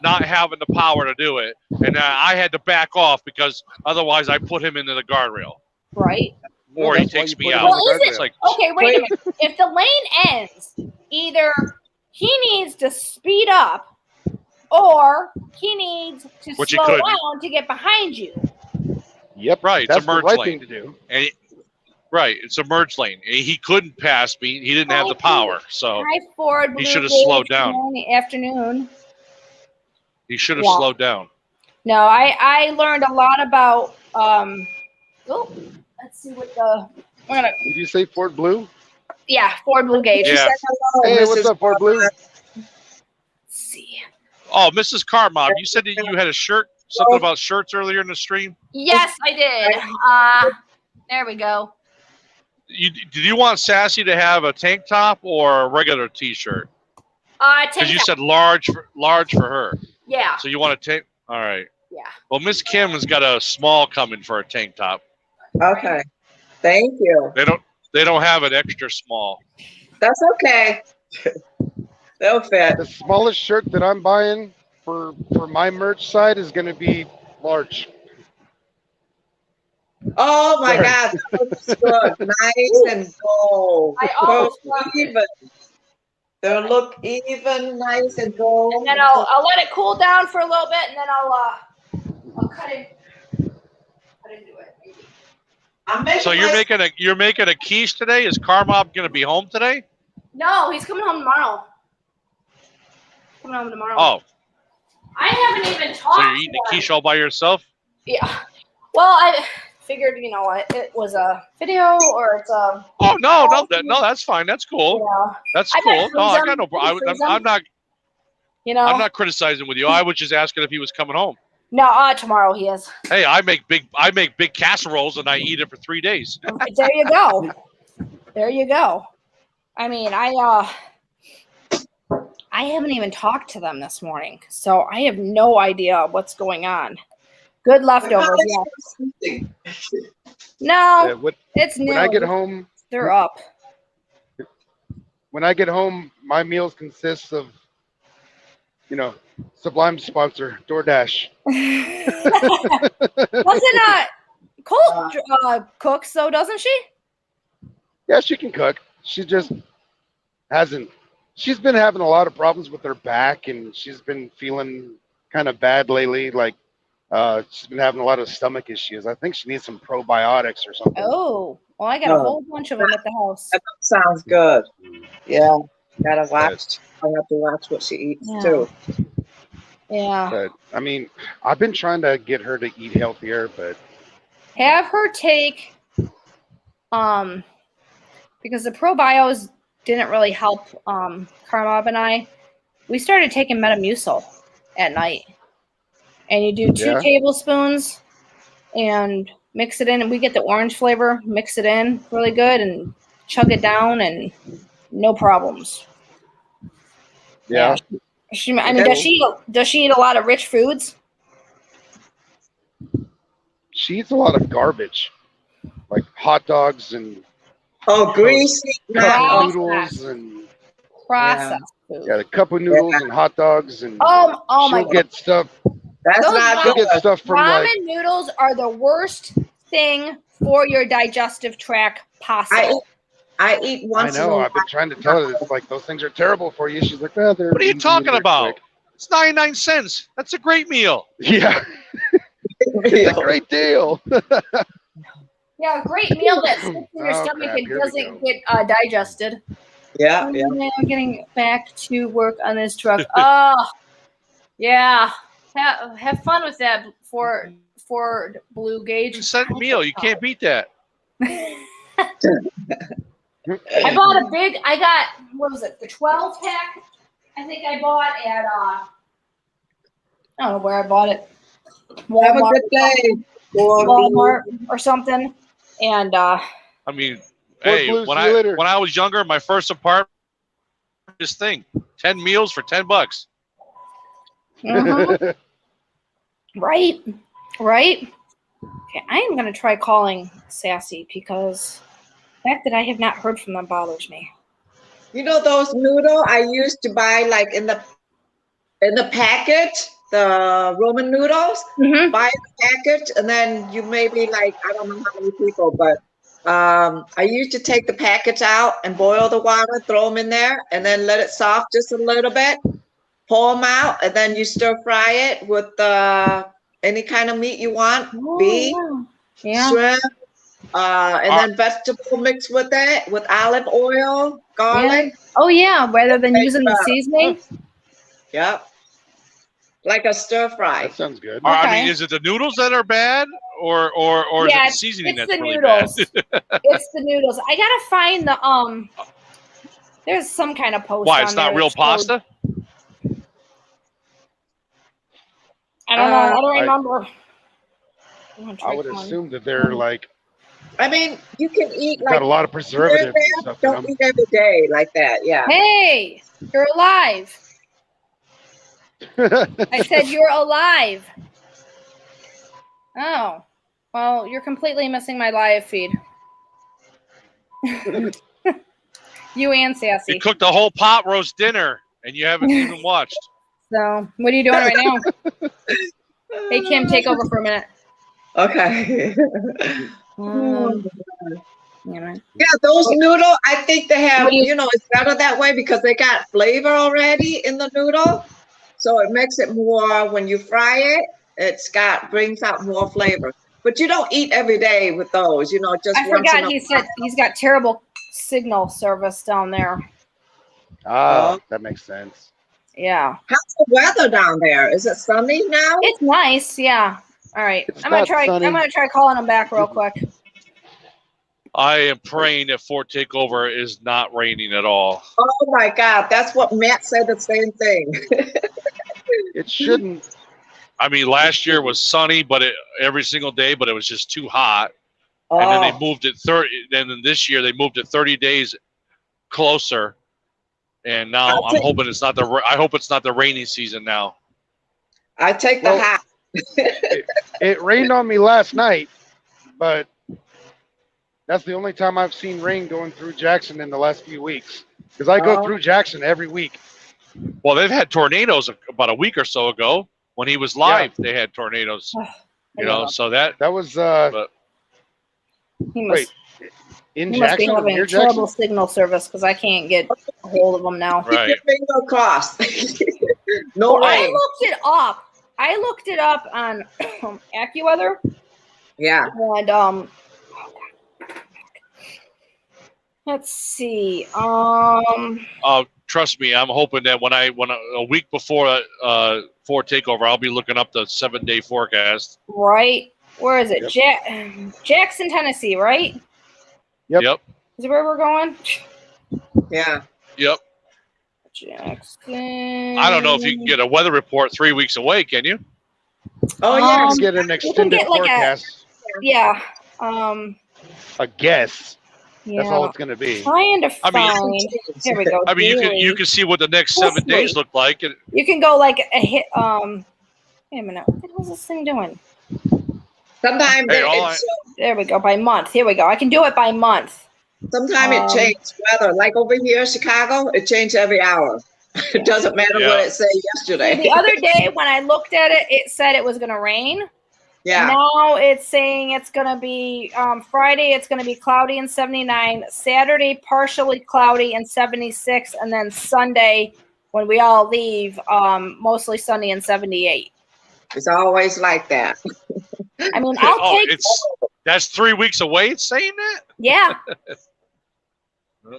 not having the power to do it, and I had to back off because otherwise I put him into the guardrail. Right. Or he takes me out. Well, okay, wait a minute. If the lane ends, either he needs to speed up or he needs to slow down to get behind you. Yep. Right. That's it's a merge the right lane. thing to do. And it's a merge lane. He couldn't pass me. He didn't have the power. So he should have slowed down. In the afternoon. He should have slowed down. No, I learned a lot about let's see what Did you say Ford Blue? Yeah, Ford Blue Gauge. Yeah. Hey, what's up, Ford Blue? Let's see. Oh, Mrs. Carmob, you said that you had a shirt, something about shirts earlier in the stream? Yes, I did. There we go. Did you want Sassy to have a tank top or a regular T-shirt? Because you said large for her. Yeah. So you want a tank? All right. Yeah. Well, Miss Kim has got a small coming for a tank top. Okay. Thank you. They don't have an extra small. That's okay. They'll fit. The smallest shirt that I'm buying for my merch side is going to be large. Oh my God, that looks good. Nice and gold. They'll look even nice and gold. And then I'll let it cool down for a little bit, and then I'll cut it into it. Maybe. So you're making a quiche today? Is Carmob gonna be home today? No, he's coming home tomorrow. Oh. I haven't even talked. So you're eating a quiche all by yourself? Yeah. Well, I figured, you know what, it was a video or it's a. Oh no, that's fine. That's cool. Yeah. That's cool. No, I got no problem. I'm not. You know. I'm not criticizing with you. I was just asking if he was coming home. No, tomorrow he is. Hey, I make big casseroles and I eat it for 3 days. There you go. There you go. I mean, I haven't even talked to them this morning, so I have no idea what's going on. Good leftovers, yeah. No, it's new. When I get home, they're up. When I get home, my meals consist of, Sublime sponsor, DoorDash. Wasn't Colt cooks though, doesn't she? Yeah, she can cook. She just hasn't. She's been having a lot of problems with her back, and she's been feeling kind of bad lately. Like she's been having a lot of stomach issues. I think she needs some probiotics or something. Oh, well, I got a whole bunch of them at the house. That sounds good. Yeah, gotta watch. I have to watch what she eats too. Yeah. But I mean, I've been trying to get her to eat healthier, but have her take because the probios didn't really help Carmob and I. We started taking Metamucil at night. And you do 2 tablespoons and mix it in, and we get the orange flavor, mix it in really good and chug it down and no problems. Yeah. Does she eat a lot of rich foods? She eats a lot of garbage, like hot dogs and greasy noodles and processed food. Yeah, the cup of noodles and hot dogs and oh my God. Get stuff. That's not good. Get stuff from ramen noodles are the worst thing for your digestive tract possible. I eat once. I know. I've been trying to tell her it's like those things are terrible for you. She's like, they're. What are you talking about? Quick. It's 99 cents. That's a great meal. Yeah, it's a great deal. Yeah, a great meal that sits in your stomach and doesn't get digested. Yeah. Now getting back to work on this truck. Oh, yeah. Have fun with that Ford Blue Gauge. Cent meal. You can't beat that. I got, what was it, the 12 pack? I think I bought at, I don't know where I bought it. Walmart, have a good day. Walmart or something. And, I mean, hey, when I was younger, my first apartment, this thing, 10 meals for $10. Mm-hmm. Right. Okay, I am going to try calling Sassy because the fact that I have not heard from them bothers me. You know those noodles I used to buy like in the packet, the Roman noodles? Mm-hmm. Buy the packet and then you maybe like, I don't know how many people, but I used to take the packets out and boil the water, throw them in there, and then let it soft just a little bit. Pull them out, and then you stir fry it with any kind of meat you want, beef, shrimp, and then vegetable mixed with it, with olive oil, garlic. Yeah. Oh yeah, rather than using the seasoning. Yep, like a stir fry. That sounds good. Okay. I mean, is it the noodles that are bad, or is it the seasoning that's really bad? It's the noodles. I gotta find the There's some kind of post. Why it's not real pasta? I don't know. I don't remember. I would assume that they're like. I mean, you can eat like got a lot of preservatives and stuff. Don't eat every day like that. Yeah. Hey, you're alive. I said you're alive. Oh, well, you're completely missing my live feed. You and Sassy. You cooked a whole pot roast dinner, and you haven't even watched. So, what are you doing right now? Hey, Kim, take over for a minute. Okay. You know. Yeah, those noodle, I think they have, it's better that way because they got flavor already in the noodle. So it makes it more, when you fry it, brings out more flavor. But you don't eat every day with those, just I once in forgot a he said he's got terrible signal service down there. Ah, that makes sense. Yeah. How's the weather down there? Is it sunny now? It's nice, yeah. All right. It's I'm gonna not try calling him back real quick. I am praying that Fort Takeover is not raining at all. Oh my God, that's what Matt said, the same thing. It shouldn't. I mean, last year was sunny, but every single day, but it was just too hot. Oh. And then they moved it 30. Then this year they moved it 30 days closer. And now I'm hoping it's not I hope it's not the rainy season now. I take the hot. It rained on me last night, but that's the only time I've seen rain going through Jackson in the last few weeks. Because I go through Jackson every week. Well, they've had tornadoes about a week or so ago. When he was live, they had tornadoes. So that was. He must in he Jackson, must be having terrible signal service because I can't get a hold of him now. Right. Keep your finger crossed. No rain. I looked it up on AccuWeather. Yeah. And let's see. Trust me, I'm hoping that when a week before Fort Takeover, I'll be looking up the 7-day forecast. Right. Where is it? Yep. Jackson, Tennessee, right? Yep. Is it where we're going? Yeah. Yep. Jackson. I don't know if you can get a weather report 3 weeks away, can you? Oh, yeah. You get an extended forecast. Yeah. A guess. Yeah. That's all it's going to be. Trying to find. There we go. I mean, you can see what the next 7 days look like. You can go like a hit. Wait a minute. What the hell is this thing doing? Sometimes there we go. By month. Here we go. I can do it by month. Sometimes it changes weather. Like over here in Chicago, it changes every hour. It doesn't matter what it said yesterday. The other day when I looked at it, it said it was going to rain. Yeah. Now it's saying it's going to be Friday. It's going to be cloudy and 79. Saturday, partially cloudy and 76. And then Sunday, when we all leave, mostly sunny and 78. It's always like that. I mean, I'll take. That's 3 weeks away. It's saying that. Yeah.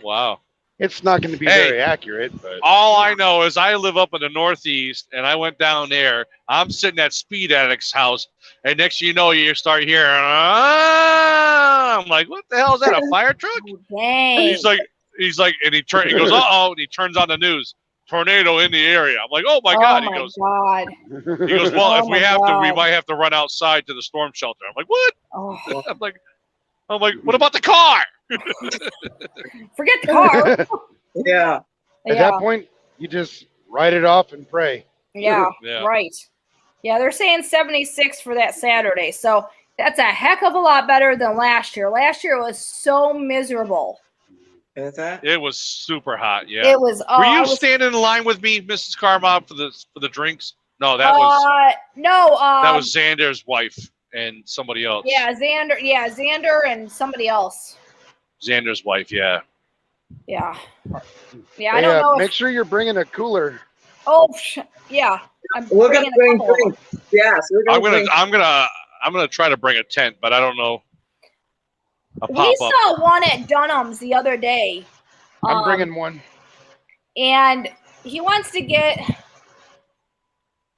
Wow. It's not going to be very accurate, but all I know is I live up in the Northeast, and I went down there. I'm sitting at Speed Addict's house, and next thing you know, you start hearing. I'm like, what the hell is that? A fire truck? Dang. He's like, and he goes, and he turns on the news. Tornado in the area. I'm like, oh my God. He goes, well, if we have to, we might have to run outside to the storm shelter. I'm like, what? Oh. I'm like, what about the car? Forget the car. Yeah. At that point, you just write it off and pray. Yeah, right. Yeah, they're saying 76 for that Saturday. So that's a heck of a lot better than last year. Last year was so miserable. Is that? It was super hot. Yeah. It was. Were you standing in line with me, Mrs. Carmob, for the drinks? No, that was that was Xander's wife and somebody else. Yeah, Xander. Yeah, Xander and somebody else. Xander's wife. Yeah. Yeah. Yeah, I don't know. Make sure you're bringing a cooler. Oh, yeah. We're gonna bring drinks. Yes, I'm gonna try to bring a tent, but I don't know. We saw one at Dunham's the other day. I'm bringing one. And he wants to get, I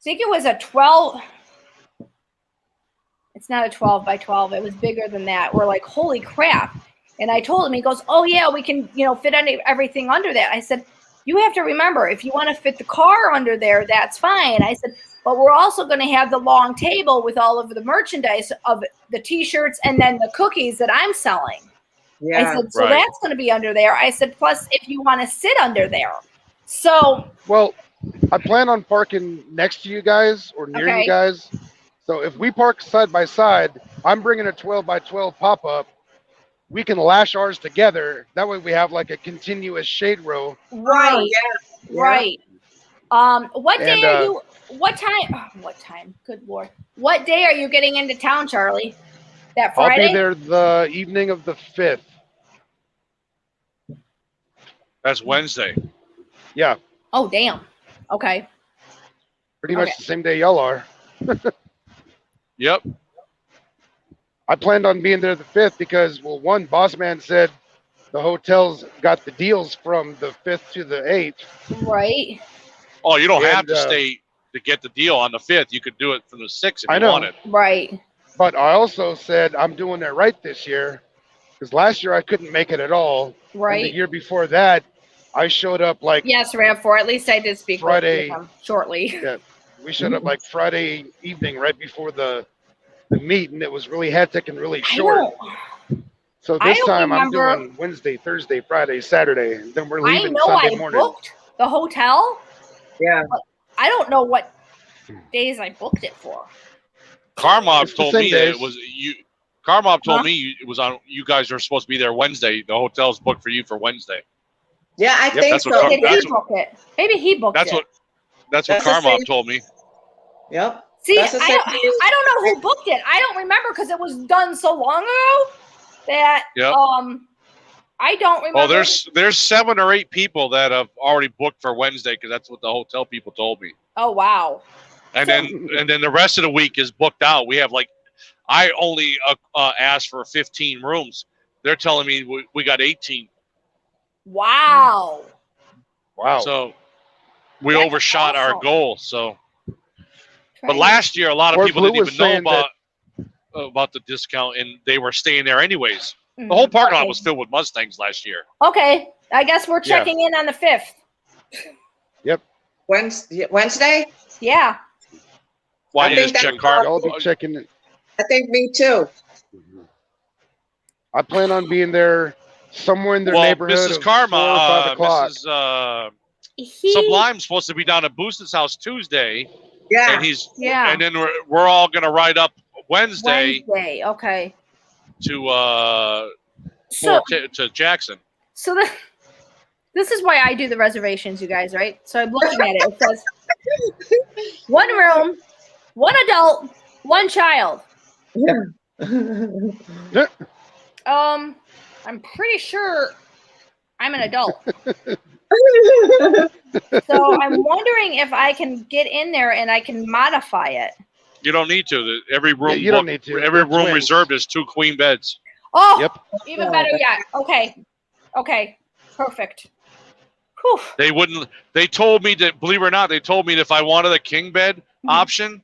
think it was a 12. It's not a 12 by 12. It was bigger than that. We're like, holy crap. And I told him, he goes, oh yeah, we can, fit everything under that. I said, you have to remember, if you want to fit the car under there, that's fine. I said, but we're also going to have the long table with all of the merchandise of the T-shirts and then the cookies that I'm selling. Yeah, I said, so that's going to be under there. I said, plus if you want to sit under there. So. Well, I plan on parking next to you guys or near you guys. So if we park side by side, I'm bringing a 12 by 12 pop-up. We can lash ours together. That way we have like a continuous shade row. Right. Yeah. Right. What day are you? What time? Oh, what time? Good Lord. What day are you getting into town, Charlie? That Friday? I'll be there the evening of the 5th. That's Wednesday. Yeah. Oh, damn. Okay. Pretty much the same day y'all are. Yep. I planned on being there the 5th because, well, one, boss man said the hotels got the deals from the 5th to the 8th. Right. Oh, you don't have to stay to get the deal on the 5th. You could do it from the 6th if you wanted. Right. But I also said I'm doing it right this year because last year I couldn't make it at all. Right. And the year before that, I showed up like yes, Rav4. At least I did speak Friday, with him shortly. Yeah, we showed up like Friday evening right before the meet, and it was really hectic and really short. So this time I'm doing Wednesday, Thursday, Friday, Saturday, and then we're leaving Sunday morning. I booked the hotel. Yeah. I don't know what days I booked it for. Karmov told me that it was you. Karmov told me it was on. You guys are supposed to be there Wednesday. The hotel's booked for you for Wednesday. Yeah, I think so. Did he book it? Maybe he booked it. That's what Karmov told me. Yep. See, I don't know who booked it. I don't remember because it was done so long ago that I don't remember. Well, there's 7 or 8 people that have already booked for Wednesday because that's what the hotel people told me. Oh wow. And then the rest of the week is booked out. We have I only asked for 15 rooms. They're telling me we got 18. Wow. Wow. So we overshot our goal. So, but last year a lot of people didn't even know about the discount, and they were staying there anyways. The whole parking lot was filled with Mustangs last year. Okay, I guess we're checking in on the 5th. Yep. Wednesday? Yeah. Why you just check car? I'll be checking it. I think me too. I plan on being there somewhere in their neighborhood. Mrs. Of Karma, 4 or 5 o'clock. Mrs. Sublime's supposed to be down at Booston's house Tuesday. Yeah. And then we're all gonna ride up Wednesday. Okay. To Jackson. So this is why I do the reservations, you guys, right? So I'm looking at it. It says 1 room, 1 adult, 1 child. Yeah. I'm pretty sure I'm an adult. So I'm wondering if I can get in there and I can modify it. You don't need to. Every room you don't need to. Every room reserved is 2 queen beds. Oh, yep. Even better yet. Okay. Perfect. Whew. They told me that, believe it or not, they told me that if I wanted a king bed option,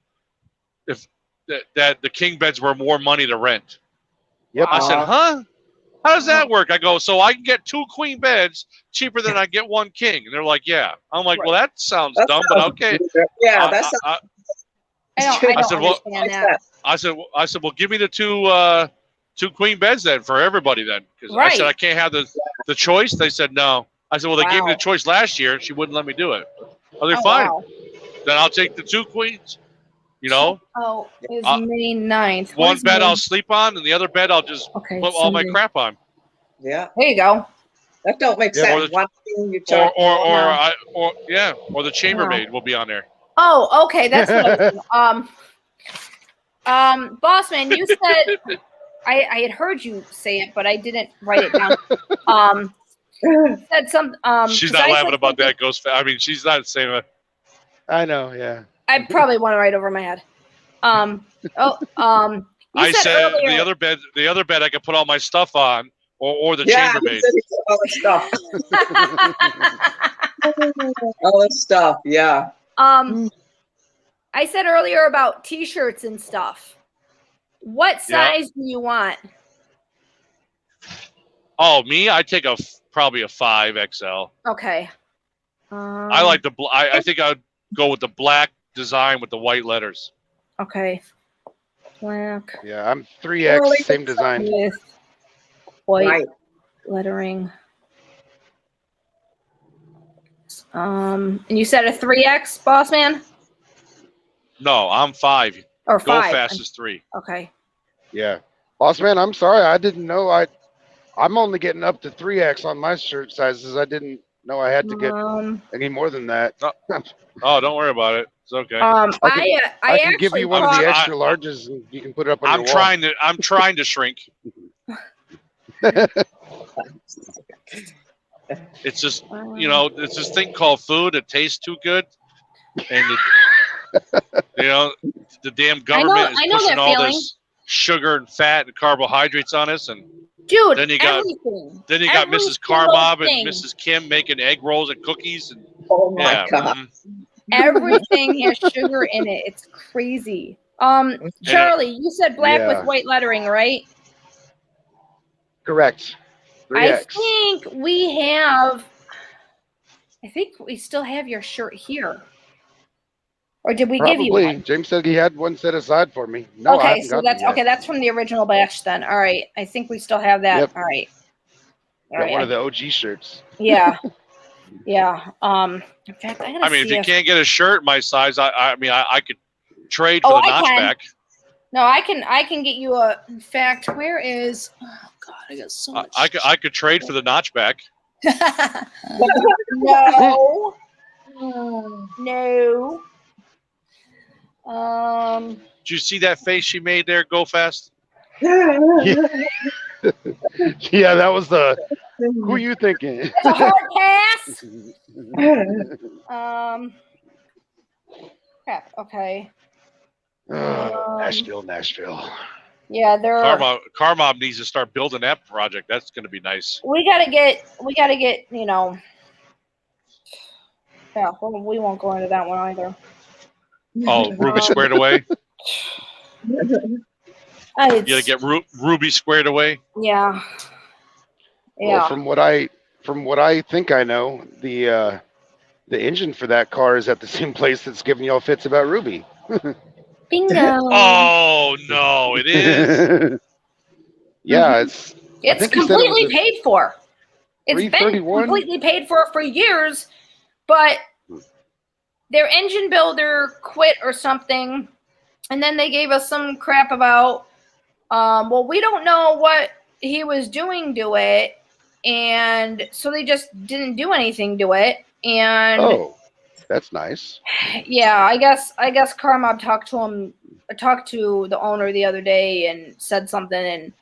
that the king beds were more money to rent. Yep. I said, huh? How does that work? I go, so I can get 2 queen beds cheaper than I get 1 king. And they're like, yeah. I'm like, well, that sounds dumb, but okay. Yeah, that's. I said, well, give me the 2 queen beds then for everybody then. Because I said I can't have the choice. They said no. I said, well, they gave me the choice last year. She wouldn't let me do it. I was like, fine. Wow. Then I'll take the 2 queens. You know? Oh, it's May 9th. One bed I'll sleep on, and the other bed I'll just put all my crap on. Yeah. There you go. That don't make sense. One thing you charge or the chambermaid will be on there. Oh, okay. That's what boss man, you said I had heard you say it, but I didn't write it down. You said some she's not laughing about that ghost. I mean, she's not saying that. I know, yeah. I probably want to write over my head. I said earlier, the other bed I could put all my stuff on, or the chambermaid. All the stuff. All the stuff, yeah. I said earlier about T-shirts and stuff. What size do you want? Oh, me? I take probably a 5XL. Okay. I like the. I think I'd go with the black design with the white letters. Okay. Black. Yeah, I'm 3X, same design. With white lettering. And you said a 3X, boss man? No, I'm 5. Or 5. Go fast is 3. Okay. Yeah. Boss man, I'm sorry. I didn't know. I'm only getting up to 3X on my shirt sizes. I didn't know I had to get any more than that. Oh, don't worry about it. It's okay. I can give you one of the extra larges, and you can put it up on your wall. I'm trying to shrink. It's just, it's this thing called food. It tastes too good, and the damn government is pushing all this sugar and fat and carbohydrates on us, and dude, then you got Mrs. Carmob and Mrs. Kim making egg rolls and cookies, and Oh my God. Everything has sugar in it. It's crazy. Charlie, you said black with white lettering, right? Correct. 3X. I think we still have your shirt here. Or did we Probably. give you one? James said he had one set aside for me. No, okay, so that's from the original batch then. All right. I think we still have that. Yep. All right. Got one of the OG shirts. Yeah. Yeah. In fact, if you can't get a shirt my size, I could trade for the notchback. No, I can get you a. In fact, where is? Oh God, I got so much. I could trade for the notchback. No. No. Did you see that face she made there? Go fast. Yeah, that was the. Who are you thinking? It's a hard pass. Crap. Okay. Nashville. Yeah, Carmob needs to start building that project. That's going to be nice. We gotta get. Yeah, well, we won't go into that one either. Oh, Ruby squared away. You gotta get Ruby squared away. Yeah. Yeah. Well, from what I think I know, the engine for that car is at the same place that's giving y'all fits about Ruby. Bingo. Oh no, it is. Yeah, it's completely paid for. It's been completely paid for years, but their engine builder quit or something, and then they gave us some crap about we don't know what he was doing to it, and so they just didn't do anything to it. And that's nice. Yeah, I guess Carmob talked to the owner the other day and said something, and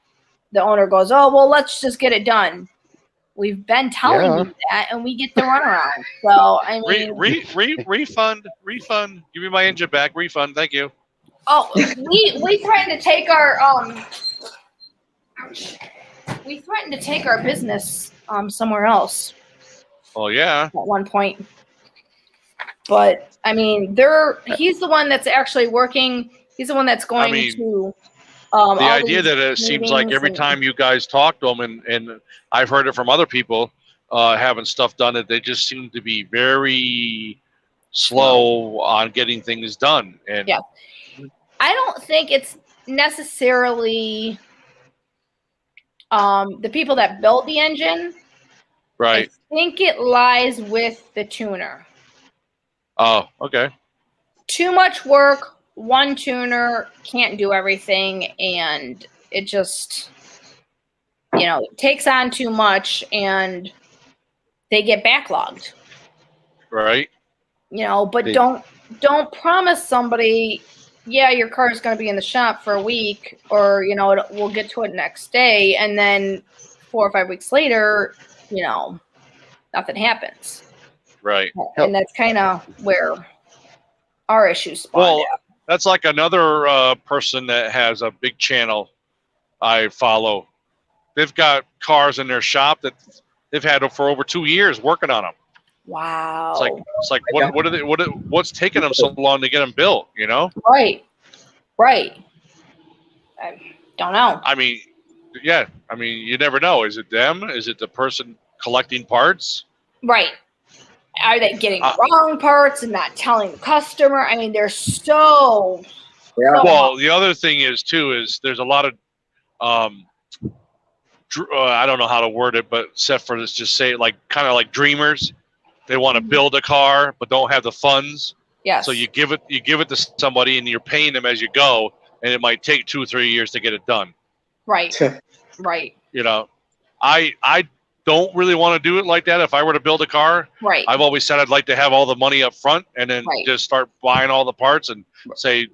the owner goes, "Oh, well, let's just get it done. We've been telling you that, and we get the runaround." So I mean, refund. Give me my engine back. Refund. Thank you. Oh, we threatened to take our business somewhere else. Oh yeah. At one point. But I mean, he's the one that's actually working. He's the one that's going to. The idea that it seems like every time you guys talk to them, and I've heard it from other people having stuff done, that they just seem to be very slow on getting things done. And yeah, I don't think it's necessarily the people that build the engine. Right. I think it lies with the tuner. Oh, okay. Too much work. One tuner can't do everything, and it just, takes on too much, and they get backlogged. Right. But don't promise somebody, yeah, your car is going to be in the shop for a week, or we'll get to it next day, and then 4 or 5 weeks later, nothing happens. Right. And that's kind of where our issues spawned out. That's like another person that has a big channel I follow. They've got cars in their shop that they've had for over 2 years working on them. Wow. It's like what's taking them so long to get them built, Right. I don't know. I mean, you never know. Is it them? Is it the person collecting parts? Right. Are they getting wrong parts and not telling the customer? I mean, they're so. Yeah. Well, the other thing is there's a lot of, I don't know how to word it, but except for let's just say kind of like dreamers. They want to build a car but don't have the funds. Yes. So you give it to somebody and you're paying them as you go, and it might take 2 or 3 years to get it done. Right. Right. I don't really want to do it like that. If I were to build a car, right. I've always said I'd like to have all the money up front and then just start buying all the parts and say,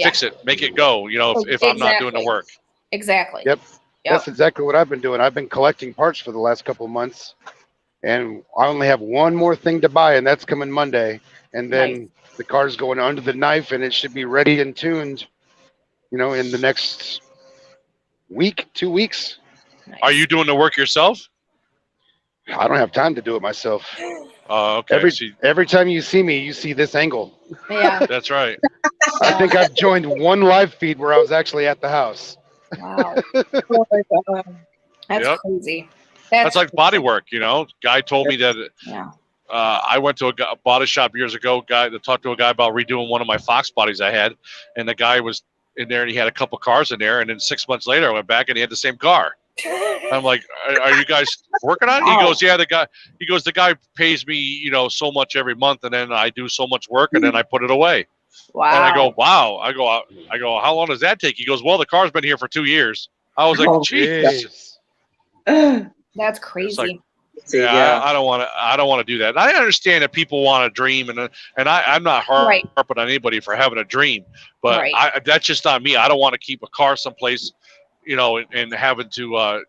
fix it, make it go. If I'm not doing the work. Exactly. Yep. That's exactly what I've been doing. I've been collecting parts for the last couple of months, and I only have one more thing to buy, and that's coming Monday. And then the car's going under the knife, and it should be ready and tuned, in the next week, 2 weeks. Nice. Are you doing the work yourself? I don't have time to do it myself. Okay. Every time you see me, you see this angle. Yeah. That's right. I think I've joined one live feed where I was actually at the house. Wow. Oh my God. That's crazy. That's like body work, Guy told me that. Yeah. I went to a body shop years ago. Guy to talk to a guy about redoing one of my Fox bodies I had, and the guy was in there and he had a couple cars in there. And then 6 months later, I went back and he had the same car. I'm like, are you guys working on it? He goes, yeah, the guy pays me, so much every month, and then I do so much work, and then I put it away. Wow. And I go, wow. I go, how long does that take? He goes, well, the car's been here for 2 years. I was like, jeez. That's crazy. Like, yeah, I don't want to do that. I understand that people want to dream, and I'm not harping on anybody for having a dream, but that's just not me. I don't want to keep a car someplace, and having to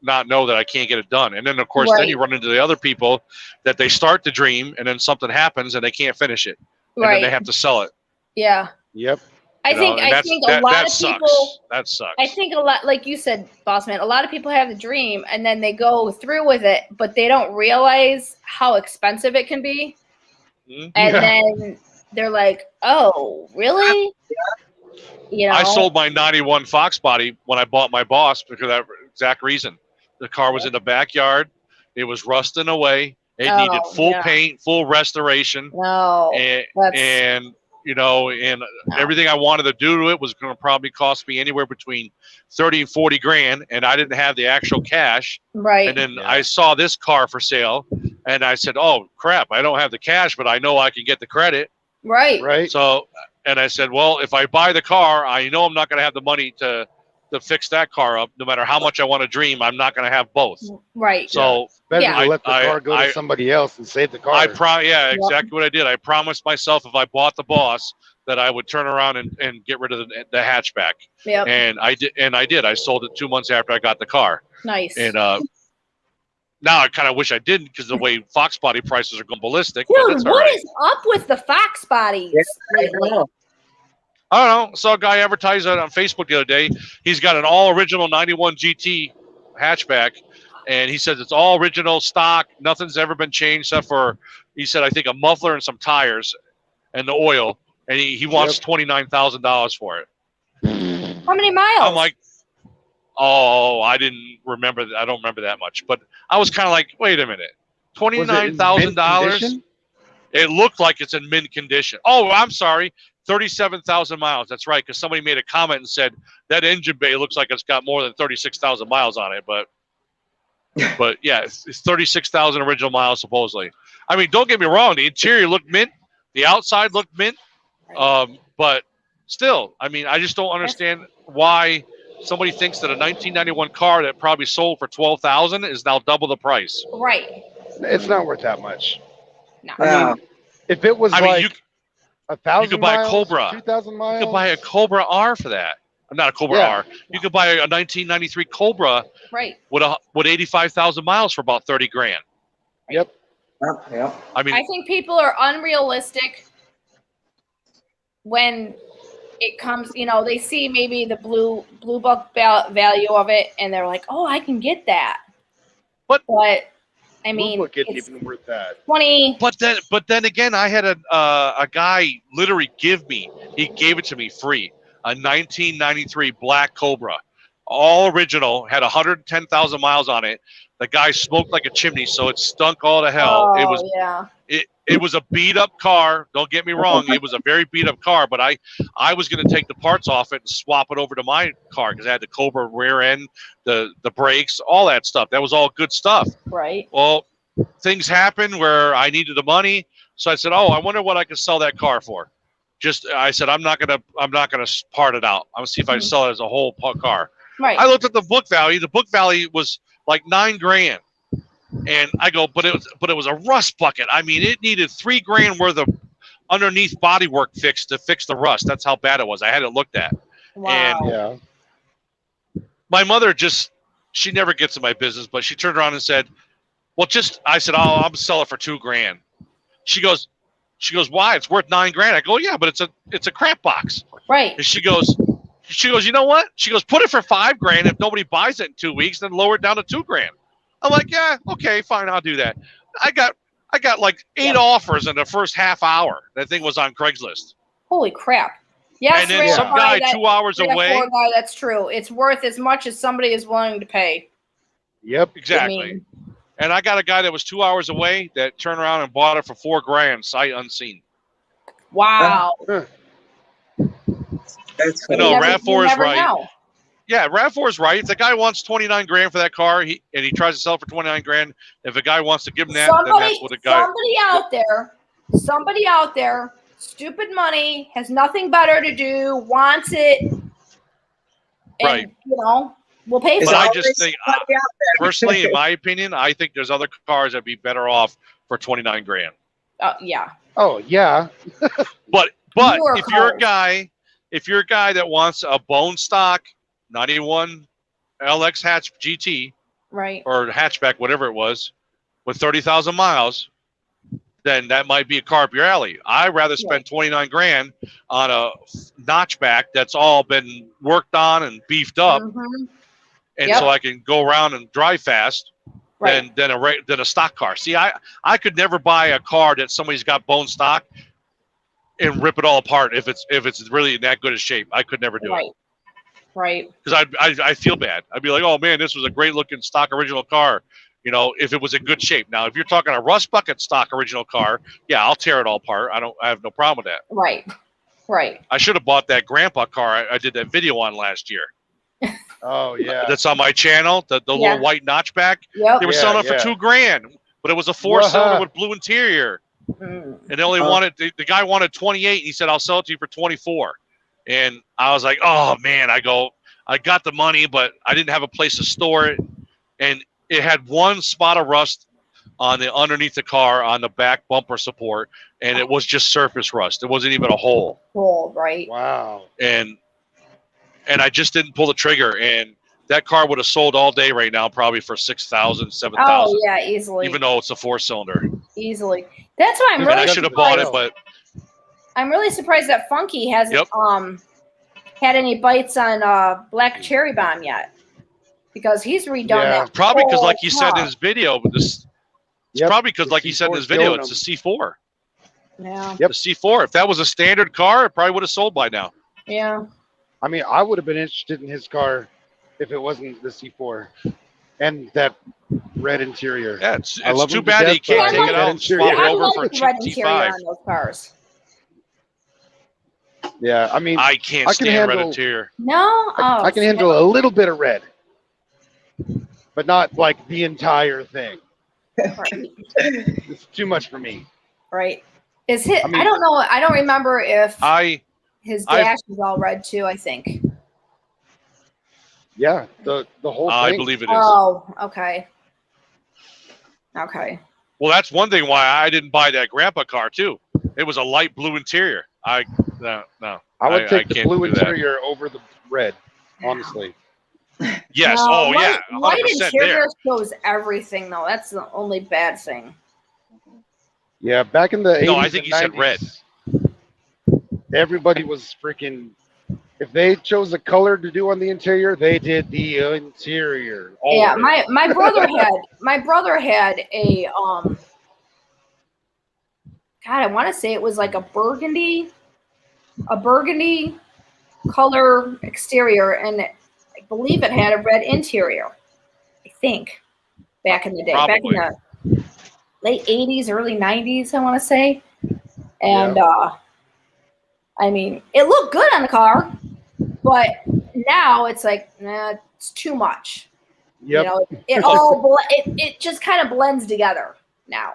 not know that I can't get it done. And then, of course, then you run into the other people that they start the dream, and then something happens, and they can't finish it, and then they have to sell it. Yeah. Yep. I think a lot of people. That sucks. I think a lot, like you said, boss man, a lot of people have the dream and then they go through with it, but they don't realize how expensive it can be. Mm-hmm. And then they're like, "Oh, really?" I sold my '91 Fox body when I bought my Boss because of that exact reason. The car was in the backyard. It was rusting away. It needed full paint, full restoration. And everything I wanted to do to it was going to probably cost me anywhere between 30 and 40 grand, and I didn't have the actual cash. Right. And then I saw this car for sale, and I said, "Oh crap! I don't have the cash, but I know I can get the credit." Right. Right. So, and I said, "Well, if I buy the car, I know I'm not going to have the money to fix that car up. No matter how much I want to dream, I'm not going to have both." Right. So better to let the car go to somebody else and save the car. Exactly what I did. I promised myself if I bought the Boss that I would turn around and get rid of the hatchback. Yep. And I did. I sold it 2 months after I got the car. Nice. And now I kind of wish I didn't because the way Fox body prices are going ballistic. Dude, what is up with the Fox bodies? I don't know. Saw a guy advertise it on Facebook the other day. He's got an all original 91 GT hatchback, and he says it's all original stock. Nothing's ever been changed except for, he said, I think a muffler and some tires and the oil. And he wants $29,000 for it. How many miles? I'm like, oh, I didn't remember. I don't remember that much. But I was kind of like, wait a minute, $29,000. It looked like it's in mint condition. Oh, I'm sorry, 37,000 miles. That's right, because somebody made a comment and said that engine bay looks like it's got more than 36,000 miles on it. But yeah, it's 36,000 original miles supposedly. I mean, don't get me wrong. The interior looked mint. The outside looked mint. But still, I mean, I just don't understand why somebody thinks that a 1991 car that probably sold for $12,000 is now double the price. Right. It's not worth that much. No. I mean, if it was like 1,000 you could buy a Cobra. 2,000 miles. You could buy a Cobra R for that. Not a Cobra R. You could buy a 1993 Cobra with 85,000 miles for about 30 grand. Yep. Yep. I mean, I think people are unrealistic when it comes, they see maybe the blue book value of it and they're like, "Oh, I can get that." But I mean, Blue book isn't even worth that. 20. But then again, I had a guy literally gave it to me free, a 1993 black Cobra, all original, had 110,000 miles on it. The guy smoked like a chimney, so it stunk all to hell. Oh, It was a beat up car. Don't get me wrong. It was a very beat up car, but I was going to take the parts off it and swap it over to my car because I had the Cobra rear end, the brakes, all that stuff. That was all good stuff. Right. Well, things happened where I needed the money. So I said, "Oh, I wonder what I could sell that car for." I said, I'm not gonna part it out. I'm gonna see if I can sell it as a whole car. Right. I looked at the book value. The book value was like $9 grand. And I go, but it was a rust bucket. I mean, it needed $3 grand worth of underneath bodywork fixed to fix the rust. That's how bad it was. I had it looked at. Wow. And my mother she never gets in my business, but she turned around and said, Well, I said, oh, I'm sell it for $2,000. She goes, why? It's worth $9,000. I go, yeah, but it's a crap box. Right. And she goes, you know what? She goes, put it for $5,000. If nobody buys it in 2 weeks, then lower it down to $2,000. I'm like, yeah, okay, fine, I'll do that. I got like 8 offers in the first half hour. That thing was on Craigslist. Holy crap. Yes, and then some guy 2 hours away. That's true. It's worth as much as somebody is willing to pay. Yep. Exactly. I mean, and I got a guy that was 2 hours away that turned around and bought it for $4,000, sight unseen. Wow. That's You know, RAV4 is right. Know. Yeah, RAV4 is right. If the guy wants $29,000 for that car, and he tries to sell it for $29,000, if a guy wants to give him that, then that's what the guy. Somebody out there, stupid money, has nothing better to do, wants it, and, right? You know, we'll pay for it. But I just think, personally, in my opinion, I think there's other cars that'd be better off for $29,000. Yeah. Oh yeah. But if you're a guy that wants a bone stock 91 LX hatch GT, right, or hatchback, whatever it was, with 30,000 miles, then that might be a car up your alley. I'd rather spend $29,000 on a notchback that's all been worked on and beefed up, and so I can go around and drive fast. Than a stock car. See, I could never buy a car that somebody's got bone stock and rip it all apart if it's really in that good a shape. I could never do it. Right. Because I feel bad. I'd be like, oh man, this was a great looking stock original car. You know, if it was in good shape. Now, if you're talking a rust bucket stock original car, yeah, I'll tear it all apart. I have no problem with that. Right. I should have bought that grandpa car I did that video on last year. Oh yeah, that's on my channel. The little white notchback. Yep. They were selling it for $2,000, but it was a 4-cylinder with blue interior, and they only wanted the guy wanted 28. And he said, "I'll sell it to you for 24." And I was like, "Oh man!" I got the money, but I didn't have a place to store it, and it had one spot of rust on the underneath the car on the back bumper support, and it was just surface rust. It wasn't even a hole. Right. Wow. And I just didn't pull the trigger, and that car would have sold all day right now, probably for $6,000, $7,000. Oh yeah, easily. Even though it's a 4-cylinder. Easily. That's why I'm really. I should have bought it, but I'm really surprised that Funky hasn't had any bites on Black Cherry Bomb yet, because he's redone that. Probably because, like he said in his video, it's probably because, like he said in his video, it's a C4. Yeah. Yep. The C4. If that was a standard car, it probably would have sold by now. Yeah. I mean, I would have been interested in his car if it wasn't the C4 and that red interior. Yeah, it's too bad he can't take it out and swap it over for a T5. On those cars. Yeah, I mean, I can't stand red interior. No, I can handle a little bit of red, but not like the entire thing. Right. It's too much for me. Right. Is his? I don't know. I don't remember if his dash is all red too. I think. Yeah, the whole thing. I believe it is. Oh, okay. Okay. Well, that's one thing why I didn't buy that grandpa car too. It was a light blue interior. No. I would take the blue interior over the red, honestly. Yes. No, yeah. White interior shows everything, though. That's the only bad thing. Yeah, back in the 80s. No, I think he said red. Everybody was freaking. If they chose a color to do on the interior, they did the interior. Yeah, my brother had a God, I want to say it was like a burgundy color exterior, and I believe it had a red interior. I think back in the day, back in the late 80s, early 90s, I want to say. And I mean, it looked good on the car, but now it's like, nah, it's too much. Yep. You know, it just kind of blends together now.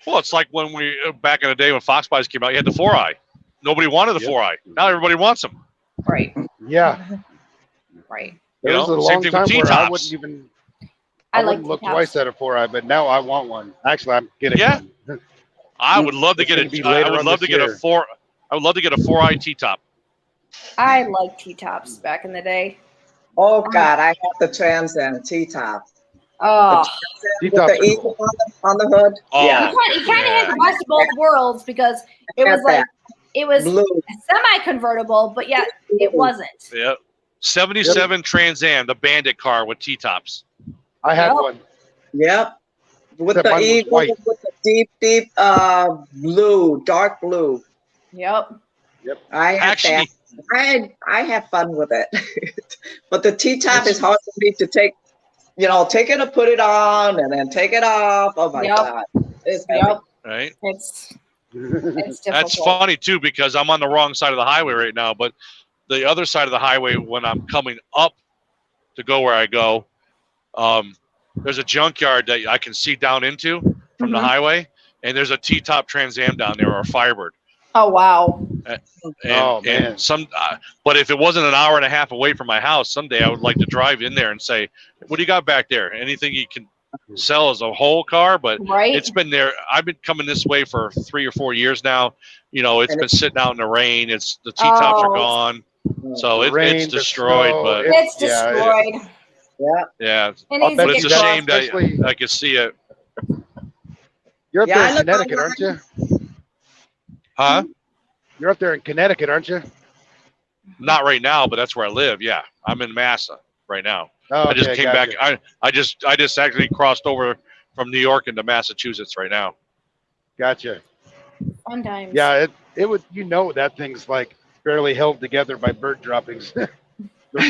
Well, it's like when back in the day when Fox Buys came out, you had the 4i. Nobody wanted the 4i. Now everybody wants them. Right. Yeah. Right. There was a long time where I wouldn't even. I wouldn't look twice at a 4i, but now I want one. Actually, I'm getting one. I would love to get I would love to get a 4i T-top. I liked T-tops back in the day. Oh God, I have the Trans Am T-top. Oh, With the eagle on the hood. Oh, Yeah. you kind of had the best of both worlds because it was like it was Blue. semi-convertible, but yet it wasn't. Yep. 77 Trans Am, the Bandit car with T-tops. I had one. Yep. With Except the mine was eagle, white. with the deep blue, dark blue. Yep. I had Actually, that. I have fun with it. But the T-top is hard for me to take, take it and put it on and then take it off. Oh my God. It's heavy. right? It's difficult. That's funny too because I'm on the wrong side of the highway right now, but the other side of the highway when I'm coming up to go where I go, there's a junkyard that I can see down into from the highway, and there's a T-top Trans Am down there or a Firebird. Oh wow. And but if it wasn't an hour and a half away from my house, someday I would like to drive in there and say, "What do you got back there? Anything you can sell as a whole car?" But it's been there. I've been coming this way for 3 or 4 years now. It's been sitting out in the rain. The T-tops are gone, so it's destroyed. But it's destroyed. Yeah. But it's a shame that I could see it. You're up there in Connecticut, aren't you? Huh? You're up there in Connecticut, aren't you? Not right now, but that's where I live. Yeah, I'm in Massa right now. Oh, I just came back. I just actually crossed over from New York into Massachusetts right now. Gotcha. Fun times. Yeah, it would. That thing's like barely held together by bird droppings. The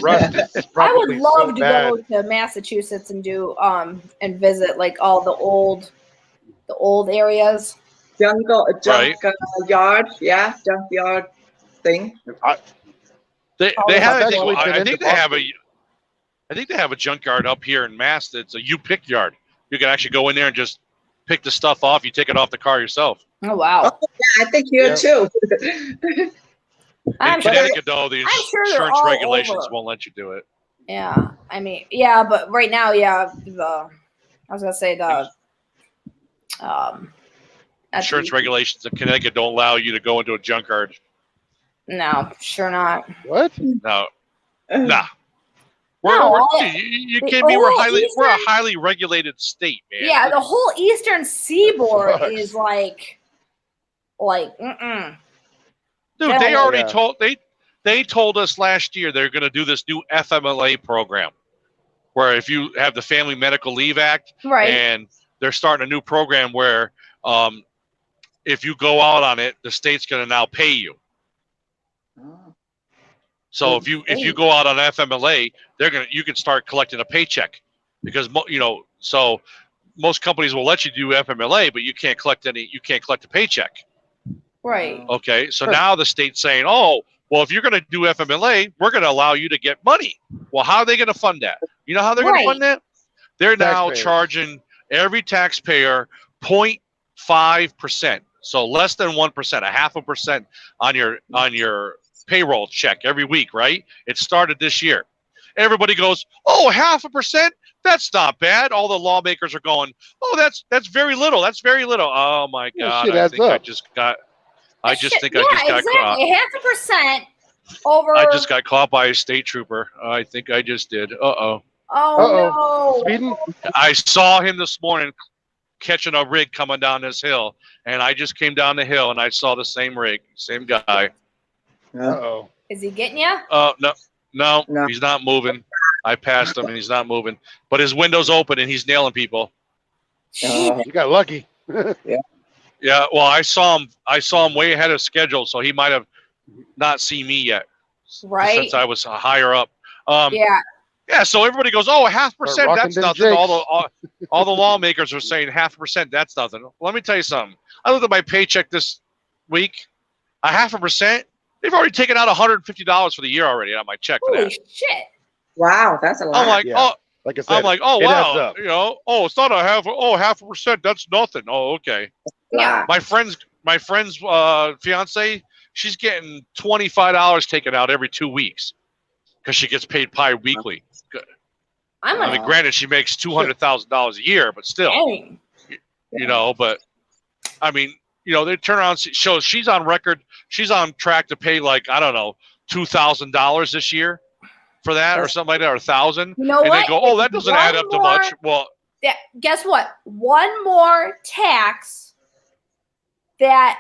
rust is I would probably love so to bad. go to Massachusetts and do and visit like all the old areas. Junkyard, junkyard thing. They have. I think they have a junkyard up here in Mass. That's a pick yard. You can actually go in there and just pick the stuff off. You take it off the car yourself. Oh wow! Oh, yeah, I think here too. In Connecticut, though, the insurance regulations won't let you do it. Yeah, I mean, but right now, I was gonna say the insurance regulations in Connecticut don't allow you to go into a junkyard. No, sure not. What? No, nah. You kidding me? We're a highly regulated state, man. Yeah, the whole Eastern Seaboard is like. Dude, they already told us last year they're going to do this new FMLA program, where if you have the Family Medical Leave Act, and they're starting a new program where if you go out on it, the state's going to now pay you. So if you go out on FMLA, you can start collecting a paycheck because so most companies will let you do FMLA, but you can't collect a paycheck. Right. Okay. So now the state's saying, "Oh, well, if you're going to do FMLA, we're going to allow you to get money." Well, how are they going to fund that? You know how they're going to fund that? They're now charging every taxpayer 0.5%, so less than 1%, 0.5% on your payroll check every week. Right? It started this year. Everybody goes, "Oh, 0.5%? That's not bad." All the lawmakers are going, "Oh, that's very little. That's very little." Oh my God! I think I just got. I just got caught. 0.5% over. I just got caught by a state trooper. I think I just did. Oh no! Sweden? I saw him this morning catching a rig coming down this hill, and I just came down the hill and I saw the same rig, same guy. Uh-oh. Is he getting you? No, he's not moving. I passed him and he's not moving, but his window's open and he's nailing people. You got lucky. Yeah, well, I saw him way ahead of schedule, so he might have not seen me yet. Right. Since I was higher up. Yeah, so everybody goes, "Oh, 0.5%, that's nothing." All the lawmakers are saying 0.5%, that's nothing. Let me tell you something. I looked at my paycheck this week. 0.5%, they've already taken out $150 for the year already on my check for that. Holy shit. Wow, that's a lot. I'm like, like I said, I'm like, oh wow, it's not 0.5%, that's nothing. Oh, okay. Yeah. My friend's fiance, she's getting $25 taken out every 2 weeks because she gets paid bi-weekly. I mean, granted, she makes $200,000 a year, but still, But I mean, they turn around. So she's on record. She's on track to pay like I don't know $2,000 this year for that or something like that, or $1,000. You know and they go, "Oh, that doesn't add up to much." Well, guess what? One more tax that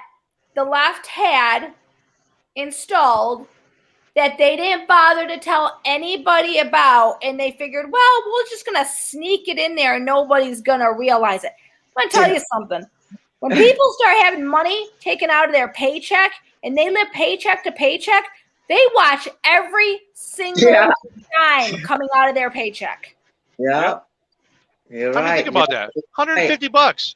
the left had installed that they didn't bother to tell anybody about, and they figured, well, we're just going to sneak it in there and nobody's going to realize it. I'm going to tell you something. When people start having money taken out of their paycheck and they live paycheck to paycheck, they watch every single dime coming out of their paycheck. Yeah. You're right. Think about that. $150.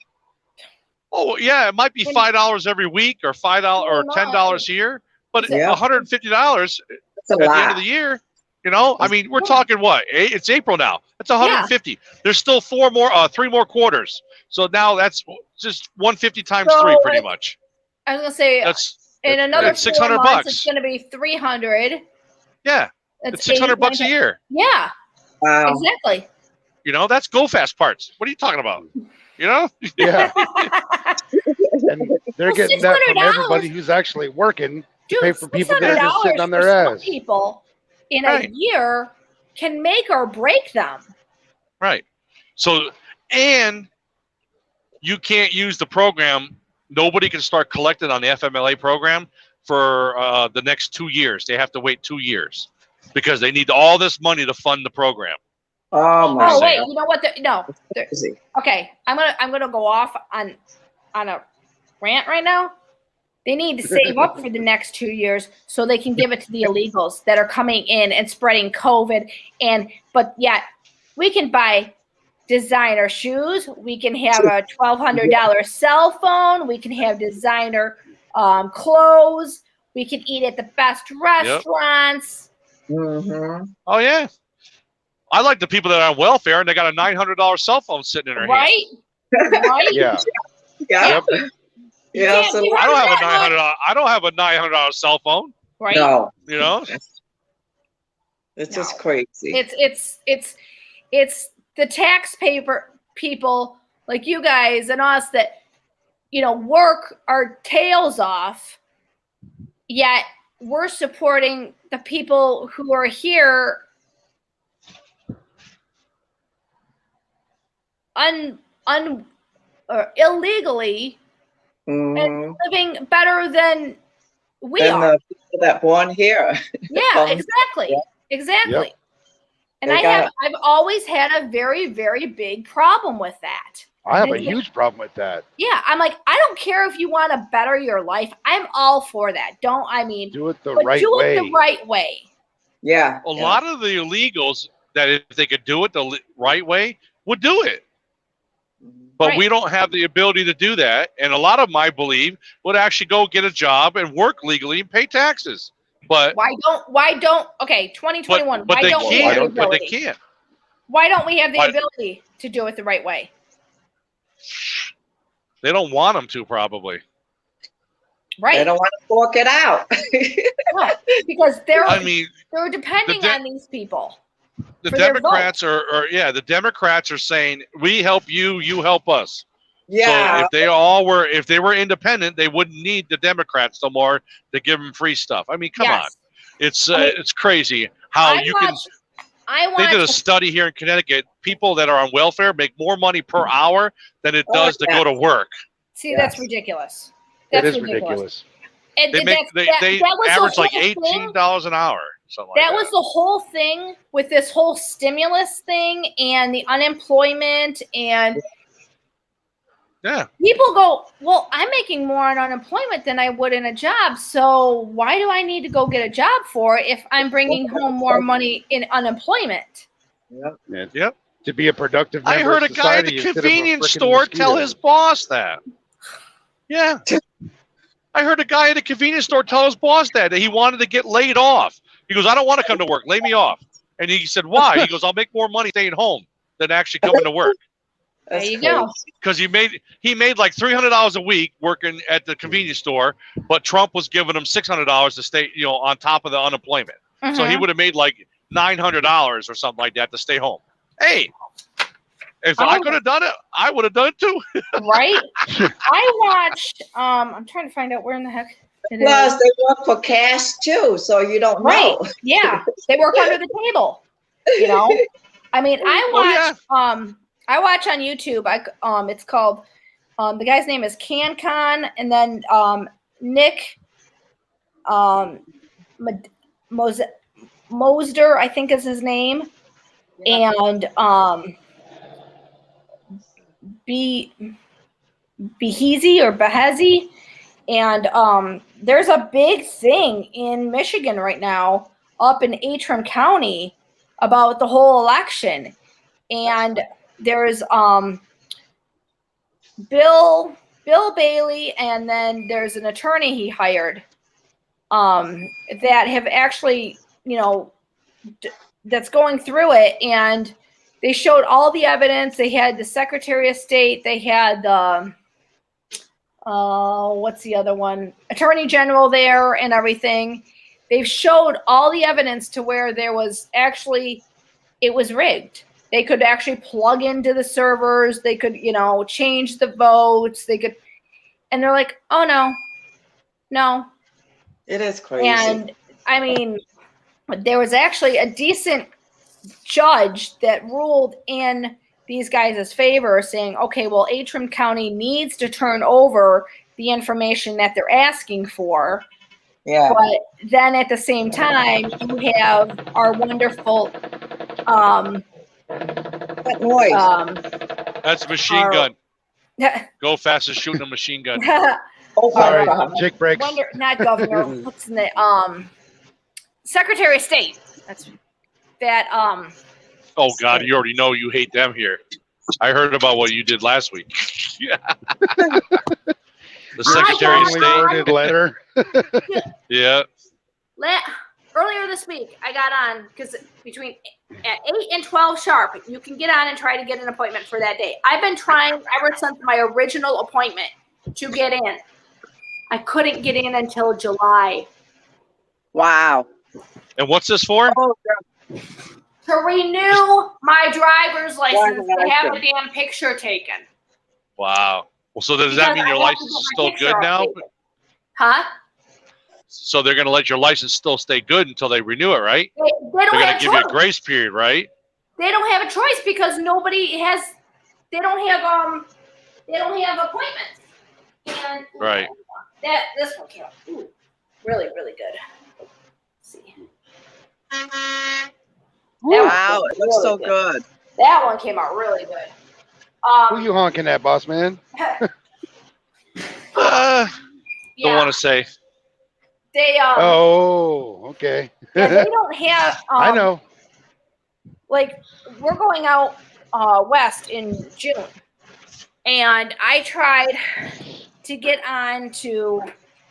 Oh, yeah, it might be $5 every week or $5 or $10 a year, but $150 at the end of the year, you know, I mean, we're talking what? It's April now. That's $150. Yeah. There's still 3 more quarters. So now that's just 150 times 3 pretty much. I was going to say in another 600 months, bucks. It's going to be 300. Yeah. It's $600 a year. Yeah. Wow. Exactly. You know, that's Go Fast parts. What are you talking about? You know? Yeah. And they're getting that from everybody who's actually working to pay for people that are just sitting on their ass. People in a year can make or break them. Right. So, and you can't use the program. Nobody can start collecting on the FMLA program for the next 2 years. They have to wait 2 years because they need all this money to fund the program. Oh my! Oh wait, you know what? Okay, I'm gonna go off on a rant right now. They need to save up for the next 2 years so they can give it to the illegals that are coming in and spreading COVID. But yet we can buy designer shoes. We can have a $1,200 cell phone. We can have designer clothes. We can eat at the best restaurants. Yep. Mm-hmm. Oh yeah. I like the people that are on welfare and they got a $900 cell phone sitting in their hand. Right? Yeah. Yeah. Yeah. So I don't have a $900. I don't have a $900 cell phone. Right. No. You know. It's just crazy. It's the taxpayer people like you guys and us that work our tails off, yet we're supporting the people who are here illegally and living better than we are. The people that born here. Yeah, exactly. Yeah. Exactly. Yep. And I've always had a very, very big problem with that. I have a huge problem with that. Yeah, I'm like, I don't care if you want to better your life. I'm all for that. Do it the right way. Do it the right way. Yeah. A lot of the illegals that if they could do it the right way would do it. But we don't have the ability to do that. And a lot of them, I believe, would actually go get a job and work legally and pay taxes. But why don't 2021, but why don't we have the ability? But they can't. Why don't we have the ability to do it the right way? They don't want them to, probably. Right. They don't want to fork it out. No, because they're depending on these people. The Democrats the Democrats are saying, we help you, you help us. Yeah. So if they were independent, they wouldn't need the Democrats no more to give them free stuff. I mean, come on. It's crazy how they did a study here in Connecticut. People that are on welfare make more money per hour than it does to go to work. See, that's ridiculous. That is ridiculous. And they average like $18 an hour. That was the whole thing with this whole stimulus thing and the unemployment and people go, well, I'm making more on unemployment than I would in a job. So why do I need to go get a job for if I'm bringing home more money in unemployment? Yep. To be a productive member I heard a guy at the convenience store tell his boss that. Yeah. I heard a guy at a convenience store tell his boss that he wanted to get laid off. He goes, I don't want to come to work. Lay me off. And he said, why? He goes, I'll make more money staying home than actually coming to work. There you go. Because he made like $300 a week working at the convenience store, but Trump was giving him $600 to stay, on top of the unemployment. So he would have made like $900 or something like that to stay home. Hey, if I could have done it, I would have done it too. Right? I watched. I'm trying to find out where in the heck. Plus, they work for cash too, so you don't know. Yeah, they work under the table. I mean, I watched I watch on YouTube. It's called, the guy's name is CanCon, and then Nick Mosder, I think is his name, and Behezi, and there's a big thing in Michigan right now, up in Antrim County, about the whole election, and there's Bill Bailey, and then there's an attorney he hired that have actually, that's going through it, and they showed all the evidence. They had the Secretary of State, they had the what's the other one? Attorney General there and everything. They've showed all the evidence to where there was actually, it was rigged. They could actually plug into the servers. They could, change the votes. They could, and they're like, oh no. It is crazy. And I mean, there was actually a decent judge that ruled in these guys' favor, saying, okay, well, Antrim County needs to turn over the information that they're asking for. Yeah. But then at the same time, you have our wonderful What noise? That's a machine gun. Go fast as shooting a machine gun. Sorry, Jake breaks. Not governor. What's in the Secretary of State? That's that. Oh God, you already know you hate them here. I heard about what you did last week. Yeah. The Secretary of State letter. Yeah. Earlier this week, I got on because between at 8 and 12 sharp, you can get on and try to get an appointment for that day. I've been trying ever since my original appointment to get in. I couldn't get in until July. Wow. And what's this for? Oh, to renew my driver's license to have a damn picture taken. Wow. Well, so does that mean your license is still good now? Huh? So they're going to let your license still stay good until they renew it, right? They They're don't going have to give you a grace period, right? They don't have a choice because nobody has. They don't have appointments. And right. This one came out really, really good. Let's see. Wow, it looks so good. That one came out really good. Who you honking at, boss man? Don't want to say. They Oh, okay. Yeah, they don't have. I know. Like, we're going out west in June, and I tried to get on to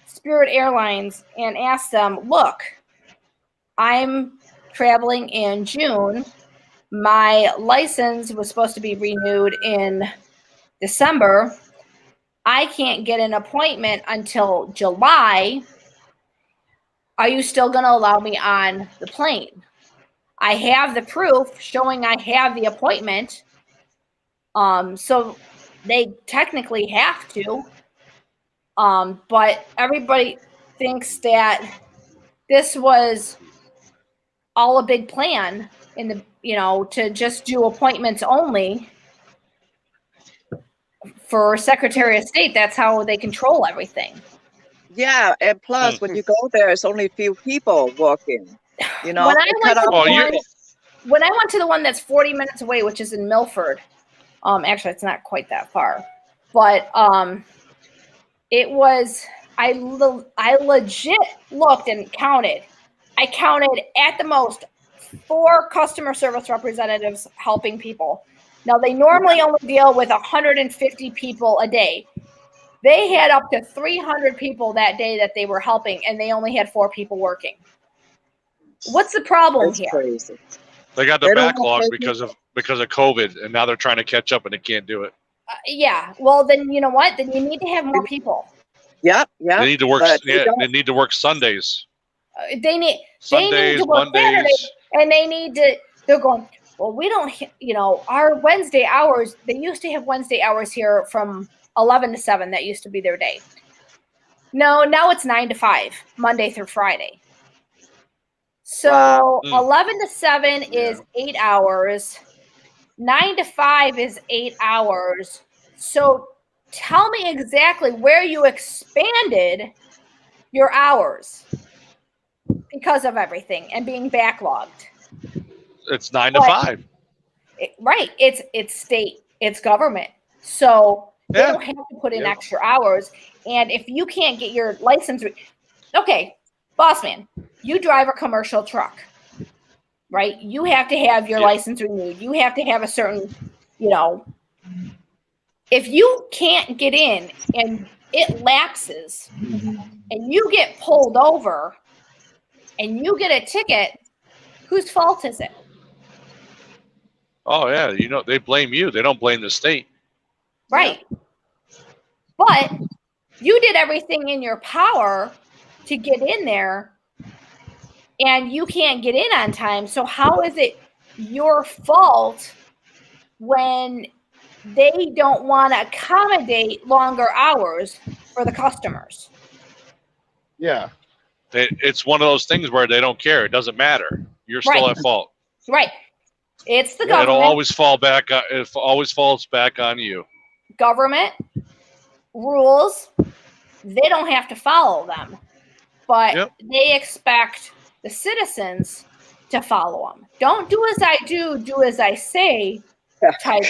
Spirit Airlines and ask them, look, I'm traveling in June. My license was supposed to be renewed in December. I can't get an appointment until July. Are you still going to allow me on the plane? I have the proof showing I have the appointment. So they technically have to. But everybody thinks that this was all a big plan in the, to just do appointments only for Secretary of State. That's how they control everything. Yeah, and plus when you go there, it's only a few people working. When I went to the one that's 40 minutes away, which is in Milford, actually it's not quite that far, but it was, I legit looked and counted. I counted at the most 4 customer service representatives helping people. Now they normally only deal with 150 people a day. They had up to 300 people that day that they were helping, and they only had 4 people working. What's the problem here? Crazy. They got the backlog because of COVID, and now they're trying to catch up, and they can't do it. Yeah. Well, then you know what? Then you need to have more people. Yep. Yeah. They need to work. Yeah, they need to work Sundays. They need to work Mondays, Saturdays, and they need to. They're going, well, we don't. Our Wednesday hours. They used to have Wednesday hours here from 11 to 7. That used to be their day. No, now it's 9 to 5, Monday through Friday. So 11 to 7 is 8 hours. 9 to 5 is 8 hours. So tell me exactly where you expanded your hours because of everything and being backlogged. It's 9 to 5. Right. It's state, it's government. So they don't have to put in extra hours. And if you can't get your license, okay, boss man, you drive a commercial truck, right? You have to have your license renewed. You have to have a certain, if you can't get in and it lapses and you get pulled over and you get a ticket, whose fault is it? Oh, yeah. They blame you. They don't blame the state. Right. But you did everything in your power to get in there and you can't get in on time. So how is it your fault when they don't want to accommodate longer hours for the customers? Yeah. It's one of those things where they don't care. It doesn't matter. You're still at fault. Right. It's the government. It'll always fall back. It always falls back on you. Government rules. They don't have to follow them, but they expect the citizens to follow them. Don't do as I do as I say type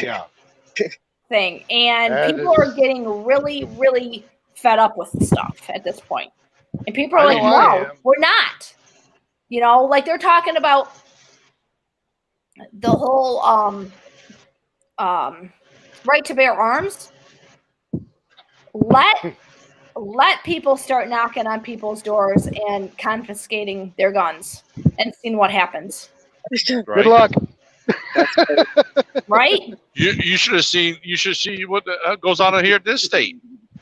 thing. And people are getting really, really fed up with stuff at this point. And people are like, no, we're not. Like they're talking about the whole right to bear arms. Let people start knocking on people's doors and confiscating their guns and seeing what happens. Right. Good luck. Right? You should see what goes on here at this state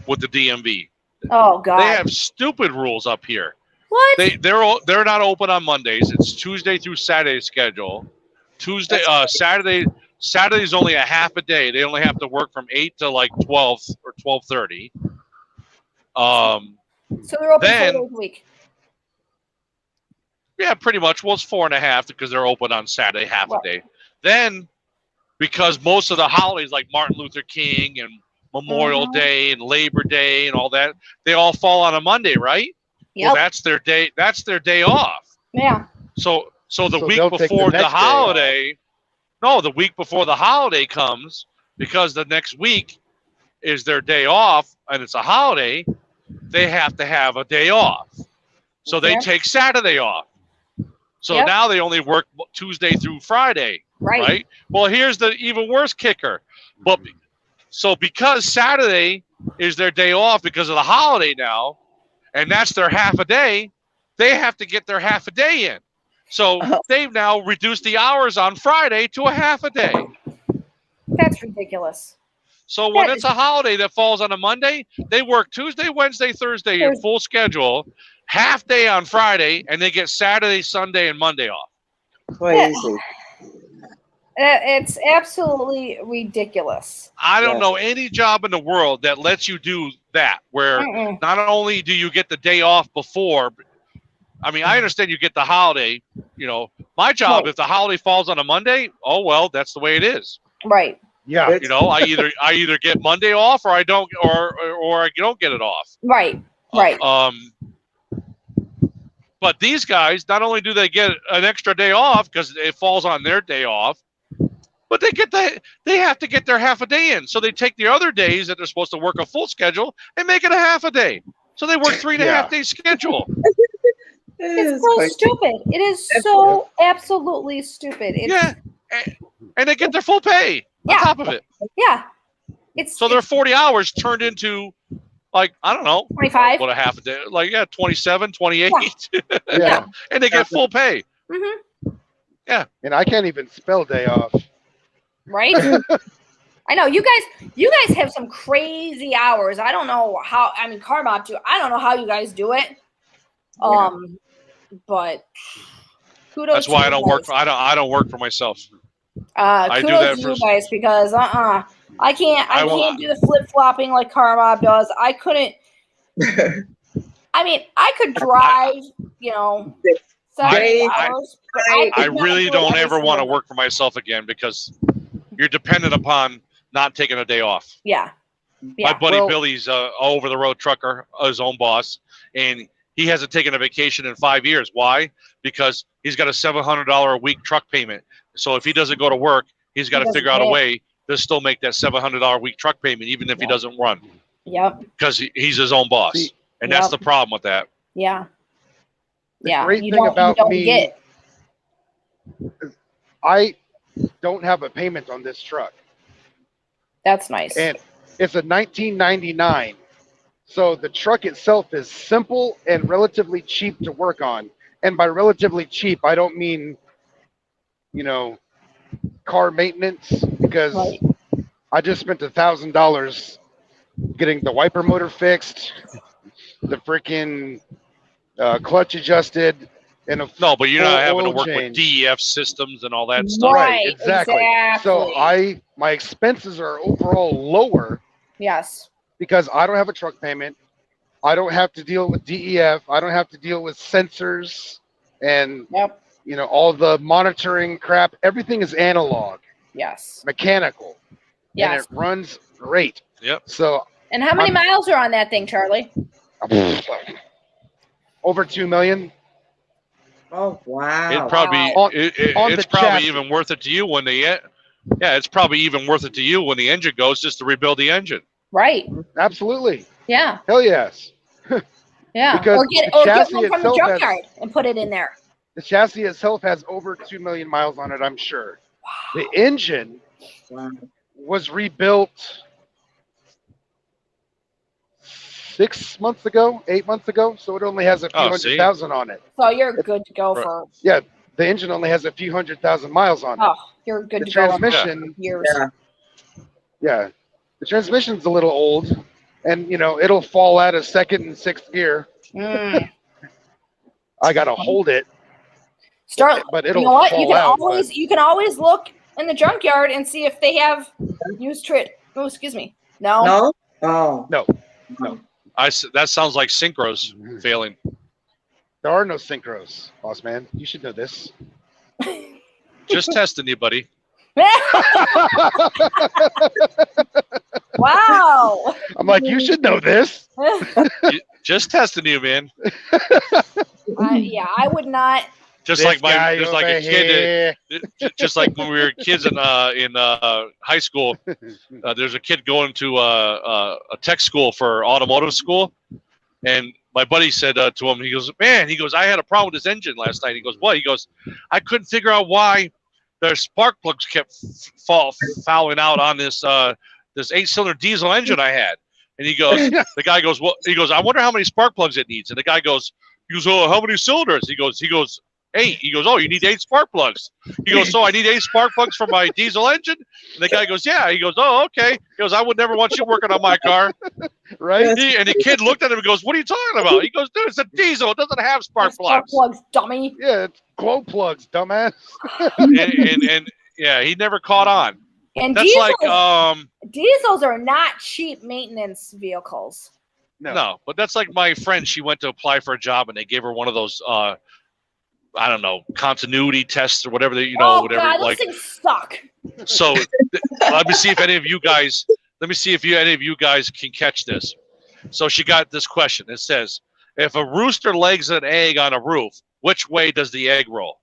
with the DMV. Oh God. They have stupid rules up here. What? They're not open on Mondays. It's Tuesday through Saturday schedule. Saturday's only a half a day. They only have to work from 8 to like 12 or 12:30. So they're open 4 days a week. Yeah, pretty much. Well, it's 4.5 because they're open on Saturday half a day. Then, because most of the holidays like Martin Luther King and Memorial Day and Labor Day and all that, they all fall on a Monday, right? Yep. Well, that's their day. That's their day off. Yeah. So the week before the holiday, the week before the holiday comes, because the next week is their day off and it's a holiday, they have to have a day off. So they take Saturday off. So now they only work Tuesday through Friday, right? Well, here's the even worse kicker. But so because Saturday is their day off because of the holiday now, and that's their half a day, they have to get their half a day in. So they've now reduced the hours on Friday to a half a day. That's ridiculous. So when it's a holiday that falls on a Monday, they work Tuesday, Wednesday, Thursday in full schedule, half day on Friday, and they get Saturday, Sunday, and Monday off. Crazy. It's absolutely ridiculous. I don't know any job in the world that lets you do that, where not only do you get the day off before, I mean, I understand you get the holiday, my job, if the holiday falls on a Monday, oh, well, that's the way it is. Right. Yeah. I either get Monday off or I don't, or I don't get it off. Right. Right. But these guys, not only do they get an extra day off because it falls on their day off, but they have to get their half a day in. So they take the other days that they're supposed to work a full schedule and make it a half a day. So they work 3.5 day schedule. It's so stupid. It is so absolutely stupid. And they get their full pay on top of it. Yeah. So their 40 hours turned into, like, I don't know, 25. What a half a day, like 27, 28. Yeah. And they get full pay. Mm-hmm. Yeah. And I can't even spell day off. Right? I know you guys have some crazy hours. I don't know how. I mean, car mob too. I don't know how you guys do it. But kudos. That's why I don't work. I don't work for myself. I do that for you guys because I can't do the flip flopping like car mob does. I couldn't. I mean, I could drive. 7 hours. I really don't ever want to work for myself again because you're dependent upon not taking a day off. Yeah. My buddy Billy's over the road trucker, his own boss, and he hasn't taken a vacation in 5 years. Why? Because he's got a $700 a week truck payment. So if he doesn't go to work, he's got to figure out a way to still make that $700 a week truck payment, even if he doesn't run. Yep. Because he's his own boss, and that's the problem with that. Yeah. The great thing about me, I don't have a payment on this truck. That's nice. And it's a 1999. So the truck itself is simple and relatively cheap to work on. And by relatively cheap, I don't mean, you know, car maintenance, because I just spent $1,000 getting the wiper motor fixed, the freaking clutch adjusted, and no, but you're not having to work change with DEF systems and all that stuff. Right, exactly. So my expenses are overall lower. Yes. Because I don't have a truck payment. I don't have to deal with DEF. I don't have to deal with sensors and you know, all the monitoring crap. Everything is analog. Yes. Mechanical. Yes. And it runs great. Yep. So. And how many miles are on that thing, Charlie? Over 2 million. Oh wow! It'd probably it's probably even worth it to you when it's probably even worth it to you when the engine goes, just to rebuild the engine. Right. Absolutely. Yeah. Hell yes. Yeah. Because or get one from the junkyard and put it in there. The chassis itself has over 2 million miles on it, I'm sure. Wow. The engine was rebuilt 6 months ago, 8 months ago, so it only has a few 100,000 on it. So you're good to go for. Yeah, the engine only has a few 100,000 miles on it. Oh, you're good to transmission, go for years. Yeah, the transmission's a little old, and you know it'll fall out of second and sixth gear. I gotta hold it. But it'll fall you can always look in the junkyard and see if they have used tread. Oh, excuse me. No. No. Oh. No. No. That sounds like synchros failing. There are no synchros, boss man. You should know this. Just testing you, buddy. Wow. I'm like, you should know this. Just testing you, man. Yeah, I would not. Just like a kid, just like when we were kids in high school. There's a kid going to a tech school for automotive school, and my buddy said to him, he goes, I had a problem with this engine last night. He goes, what? He goes, I couldn't figure out why their spark plugs kept fouling out on this 8-cylinder diesel engine I had. And he goes, the guy goes, well, he goes, I wonder how many spark plugs it needs. And the guy goes, oh, how many cylinders? He goes, 8. He goes, oh, you need 8 spark plugs. He goes, so I need 8 spark plugs for my diesel engine? And the guy goes, yeah. He goes, oh, okay. He goes, I would never want you working on my car. Right? And the kid looked at him and goes, what are you talking about? He goes, dude, it's a diesel. It doesn't have spark plugs. Spark plugs, dummy. Yeah, it's glow plugs, dumbass. and yeah, he never caught on. And that's diesels are not cheap maintenance vehicles. No, but that's like my friend. She went to apply for a job and they gave her one of those I don't know, continuity tests or whatever God, those things suck. So let me see if any of you guys can catch this. So she got this question. It says, if a rooster lays an egg on a roof, which way does the egg roll?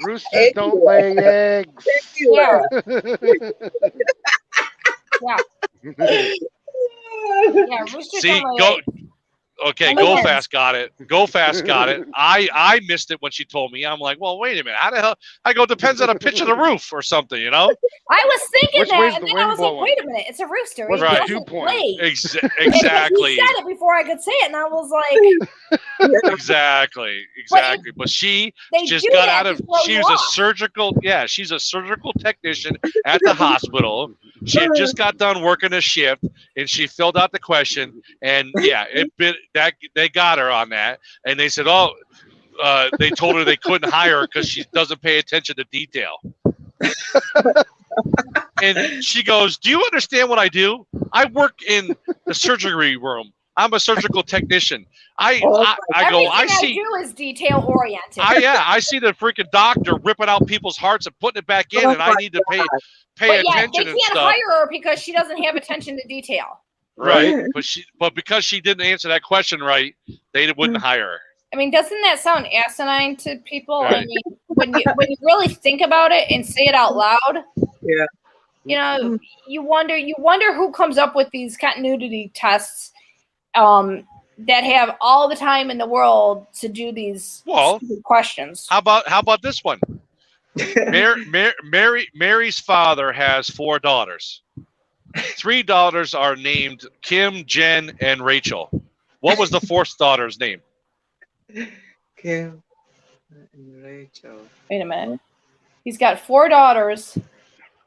Roosters don't lay eggs. Yeah. Yeah. Yeah, roosters don't lay eggs. Okay, Go Fast got it. Go Fast got it. I missed it when she told me. I'm like, well, wait a minute. How the hell? I go, depends on the pitch of the roof or something, you know? I was thinking that, and then I was like, wait a minute. It's a rooster. What's right. the 2 point? Exactly. He said it before I could say it, and I was like... Exactly. But she just got out of... She's a surgical technician at the hospital. She had just got done working a shift, and she filled out the question, and they got her on that, and they said, they told her they couldn't hire her because she doesn't pay attention to detail. And she goes, do you understand what I do? I work in the surgery room. I'm a surgical technician. I Everything I see. do is detail oriented. I see the freaking doctor ripping out people's hearts and putting it back in, and I need to pay attention and stuff. They can't hire her because she doesn't have attention to detail. Right, but because she didn't answer that question right, they wouldn't hire her. I mean, doesn't that sound asinine to people? Right. I mean, when you really think about it and say it out loud, Yeah. you know, you wonder who comes up with these continuity tests that have all the time in the world to do these stupid questions. How about this one? Mary's father has 4 daughters. 3 daughters are named Kim, Jen, and Rachel. What was the 4th daughter's name? Kim and Rachel. Wait a minute. He's got 4 daughters.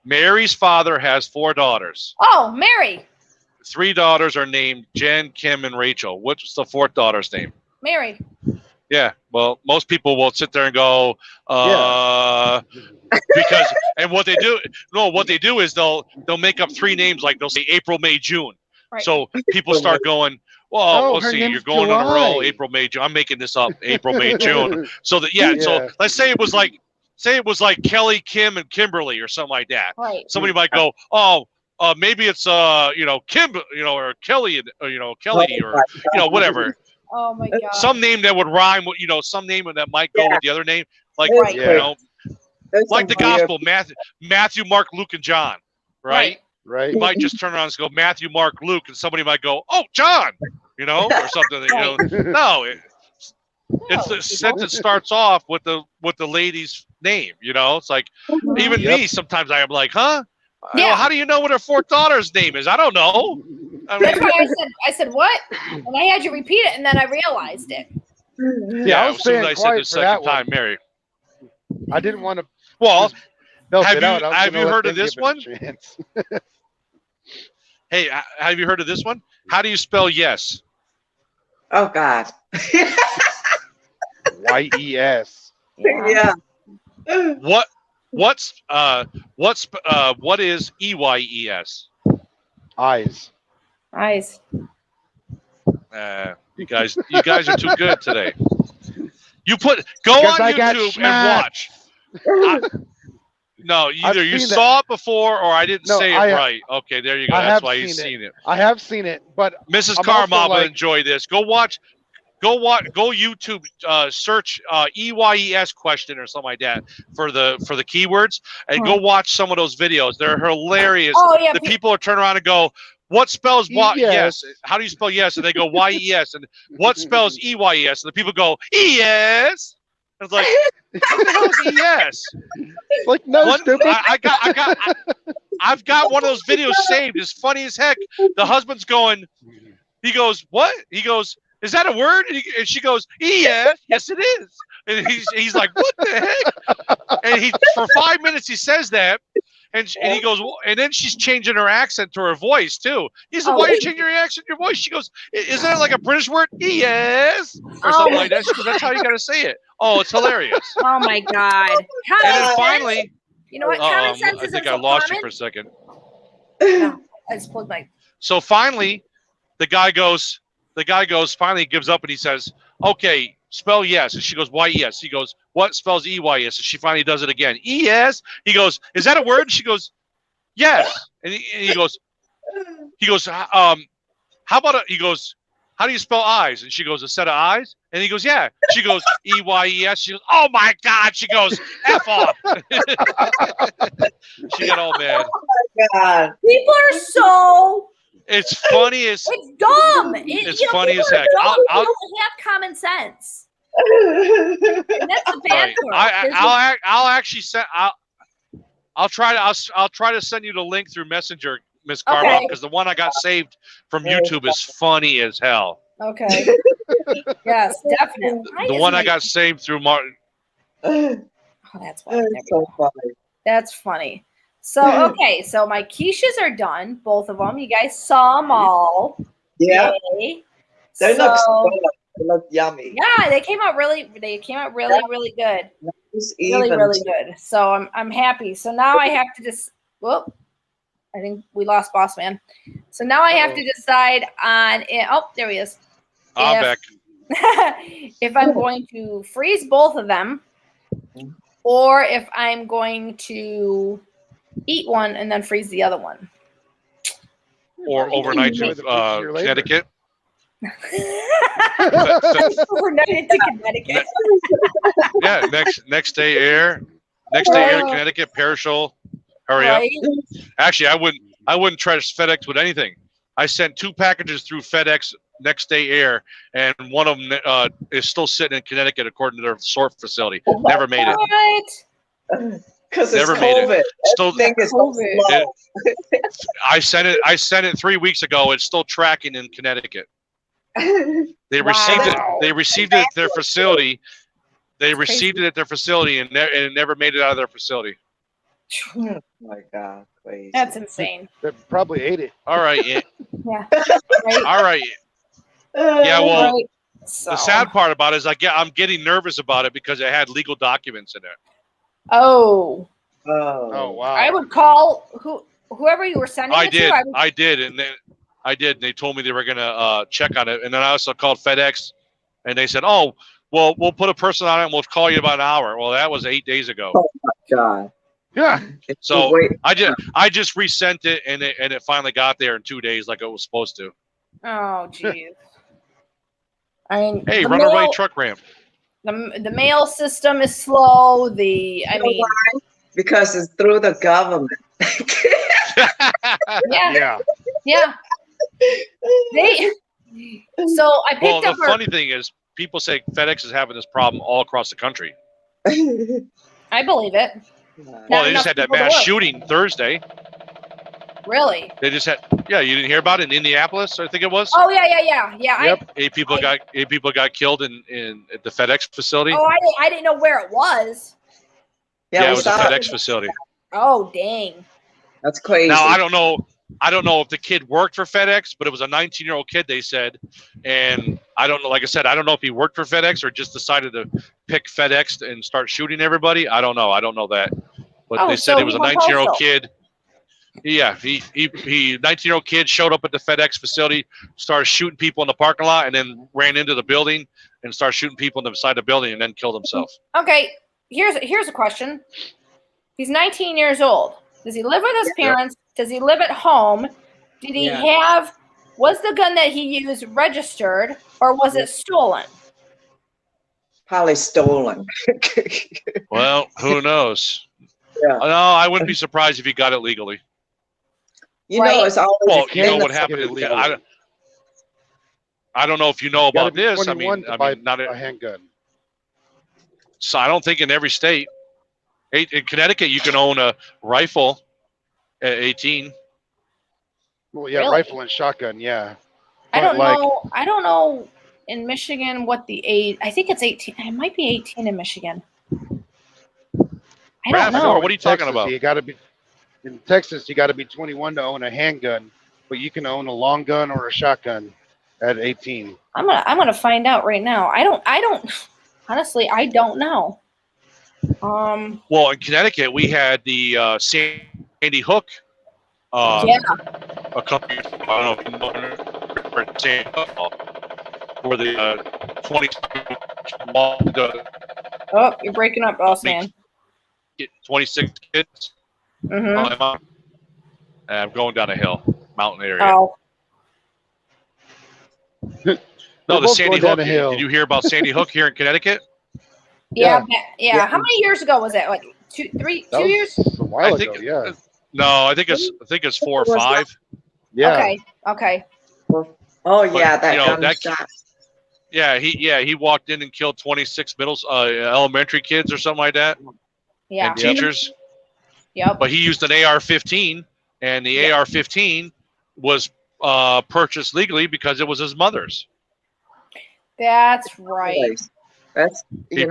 Mary's father has 4 daughters. Oh, Mary. 3 daughters are named Jen, Kim, and Rachel. What's the 4th daughter's name? Mary. Yeah. Well, most people will sit there and go, because, and what they do is they'll make up 3 names, like they'll say April, May, June. Right. So people start going, well, let's see, you're going on a roll, April, May, June. I'm making this up, April, May, June. So so let's say it was like Kelly, Kim, and Kimberly or something like that. Right. Somebody might go, maybe it's Kim, or Kelly, and Kelly, or whatever. Oh my God. Some name that would rhyme with, some name that might go with the other name, like like the gospel, Matthew, Mark, Luke, and John, right? Right. You might just turn around and go Matthew, Mark, Luke, and somebody might go, oh, John, or something. No, it's the sentence starts off with the lady's name. It's like even me sometimes I am like, huh? Yeah. How do you know what her 4th daughter's name is? I don't know. That's why I said what? And I had you repeat it, and then I realized it. Yeah, I was as soon as I staying said quiet the for that second time, Mary. I didn't want to. Well, Have you heard of this one? Hey, have you heard of this one? How do you spell yes? Oh God. YES. Yeah. What is EYES? Eyes. Eyes. You guys are too good today. Go on YouTube and watch. No, either you saw it before or I didn't say it right. Okay, there you go. That's why you've seen it. I have seen it, but Mrs. Carmel will enjoy this. Go YouTube, search EYES question or something like that for the keywords, and go watch some of those videos. They're hilarious. Oh, yeah, the people are turning around and go, what spells yes? How do you spell yes? And they go YES. And what spells EYES? And the people go ES. It's like, what the hell is ES? Like, no, stupid. I've got one of those videos saved. It's funny as heck. The husband's going, he goes, what? He goes, is that a word? And she goes, yes, yes it is. And he's like, what the heck? And for 5 minutes he says that, and he goes, and then she's changing her accent to her voice too. He said, why are you changing your accent to your voice? She goes, isn't that like a British word? Yes, or something like that. She goes, that's how you gotta say it. Oh, it's hilarious. Oh my God. And then finally, you know what? Common sense I think I lost you for a second. No, I just pulled my. So finally, the guy goes, finally gives up and he says, okay, spell yes. And she goes, why yes? He goes, what spells EYS? And she finally does it again. ES. He goes, is that a word? And she goes, yes. And he goes, how about he goes, how do you spell eyes? And she goes, a set of eyes? And he goes, yeah. She goes, EYES. She goes, oh my God. She goes, F off. She got all mad. Oh my God. People are so. It's funny as. It's dumb. It's funny as heck. You don't have common sense. And that's the bad part. I'll actually send. I'll try to send you the link through Messenger, Miss Carmel, because the one I got saved from YouTube is funny as hell. Okay. Yes, definitely. The one I got saved through Martin. Oh, that's funny. That's so funny. That's funny. So, okay, so my quiches are done, both of them. You guys saw them all. Yeah. Yay. They look yummy. Yeah, they came out really good. Really good. So I'm happy. So now I have to just, I think we lost Boss Man. So now I have to decide on it. Oh, there he is. I'm back. If I'm going to freeze both of them, or if I'm going to eat one and then freeze the other one. Or overnight to Connecticut. Overnight to Connecticut. Yeah, next day air. Next day air, Connecticut, perishable. Hurry up. Actually, I wouldn't trust FedEx with anything. I sent 2 packages through FedEx next day air, and one of them is still sitting in Connecticut according to their sort facility. Never made it. Because it's COVID. Still, COVID. I sent it 3 weeks ago. It's still tracking in Connecticut. They received it. They received it at their facility. They received it at their facility, and it never made it out of their facility. Oh my God, crazy. That's insane. They probably ate it. All right. Yeah. Right. All right. Yeah. Well, right. So. The sad part about it is I'm getting nervous about it because it had legal documents in it. Oh. Oh wow. I would call whoever you were sending it to. I did, and they told me they were gonna check on it, and then I also called FedEx, and they said, "Oh, well, we'll put a person on it, and we'll call you about an hour." Well, that was 8 days ago. Oh my God. Yeah. So I just resent it, and it finally got there in 2 days, like it was supposed to. Oh, jeez. I mean, hey, run away truck ramp. The mail system is slow. Why? Because it's through the government. Yeah. So I picked up. Well, the funny thing is, people say FedEx is having this problem all across the country. I believe it. Well, they just had that mass shooting Thursday. Really? They just had. Yeah, you didn't hear about it in Indianapolis? I think it was. Oh yeah. Yep. 8 people got killed in at the FedEx facility. Oh, I didn't know where it was. Yeah, it was a FedEx facility. Oh, dang. That's crazy. Now I don't know if the kid worked for FedEx, but it was a 19-year-old kid, they said, and I don't know. Like I said, I don't know if he worked for FedEx or just decided to pick FedEx and start shooting everybody. I don't know that, but they said it was a 19-year-old kid. Yeah, he 19-year-old kid showed up at the FedEx facility, started shooting people in the parking lot, and then ran into the building and started shooting people on the side of the building, and then killed himself. Okay, here's a question. He's 19 years old. Does he live with his parents? Does he live at home? Did he was the gun that he used registered, or was it stolen? Probably stolen. Well, who knows? Yeah. No, I wouldn't be surprised if he got it legally. You know, it's always. Well, you know what happened. I don't know if you know about this. I mean, not a handgun. So I don't think in every state. In Connecticut, you can own a rifle at 18. Well, yeah, really? Rifle and shotgun, yeah. I don't know. I don't know in Michigan what the age. I think it's 18. It might be 18 in Michigan. I don't know. What are you talking about? You got to be in Texas. You got to be 21 to own a handgun, but you can own a long gun or a shotgun at 18. I'm gonna find out right now. I don't. Honestly, I don't know. Well, in Connecticut, we had the Sandy Hook. A company. I don't know if you know Sandy Hook, where the 20. Oh, you're breaking up, boss man. 26 kids. Mm-hmm. I'm going down a hill, mountain area. Oh. No, the Sandy Hook. Did you hear about Sandy Hook here in Connecticut? Yeah. How many years ago was that? Like 2 years? A while ago, yeah. No, I think it's 4 or 5. Yeah. Okay. Oh yeah, that shot. Yeah, he walked in and killed 26 elementary kids or something like that. Yeah. And teachers. Yep. But he used an AR-15, and the AR-15 was purchased legally because it was his mother's. That's right. That's he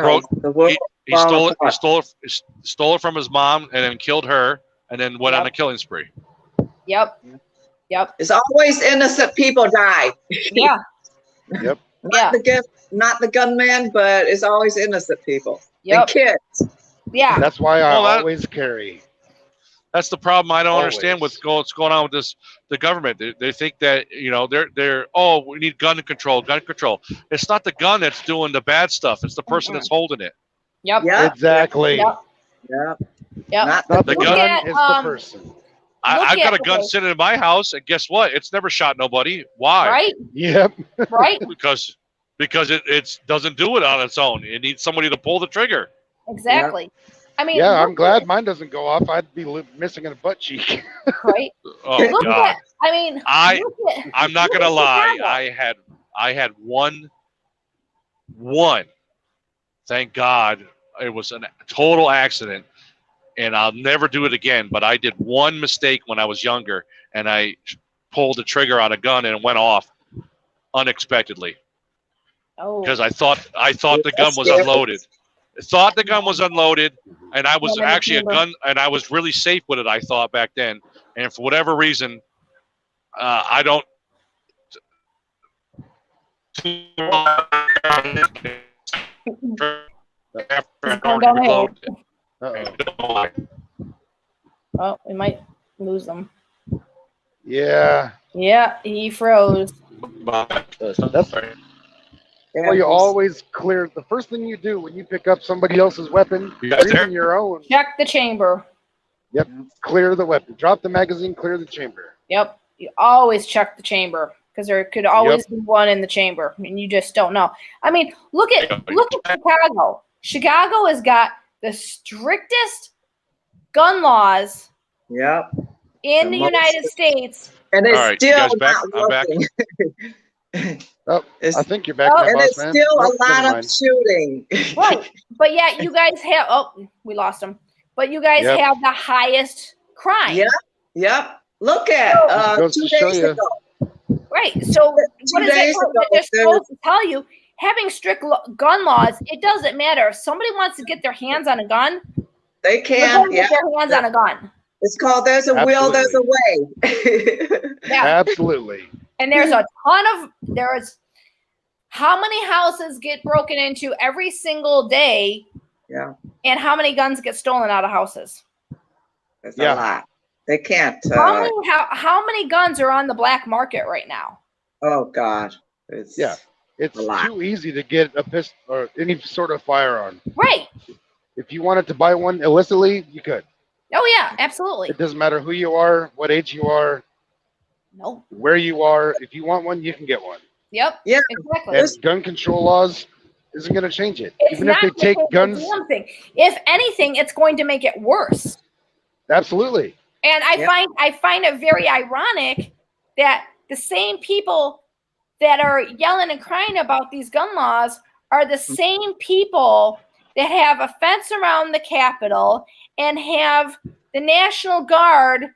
stole it from his mom and then killed her and then went on a killing spree. Yep. It's always innocent people die. Yeah. Yep. Not the gunman, but it's always innocent people. Yep. And kids. Yeah. That's why I always carry. That's the problem. I don't Always. understand what's going on with the government. They think that they're we need gun control. It's not the gun that's doing the bad stuff. It's the person that's holding it. Yep. Yeah. Exactly. Yep. Yeah. Yep. Not the Look gun, at, it's the person. I've got a gun sitting in my house, and guess what? It's never shot nobody. Why? Right. Yep. Right. Because it doesn't do it on its own. It needs somebody to pull the trigger. Exactly. I mean, Yeah, I'm glad mine doesn't go off. I'd be missing a butt cheek. Right. Oh God. I'm not gonna lie. Chicago. I had one. Thank God, it was a total accident, and I'll never do it again. But I did one mistake when I was younger, and I pulled the trigger on a gun, and it went off unexpectedly. Oh. Because I thought the gun was unloaded. I thought the gun was unloaded, and I was actually a gun, and I was really safe with it. I thought back then, and for whatever reason, I don't. Oh, we might lose them. Yeah. Yeah, he froze. That's right. Well, you always clear. The first thing you do when you pick up somebody else's weapon, or even your own. Check the chamber. Yep. Clear the weapon. Drop the magazine. Clear the chamber. Yep. You always check the chamber because there could always be one in the chamber, and you just don't know. I mean, look at Chicago. Chicago has got the strictest gun laws. Yep. In the United States. And it's still not working. Oh, I think you're back. And it's still a lot of shooting. Right. But yet you guys have, we lost them. But you guys have the highest crime. Yep. Yep. Look at 2 days ago. Right. So what is that? They're supposed to tell you, having strict gun laws, it doesn't matter. If somebody wants to get their hands on a gun, they can get their hands on a gun. It's called There's a Will, There's a Way. Yeah. Absolutely. And there's a ton of, how many houses get broken into every single day? Yeah. And how many guns get stolen out of houses? It's a lot. They can't. How many guns are on the black market right now? Oh God. It's too easy to get a pistol or any sort of firearm. Right. If you wanted to buy one illicitly, you could. Oh yeah, absolutely. It doesn't matter who you are, what age you are, where you are. If you want one, you can get one. Yep. Yeah. Exactly. And gun control laws isn't going to change it. Even if they take guns. If anything, it's going to make it worse. Absolutely. And I find it very ironic that the same people that are yelling and crying about these gun laws are the same people that have a fence around the Capitol and have the National Guard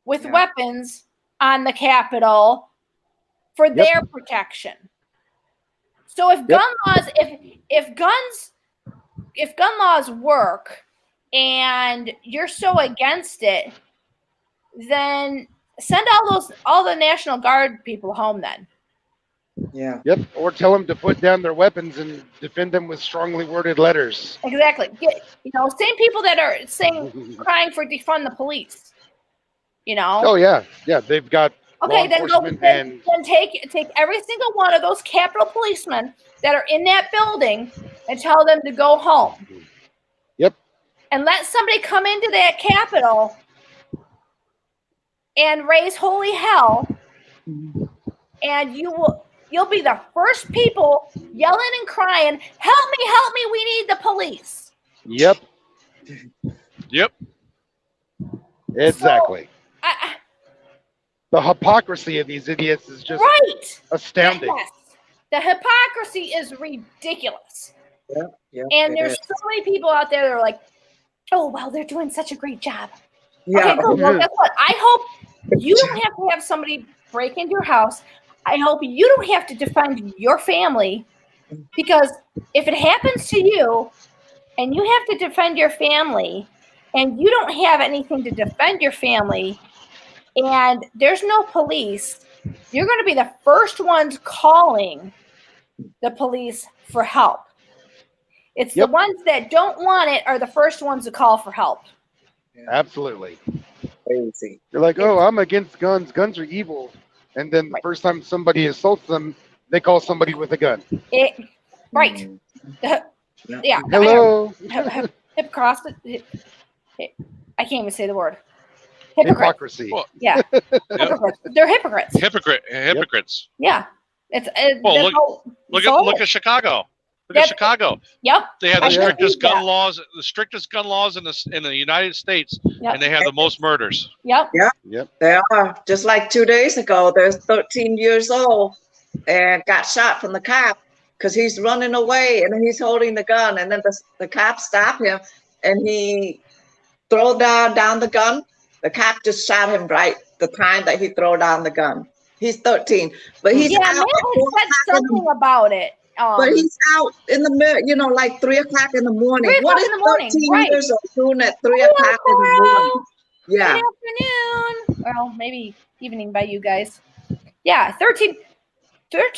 with weapons on the Capitol for their protection. So if gun laws, if gun laws work and you're so against it, then send all the National Guard people home then. Yeah. Yep. Or tell them to put down their weapons and defend them with strongly worded letters. Exactly. Same people that are crying for defund the police. Oh yeah, yeah. They've got then take every single one of those Capitol policemen that are in that building and tell them to go home. Yep. And let somebody come into that Capitol and raise holy hell, and you'll be the first people yelling and crying, help me, we need the police. Yep. Yep. Exactly. So, the hypocrisy of these idiots is just astounding. Yes. The hypocrisy is ridiculous. Yeah, and there's so many people out there that are like, oh, well, they're doing such a great job. Yeah. Okay, good. Well, guess what? I hope you don't have to have somebody break into your house. I hope you don't have to defend your family, because if it happens to you and you have to defend your family and you don't have anything to defend your family and there's no police, you're going to be the first ones calling the police for help. It's the ones that don't want it are the first ones to call for help. Absolutely. Crazy. You're like, oh, I'm against guns. Guns are evil. And then the first time somebody assaults them, they call somebody with a gun. Right. Mm. Yeah. Hello. Hypocrisy. I can't even say the word. Hypocrites. Hypocrisy. Well, Yeah. Hypocrites. They're hypocrites. Hypocrites. Yeah. Well, look at Chicago. Look at Chicago. Yep. They have the Oh, yeah. strictest gun laws, in the United States, Yep. and they have the most murders. Yep. They are. Just like 2 days ago, there's 13 years old and got shot from the cop because he's running away and he's holding the gun. And then the cop stopped him and he throw down the gun. The cop just shot him right the time that he throw down the gun. He's 13, but he's out. Matt had said something about it. But he's out in the middle, like 3 o'clock in the morning. 3 o'clock What is in the morning, 13 right. years old doing at 3 o'clock in the morning? Yeah. Good afternoon. Well, maybe evening by you guys. Yeah, 13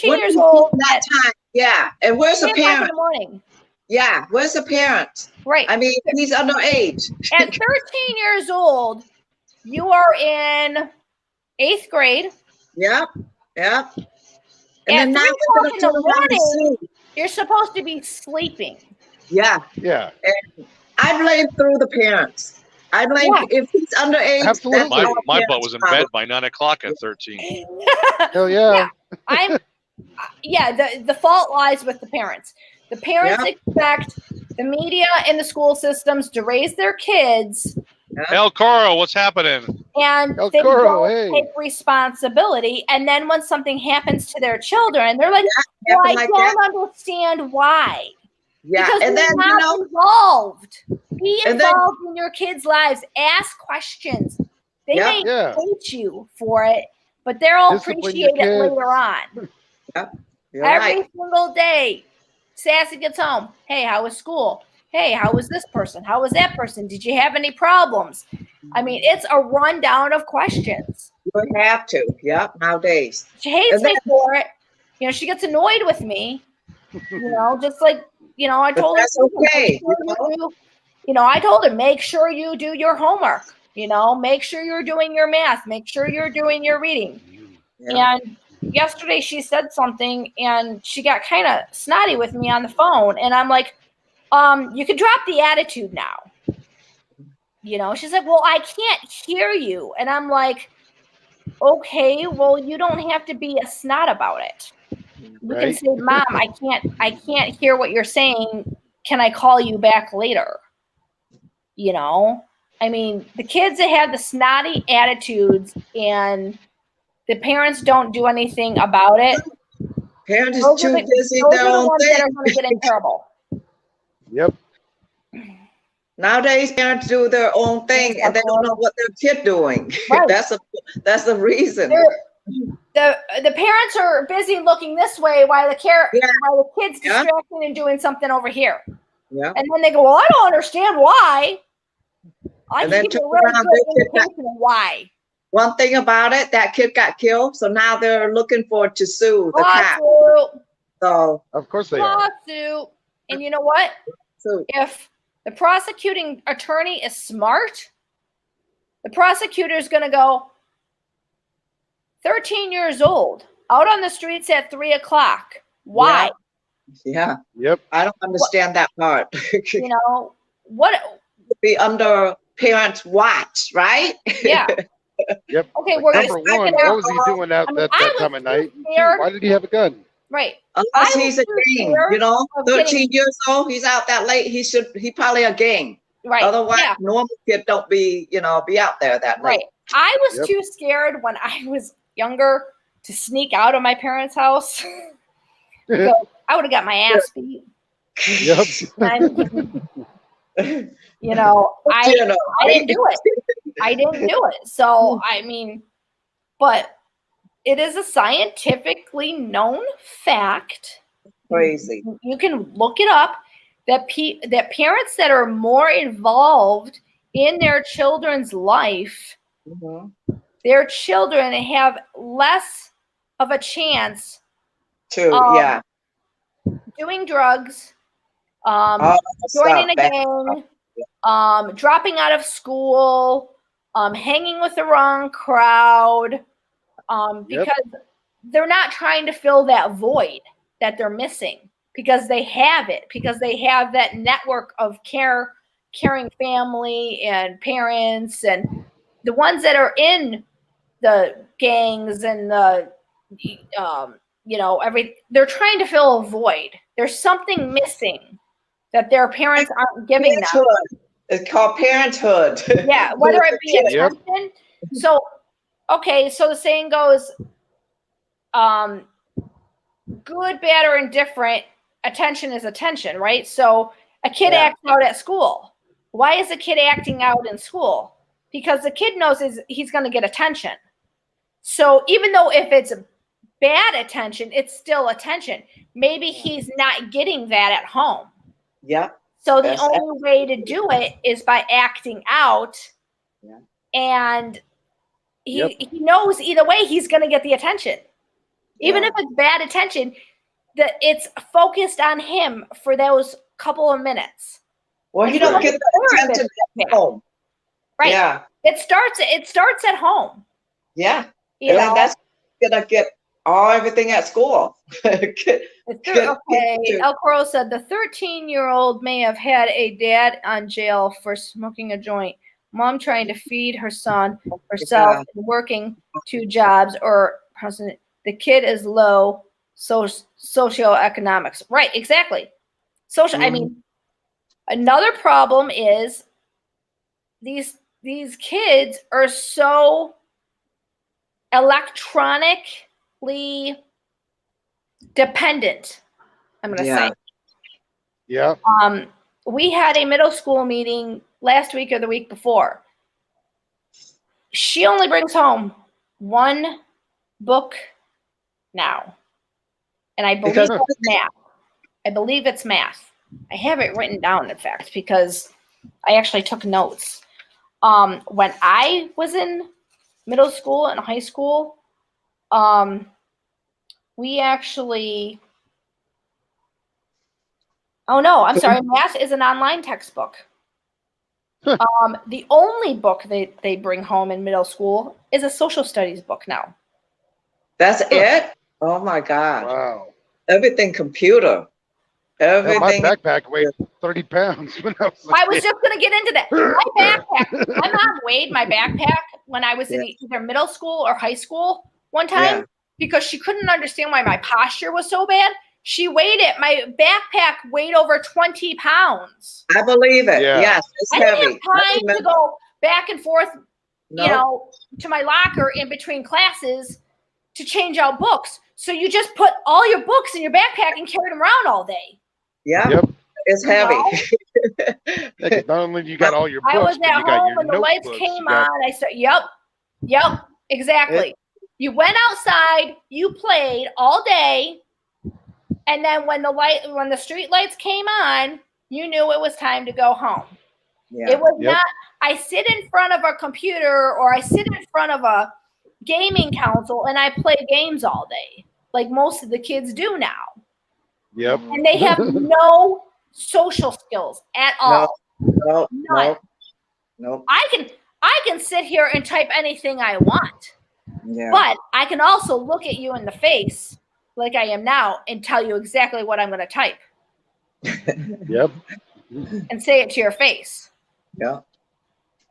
years old. That time. Yeah. And where's the 3 o'clock in parent? the morning. Yeah. Where's the parents? Right. I mean, he's underage. At 13 years old, you are in 8th grade. Yep. Yep. And then at 3 o'clock in the morning, morning, you're supposed to be sleeping. Yeah. Yeah. And I blame through the parents. I blame if he's underage. Absolutely. My butt was in bed by 9 o'clock at 13. Hell yeah. The fault lies with the parents. The parents expect the media and the school systems to raise their kids. El Coro, what's happening? And they don't take responsibility. And then when something happens to their children, they're like, well, I don't understand why. Yeah. Because and then, you're not involved. Be involved in your kids' lives. Ask questions. They may hate you for it, but they'll appreciate it later on. Every single day, Sassy gets home. Hey, how was school? Hey, how was this person? How was that person? Did you have any problems? I mean, it's a rundown of questions. You have to. Yep, nowadays. She hates me for it. She gets annoyed with me. Just like, I told her. That's okay. I told her, make sure you do your homework. Make sure you're doing your math. Make sure you're doing your reading. Yeah. And yesterday she said something and she got kind of snotty with me on the phone. And I'm like, you can drop the attitude now. She's like, well, I can't hear you. And I'm like, okay, well, you don't have to be a snot about it. You can say, Mom, I can't hear what you're saying. Can I call you back later? I mean, the kids that have the snotty attitudes and the parents don't do anything about it. Parents are too busy their own thing. That are going to get in trouble. Yep. Nowadays, parents do their own thing and they don't know what their kid doing. Right. That's the reason. The parents are busy looking this way while the kid's distracted and doing something over here. Yeah. And then they go, well, I don't understand why. I can give you a really good indication of why. One thing about it, that kid got killed, so now they're looking to sue the cop. So of course they are. Lawsuit. And you know what? If the prosecuting attorney is smart, the prosecutor is going to go, 13 years old, out on the streets at 3 o'clock. Why? Yeah. Yep. I don't understand that part. What? Be under parents' watch, right? Yeah. Yep. Okay. Number one, what was he doing that time of night? Why did he have a gun? Right. Unless he's a gang, 13 years old, he's out that late. He probably a gang. Right. Otherwise, normal kid don't be out there that late. Right. I was too scared when I was younger to sneak out of my parents' house. I would have got my ass beat. Yep. I didn't do it. I didn't do it. So, I mean, but it is a scientifically known fact. Crazy. You can look it up that parents that are more involved in their children's life, their children have less of a chance to doing drugs, joining a gang, dropping out of school, hanging with the wrong crowd, because they're not trying to fill that void that they're missing, because they have it, because they have that network of caring family and parents, and the ones that are in the gangs and the they're trying to fill a void. There's something missing that their parents aren't giving them. It's called parenthood. Yeah, whether it be attention. So, okay, so the saying goes, good, bad, or indifferent, attention is attention, right? So a kid acts out at school. Why is a kid acting out in school? Because the kid knows he's going to get attention. So even though if it's bad attention, it's still attention. Maybe he's not getting that at home. Yeah. So the only way to do it is by acting out. Yeah. And he knows either way he's going to get the attention. Even if it's bad attention, that it's focused on him for those couple of minutes. Well, you don't get the attention at home. Right. Yeah. It starts at home. Yeah. And that's gonna get everything at school. Okay. El Coro said the 13-year-old may have had a dad on jail for smoking a joint, mom trying to feed her son, herself, and working 2 jobs, or the kid is low socioeconomics. Right, exactly. I mean, another problem is these kids are so electronically dependent, I'm going to say. Yeah. We had a middle school meeting last week or the week before. She only brings home 1 book now. And I believe it's math. I believe it's math. I have it written down, in fact, because I actually took notes. When I was in middle school and high school, we actually, math is an online textbook. The only book they bring home in middle school is a social studies book now. That's it? Oh my God. Wow. Everything computer. Everything. My backpack weighed 30 pounds when I was just going to get into that. My backpack, my mom weighed my backpack when I was in either middle school or high school one time because she couldn't understand why my posture was so bad. She weighed it. My backpack weighed over 20 pounds. I believe it. Yeah. Yes, it's heavy. I didn't have time to go back and forth, to my locker in between classes to change out books. So you just put all your books in your backpack and carried them around all day. Yeah. Yep. It's heavy. Not only you got all your books, I was at home when the lights came on. I said, yep, exactly. You went outside, you played all day, and then when the street lights came on, you knew it was time to go home. Yeah. It was not, I sit in front of a computer or I sit in front of a gaming console and I play games all day, like most of the kids do now. Yep. And they have no social skills at all. No. I can sit here and type anything I want. Yeah. But I can also look at you in the face like I am now and tell you exactly what I'm going to type. Yep. And say it to your face. Yeah.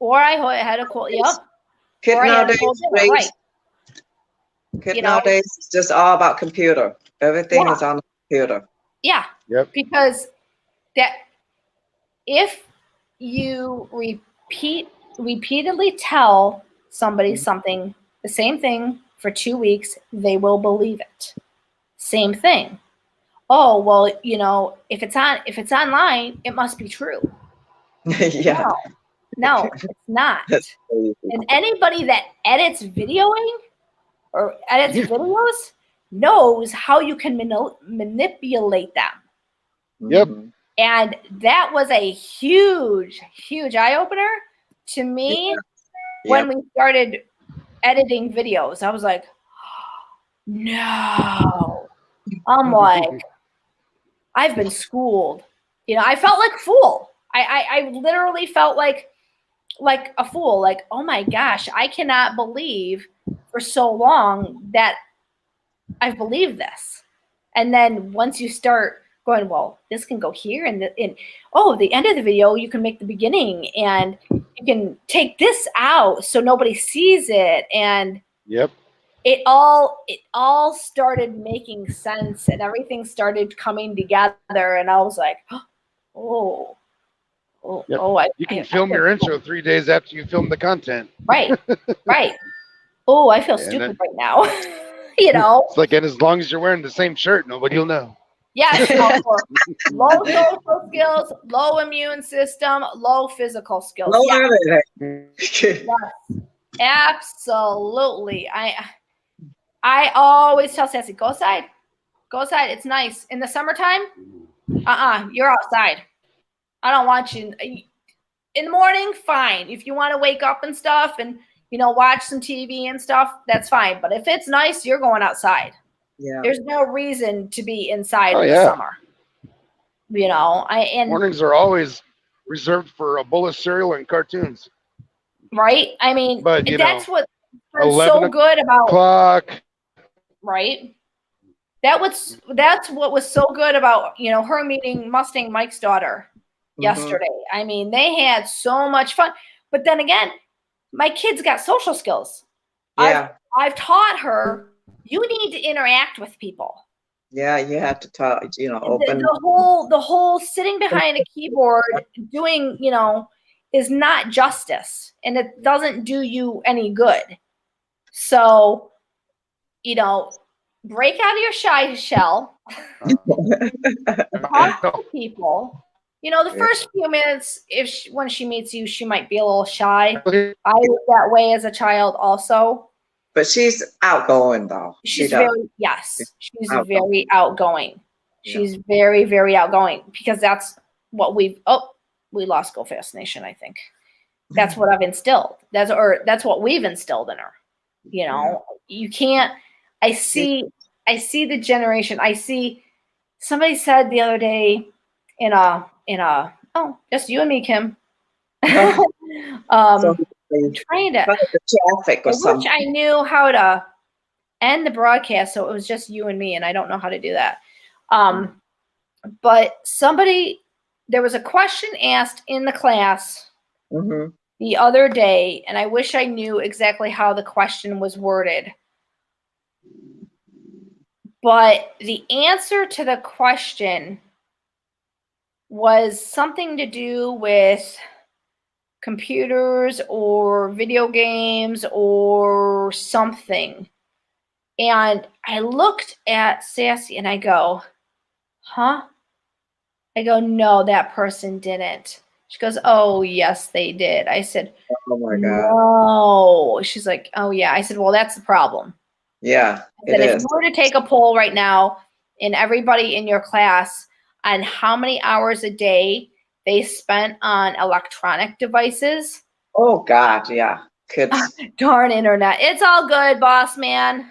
Or I had a cool, yep. Kid nowadays is just all about computer. Everything is on the computer. Yeah. Yep. Because that if you repeatedly tell somebody something, the same thing for 2 weeks, they will believe it. Same thing. Oh, well, if it's online, it must be true. Yeah. No, it's not. And anybody that edits videos knows how you can manipulate them. Yep. And that was a huge, huge eye-opener to me when we started editing videos. I was like, no. I'm like, I've been schooled. I felt like a fool. I literally felt like like a fool. Like, oh my gosh, I cannot believe for so long that I've believed this. And then once you start going, well, this can go here, and the end of the video, you can make the beginning, and you can take this out so nobody sees it. And yep. It all started making sense, and everything started coming together, and I was like, oh, Yep. oh, you can film your intro 3 days after you film the content. Right. Oh, I feel stupid right now. You know, it's like, and as long as you're wearing the same shirt, nobody will know. Yes, low social skills, low immune system, low physical skills. Low everything. Yes, absolutely. I always tell Sassy, go outside. Go outside. It's nice. In the summertime, you're outside. I don't want you. In the morning, fine. If you want to wake up and stuff and, watch some TV and stuff, that's fine. But if it's nice, you're going outside. Yeah. There's no reason to be inside in the summer. Mornings are always reserved for a bowl of cereal and cartoons. Right? I mean, but, that's what's so good about o'clock. Right? That's what was so good about, her meeting Mustang Mike's daughter yesterday. I mean, they had so much fun. But then again, my kid's got social skills. Yeah. I've taught her, you need to interact with people. Yeah, you have to talk, open. The whole sitting behind a keyboard doing, is not justice, and it doesn't do you any good. So, break out of your shy shell, talk to people. The first few minutes, when she meets you, she might be a little shy. I was that way as a child also. But she's outgoing, though. She's very outgoing. She's very, very outgoing, because that's what we lost Go Fast Nation, I think. That's what I've instilled. That's what we've instilled in her. You can't, I see the generation. I see, somebody said the other day just you and me, Kim. Trying to traffic or something. I knew how to end the broadcast, so it was just you and me, and I don't know how to do that. But there was a question asked in the class the other day, and I wish I knew exactly how the question was worded. But the answer to the question was something to do with computers or video games or something. And I looked at Sassy and I go, huh? I go, no, that person didn't. She goes, oh, yes, they did. I said, oh my God. No. She's like, oh, yeah. I said, well, that's the problem. Yeah. If you were to take a poll right now in everybody in your class on how many hours a day they spent on electronic devices. Oh God, yeah. Kids. Darn internet. It's all good, boss man.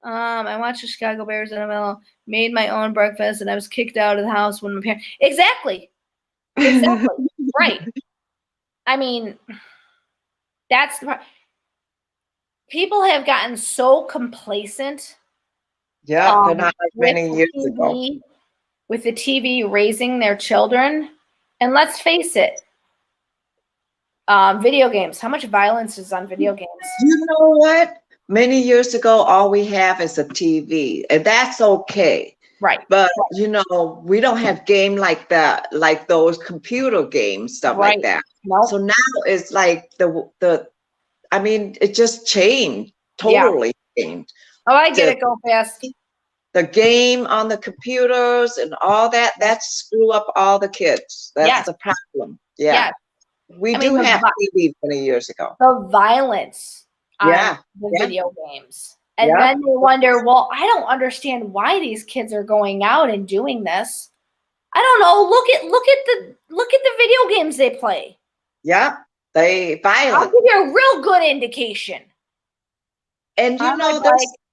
I watched the Chicago Bears in the middle, made my own breakfast, and I was kicked out of the house when my parents. Exactly. Right. I mean, that's the part. People have gotten so complacent. Yeah, they're not like many years ago. With the TV raising their children. And let's face it, video games. How much violence is on video games? You know what? Many years ago, all we have is a TV, and that's okay. Right. But, we don't have game like that, like those computer games, stuff like that. No. So now it's like it just changed, totally changed. Oh, I get it, Go Fast. The game on the computers and all that screw up all the kids. That's the problem. Yeah. Yes. We do have TV 20 years ago. The violence on the video games. And then they wonder, well, I don't understand why these kids are going out and doing this. I don't know. Look at the video games they play. Yeah. They violent. I'll give you a real good indication. And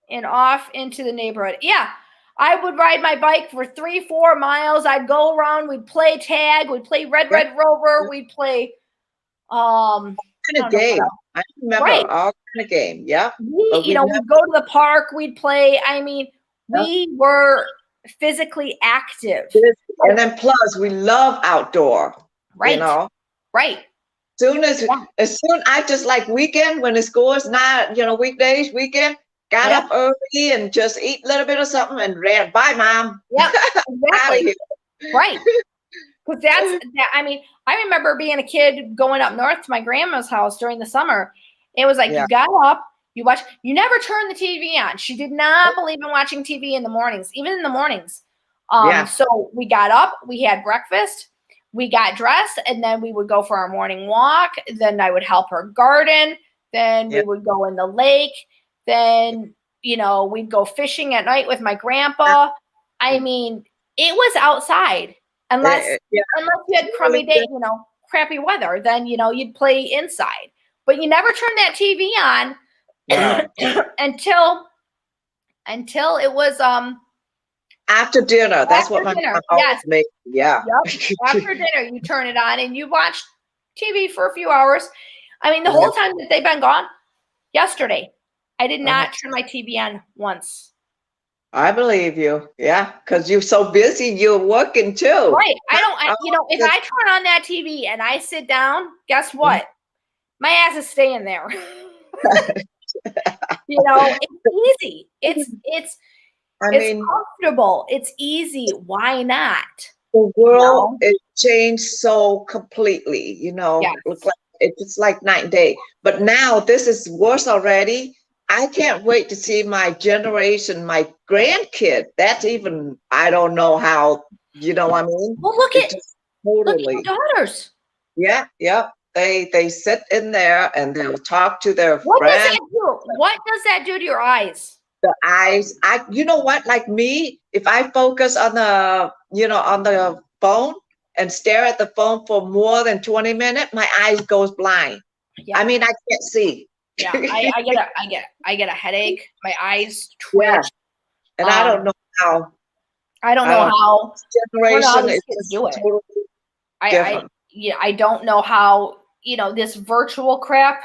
and off into the neighborhood. Yeah, I would ride my bike for 3-4 miles. I'd go around. We'd play tag. We'd play Red Rover. We'd play Kind of game. I remember all kind of game. Yeah. We'd go to the park, we'd play. I mean, we were physically active. And then plus we love outdoor. Right. You know? Right. As soon I just like weekend when the school is not, weekdays, weekend, got up early and just eat a little bit of something and ran. Bye, Mom. Yeah, exactly. Right. Because I mean, I remember being a kid going up north to my grandma's house during the summer. It was like you got up, you watch, you never turned the TV on. She did not believe in watching TV in the mornings, even in the mornings. So we got up, we had breakfast, we got dressed, and then we would go for our morning walk. Then I would help her garden. Then we would go in the lake. Then, we'd go fishing at night with my grandpa. I mean, it was outside. Unless you had crummy day, crappy weather, then, you'd play inside. But you never turned that TV on until it was after dinner. That's what my mom always made. Yeah. Yep. After dinner, you turn it on and you watch TV for a few hours. I mean, the whole time that they've been gone, yesterday, I did not turn my TV on once. I believe you. Yeah, because you're so busy, you're working too. Right. If I turn on that TV and I sit down, guess what? My ass is staying there. It's easy. It's comfortable. It's easy. Why not? The world is changed so completely, Look like it's like night and day. But now this is worse already. I can't wait to see my generation, my grandkid. That's even, I don't know how, you know what I mean? Well, look at your daughters. Yeah. They sit in there and they'll talk to their friends. What does that do to your eyes? The eyes, you know what, like me, if I focus on the phone and stare at the phone for more than 20 minutes, my eyes goes blind. Yeah. I mean, I can't see. Yeah, I get a headache. My eyes twitch. Yeah. And I don't know how. I don't know how generation is do it. Totally I don't know how, this virtual crap.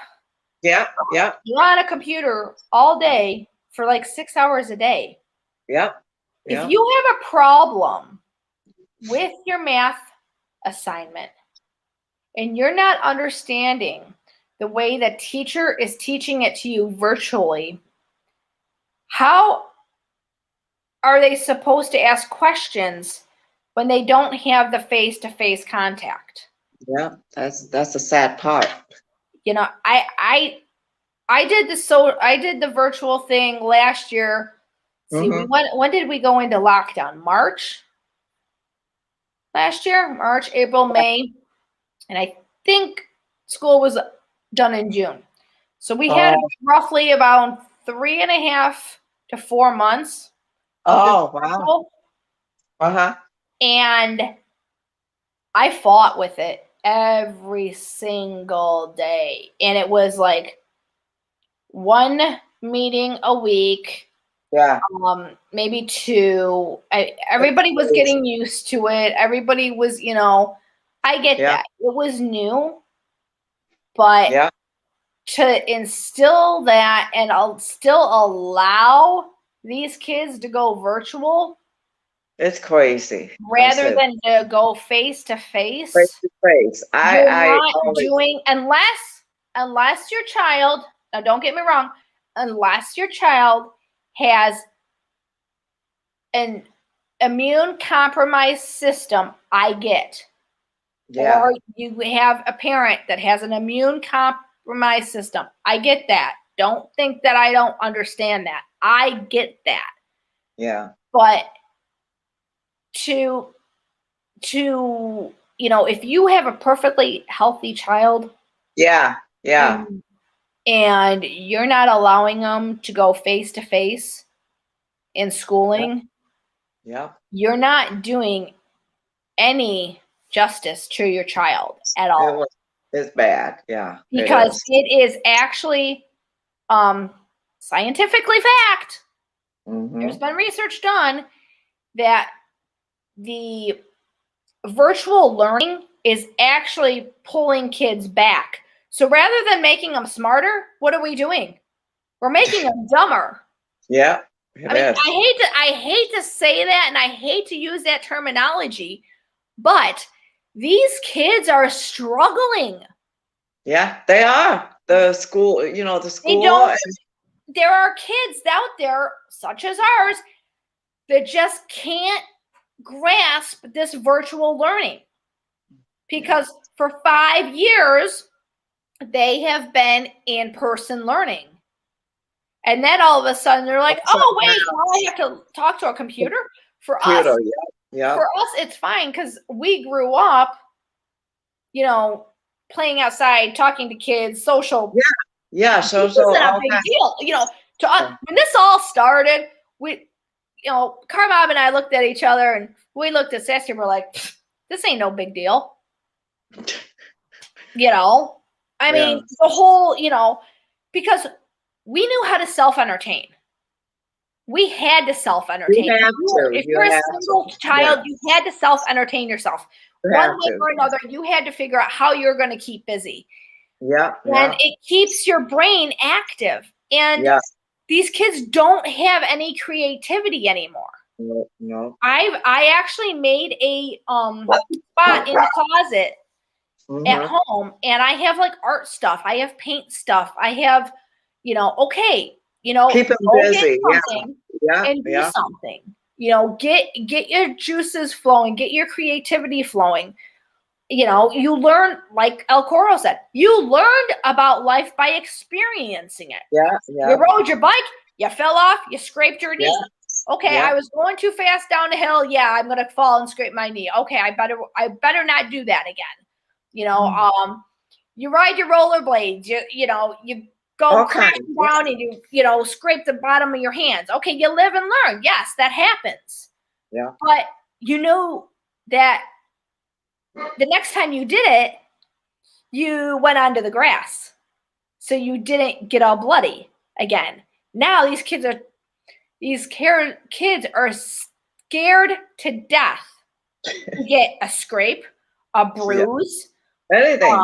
Yeah. You're on a computer all day for like 6 hours a day. Yeah. If you have a problem with your math assignment and you're not understanding the way the teacher is teaching it to you virtually, how are they supposed to ask questions when they don't have the face-to-face contact? Yeah, that's the sad part. I did the virtual thing last year. See, when did we go into lockdown? March? Last year? March, April, May. And I think school was done in June. So we had roughly about 3.5 to 4 months. Oh, wow. And I fought with it every single day. And it was like one meeting a week. Yeah. Maybe 2. Everybody was getting used to it. Everybody was, I get that. It was new. But to instill that and I'll still allow these kids to go virtual, it's crazy. Rather than to go face to face. Face to face. You're not doing unless your child. Now, don't get me wrong. Unless your child has an immune compromised system, I get. Yeah. Or you have a parent that has an immune compromised system. I get that. Don't think that I don't understand that. I get that. Yeah. But to if you have a perfectly healthy child. Yeah. And you're not allowing them to go face to face in schooling. Yeah. You're not doing any justice to your child at all. It's bad. Yeah. Because it is actually scientifically fact. There's been research done that the virtual learning is actually pulling kids back. So rather than making them smarter, what are we doing? We're making them dumber. Yeah. I mean, I hate to say that, and I hate to use that terminology, but these kids are struggling. Yeah, they are. The school, the school. There are kids out there, such as ours, that just can't grasp this virtual learning. Because for 5 years, they have been in-person learning. And then all of a sudden they're like, oh, wait, now I have to talk to a computer? For us, it's fine because we grew up, playing outside, talking to kids, social. Yeah. This isn't a big deal. To us, when this all started, Carbob and I looked at each other and we looked at Sassy and we're like, this ain't no big deal. I mean, the whole, because we knew how to self-entertain. We had to self-entertain. If you're a single child, you had to self-entertain yourself. One way or another, you had to figure out how you're going to keep busy. And it keeps your brain active. And these kids don't have any creativity anymore. No. I actually made a spot in the closet at home, and I have like art stuff. I have paint stuff. I have, keep them busy. And do something. Get your juices flowing, get your creativity flowing. You learn, like El Coro said, you learned about life by experiencing it. You rode your bike, you fell off, you scraped your knee. Okay, I was going too fast down the hill. Yeah, I'm gonna fall and scrape my knee. Okay, I better not do that again. You ride your rollerblades. You go crashing down and you scrape the bottom of your hands. Okay, you live and learn. Yes, that happens. Yeah. But that the next time you did it, you went onto the grass. So you didn't get all bloody again. Now these kids are scared to death to get a scrape, a bruise, anything,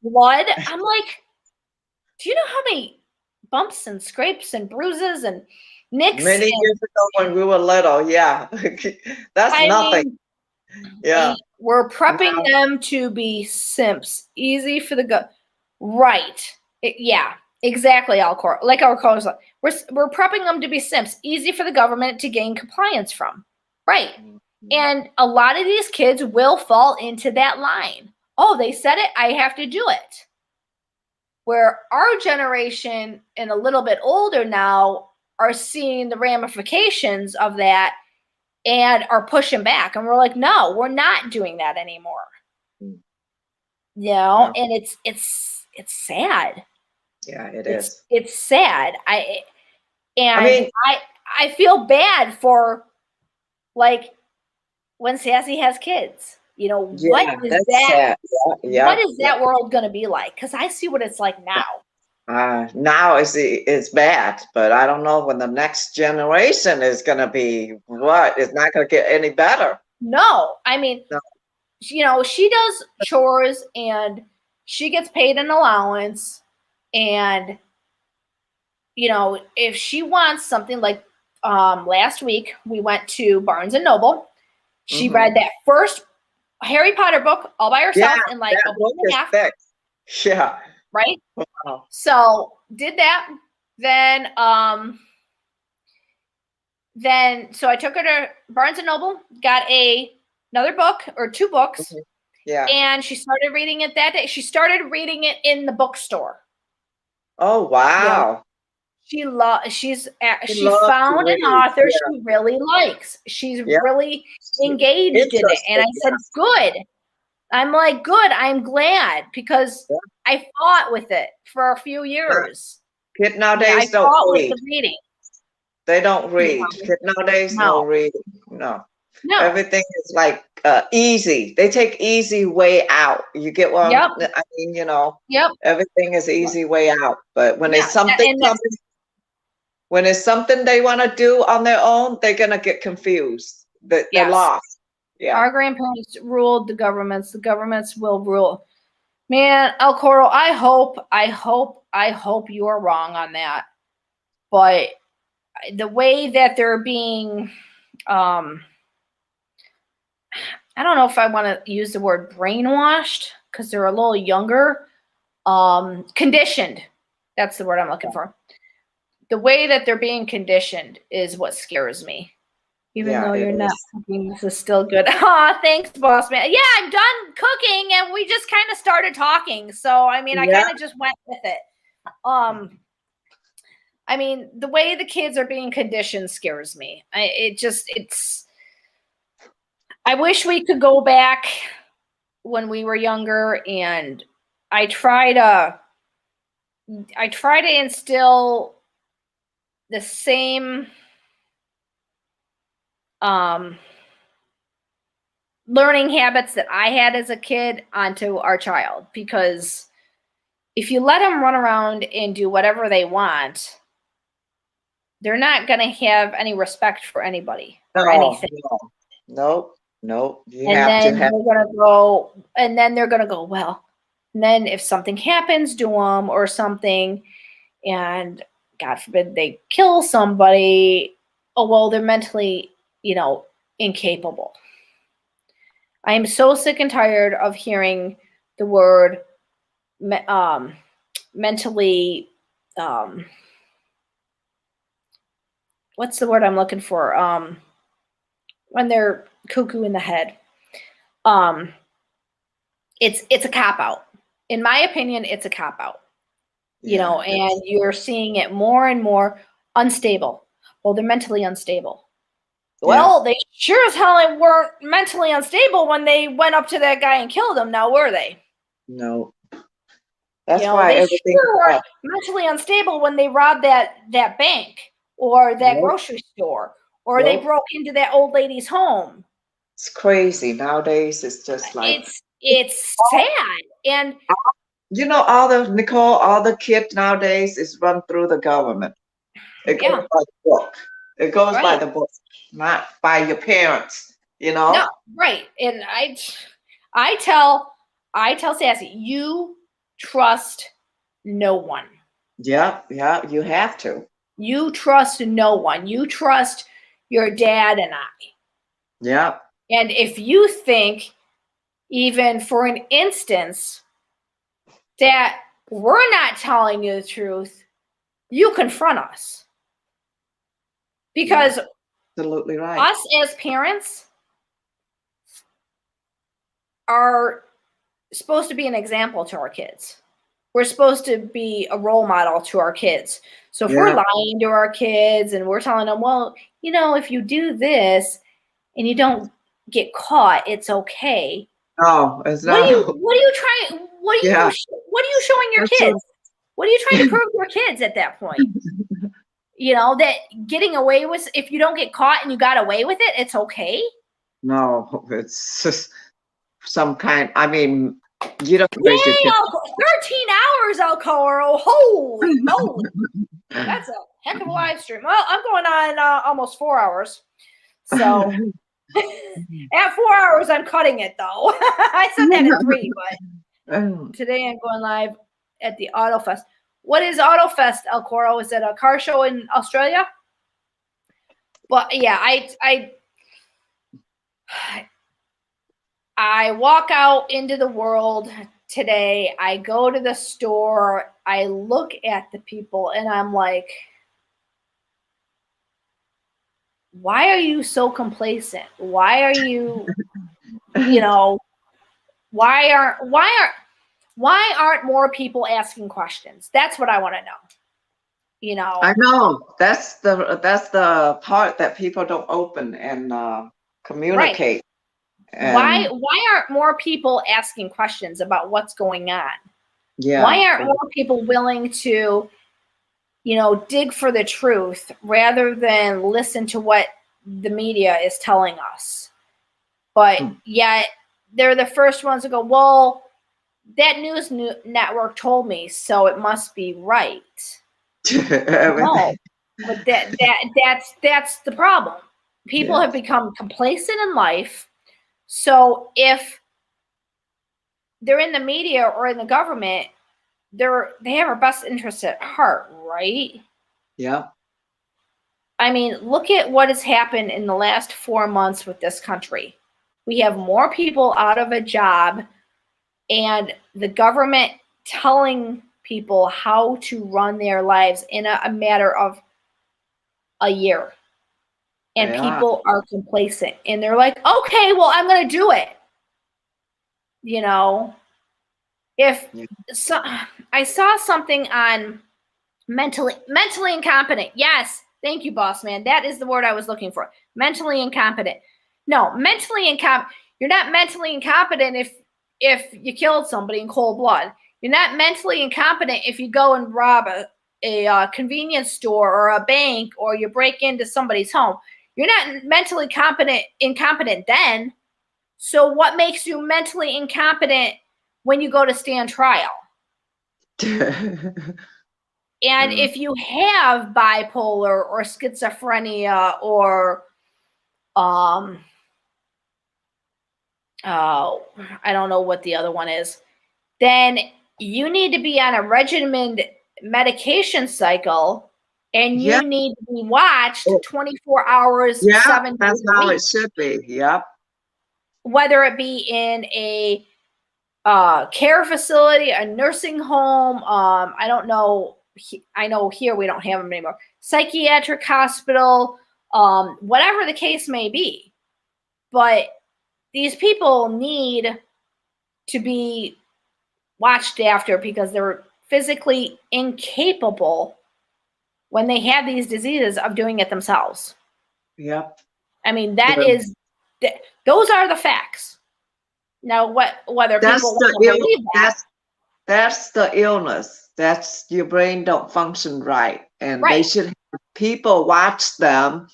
blood. I'm like, do you know how many bumps and scrapes and bruises and nicks? Many years ago when we were little, that's nothing. We're prepping them to be simps, easy for the right. Exactly, Alcor. Like Alcor, we're prepping them to be simps, easy for the government to gain compliance from. Right. And a lot of these kids will fall into that line. Oh, they said it, I have to do it. Where our generation and a little bit older now are seeing the ramifications of that and are pushing back. And we're like, no, we're not doing that anymore. And it's sad. Yeah, it is. It's sad. I feel bad for, like, when Sassy has kids. What is that? What is that world going to be like? Because I see what it's like now. Now it's bad, but I don't know when the next generation is going to be. It's not going to get any better. No, I mean, she does chores and she gets paid an allowance, and if she wants something, like last week we went to Barnes and Noble. She read that first Harry Potter book all by herself in like a week and a half. Yeah. Right? Wow. So did that. So I took her to Barnes and Noble, got another book or 2 books. Yeah. And she started reading it that day. She started reading it in the bookstore. Oh, wow. She found an author she really likes. She's really engaged in it. And I said, good. I'm like, good. I'm glad, because I fought with it for a few years. Kid nowadays don't read. Reading. They don't read. Kid nowadays don't read. No. Everything is like easy. They take easy way out. You get what I mean? Everything is easy way out. But when it's something they want to do on their own, they're gonna get confused. They're lost. Yeah. Our grandparents ruled the governments. The governments will rule. Man, El Coro, I hope you are wrong on that. But the way that they're being, I don't know if I want to use the word brainwashed because they're a little younger. Conditioned. That's the word I'm looking for. The way that they're being conditioned is what scares me. Even though you're not cooking, this is still good. Thanks, boss man. Yeah, I'm done cooking, and we just kind of started talking. So, I mean, I kind of just went with it. I mean, the way the kids are being conditioned scares me. I wish we could go back when we were younger, and I try to instill the same learning habits that I had as a kid onto our child, because if you let them run around and do whatever they want, they're not going to have any respect for anybody or anything. No. You and have then to have. they're going to go, and then they're going to go, well, and then if something happens to them or something, and God forbid they kill somebody, oh, well, they're mentally, incapable. I am so sick and tired of hearing the word mentally, what's the word I'm looking for? When they're cuckoo in the head. It's a cop-out. In my opinion, it's a cop-out. And you're seeing it more and more unstable. Well, they're mentally unstable. Well, they sure as hell weren't mentally unstable when they went up to that guy and killed him. Now, were they? No. That's why they everything sure weren't mentally unstable when they robbed that bank or that grocery store, or they broke into that old lady's home. It's crazy nowadays. It's just like it's sad. And all the kids nowadays is run through the government. It goes by the book. It goes by the book, not by your parents. No, right. And I tell Sassy, you trust no one. Yeah, you have to. You trust no one. You trust your dad and I. Yeah. And if you think, even for an instance, that we're not telling you the truth, you confront us. Because absolutely right. Us as parents are supposed to be an example to our kids. We're supposed to be a role model to our kids. So if we're lying to our kids and we're telling them, well, if you do this and you don't get caught, it's okay. Oh, it's not. What are you showing your kids? What are you trying to prove to your kids at that point? That getting away with, if you don't get caught and you got away with it, it's okay? No, it's just some kind, you don't raise your kids. 13 hours, El Coro. Holy moly. That's a heck of a live stream. Well, I'm going on almost 4 hours. So at 4 hours, I'm cutting it, though. I said that at 3, but today I'm going live at the AutoFest. What is AutoFest, El Coro? Is it a car show in Australia? Well, yeah, I walk out into the world today. I go to the store. I look at the people, and I'm like, why are you so complacent? Why are you, why aren't more people asking questions? That's what I want to know. I know that's the part that people don't open and communicate. Right. And why aren't more people asking questions about what's going on? Yeah. Why aren't more people willing to, dig for the truth rather than listen to what the media is telling us? But yet they're the first ones to go, well, that news network told me, so it must be right. No, but that's the problem. People have become complacent in life. So if they're in the media or in the government, they have our best interest at heart, right? Yeah. I mean, look at what has happened in the last 4 months with this country. We have more people out of a job, and the government telling people how to run their lives in a matter of a year. And people are complacent, and they're like, okay, well, I'm going to do it. You know, I saw something on mentally incompetent. Yes. Thank you, boss man. That is the word I was looking for. Mentally incompetent. No, mentally incompetent. You're not mentally incompetent if you killed somebody in cold blood. You're not mentally incompetent if you go and rob a convenience store or a bank, or you break into somebody's home. You're not mentally incompetent then. So what makes you mentally incompetent when you go to stand trial? And if you have bipolar or schizophrenia or I don't know what the other one is, then you need to be on a regimented medication cycle, and you need to be watched 24 hours, 7 days that's a how week. it should be. Yep. Whether it be in a care facility, a nursing home, I don't know. I know here we don't have them anymore. Psychiatric hospital, whatever the case may be. But these people need to be watched after, because they're physically incapable when they have these diseases of doing it themselves. Yep. I mean, those are the facts. Now, whether people want to believe that's the illness. That's your brain don't function right, and they should have people watch them.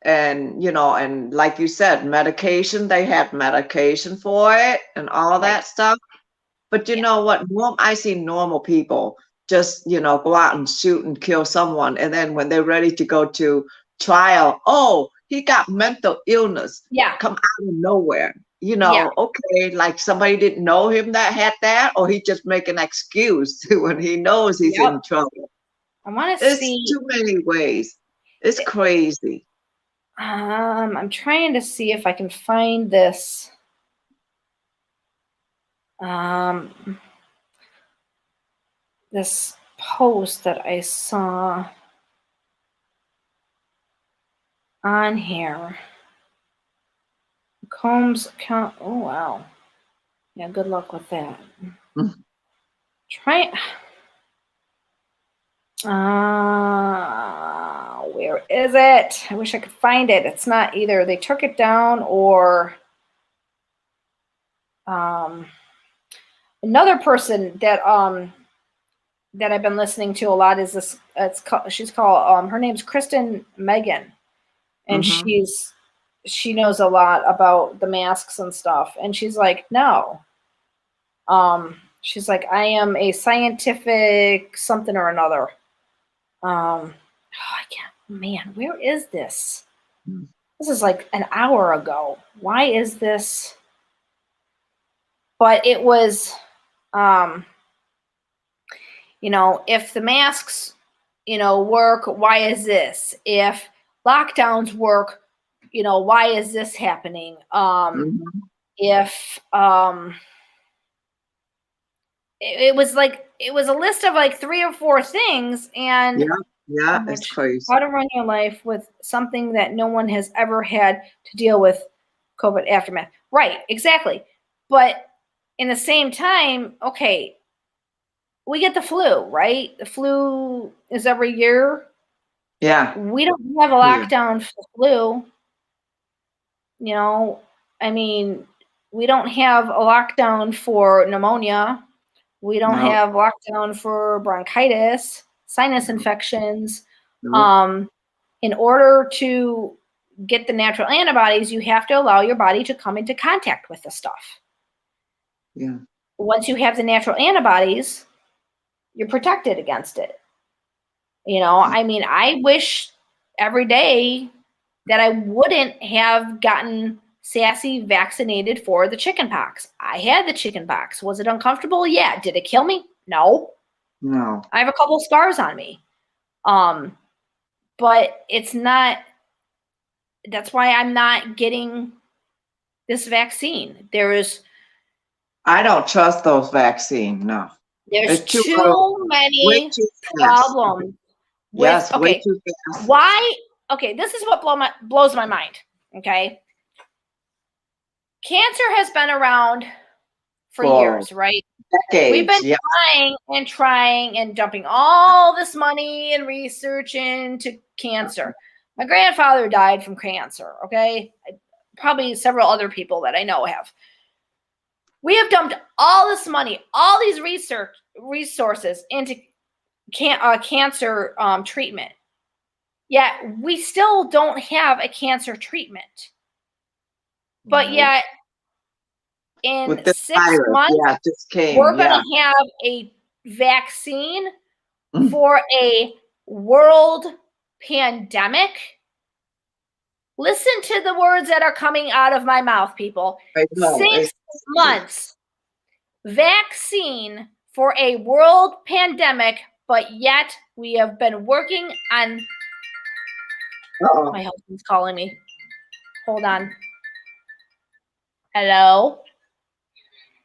And and like you said, medication, they have medication for it and all that stuff. But you know what? I see normal people just go out and shoot and kill someone, and then when they're ready to go to trial, oh, he got mental illness. Come out of nowhere. Okay, like somebody didn't know him that had that, or he just make an excuse when he knows he's in trouble. I want to see. Too many ways. It's crazy. I'm trying to see if I can find this. This post that I saw on here. Combs count. Oh wow. Yeah, good luck with that. Where is it? I wish I could find it. It's not either they took it down or another person that I've been listening to a lot is this. She's called her name's Kristen Megan, and she knows a lot about the masks and stuff. And she's like, no. She's like, I am a scientific something or another. I can't. Man, where is this? This is like an hour ago. Why is this? But it was, if the masks, work, why is this? If lockdowns work, why is this happening? If it was a list of like 3 or 4 things, and it's crazy. How to run your life with something that no one has ever had to deal with, COVID aftermath. Right, exactly. But in the same time, okay, we get the flu, right? The flu is every year. Yeah. We don't have a lockdown for the flu. I mean, we don't have a lockdown for pneumonia. We don't have lockdown for bronchitis, sinus infections. In order to get the natural antibodies, you have to allow your body to come into contact with the stuff. Yeah. Once you have the natural antibodies, you're protected against it. I mean, I wish every day that I wouldn't have gotten Sassy vaccinated for the chicken pox. I had the chicken pox. Was it uncomfortable? Yeah. Did it kill me? No. No. I have a couple scars on me. But it's not, that's why I'm not getting this vaccine. I don't trust those vaccines. No. There's too many problems. Yes, way too fast. Why? Okay, this is what blows my mind. Okay. Cancer has been around for years, right? Decades. We've been trying and dumping all this money and research into cancer. My grandfather died from cancer, okay? Probably several other people that I know have. We have dumped all this money, all these resources into cancer treatment. Yet we still don't have a cancer treatment. But yet in 6 months, we're going to have a vaccine for a world pandemic. Listen to the words that are coming out of my mouth, people. 6 months. Vaccine for a world pandemic, but yet we have been working on... My husband's calling me. Hold on. Hello?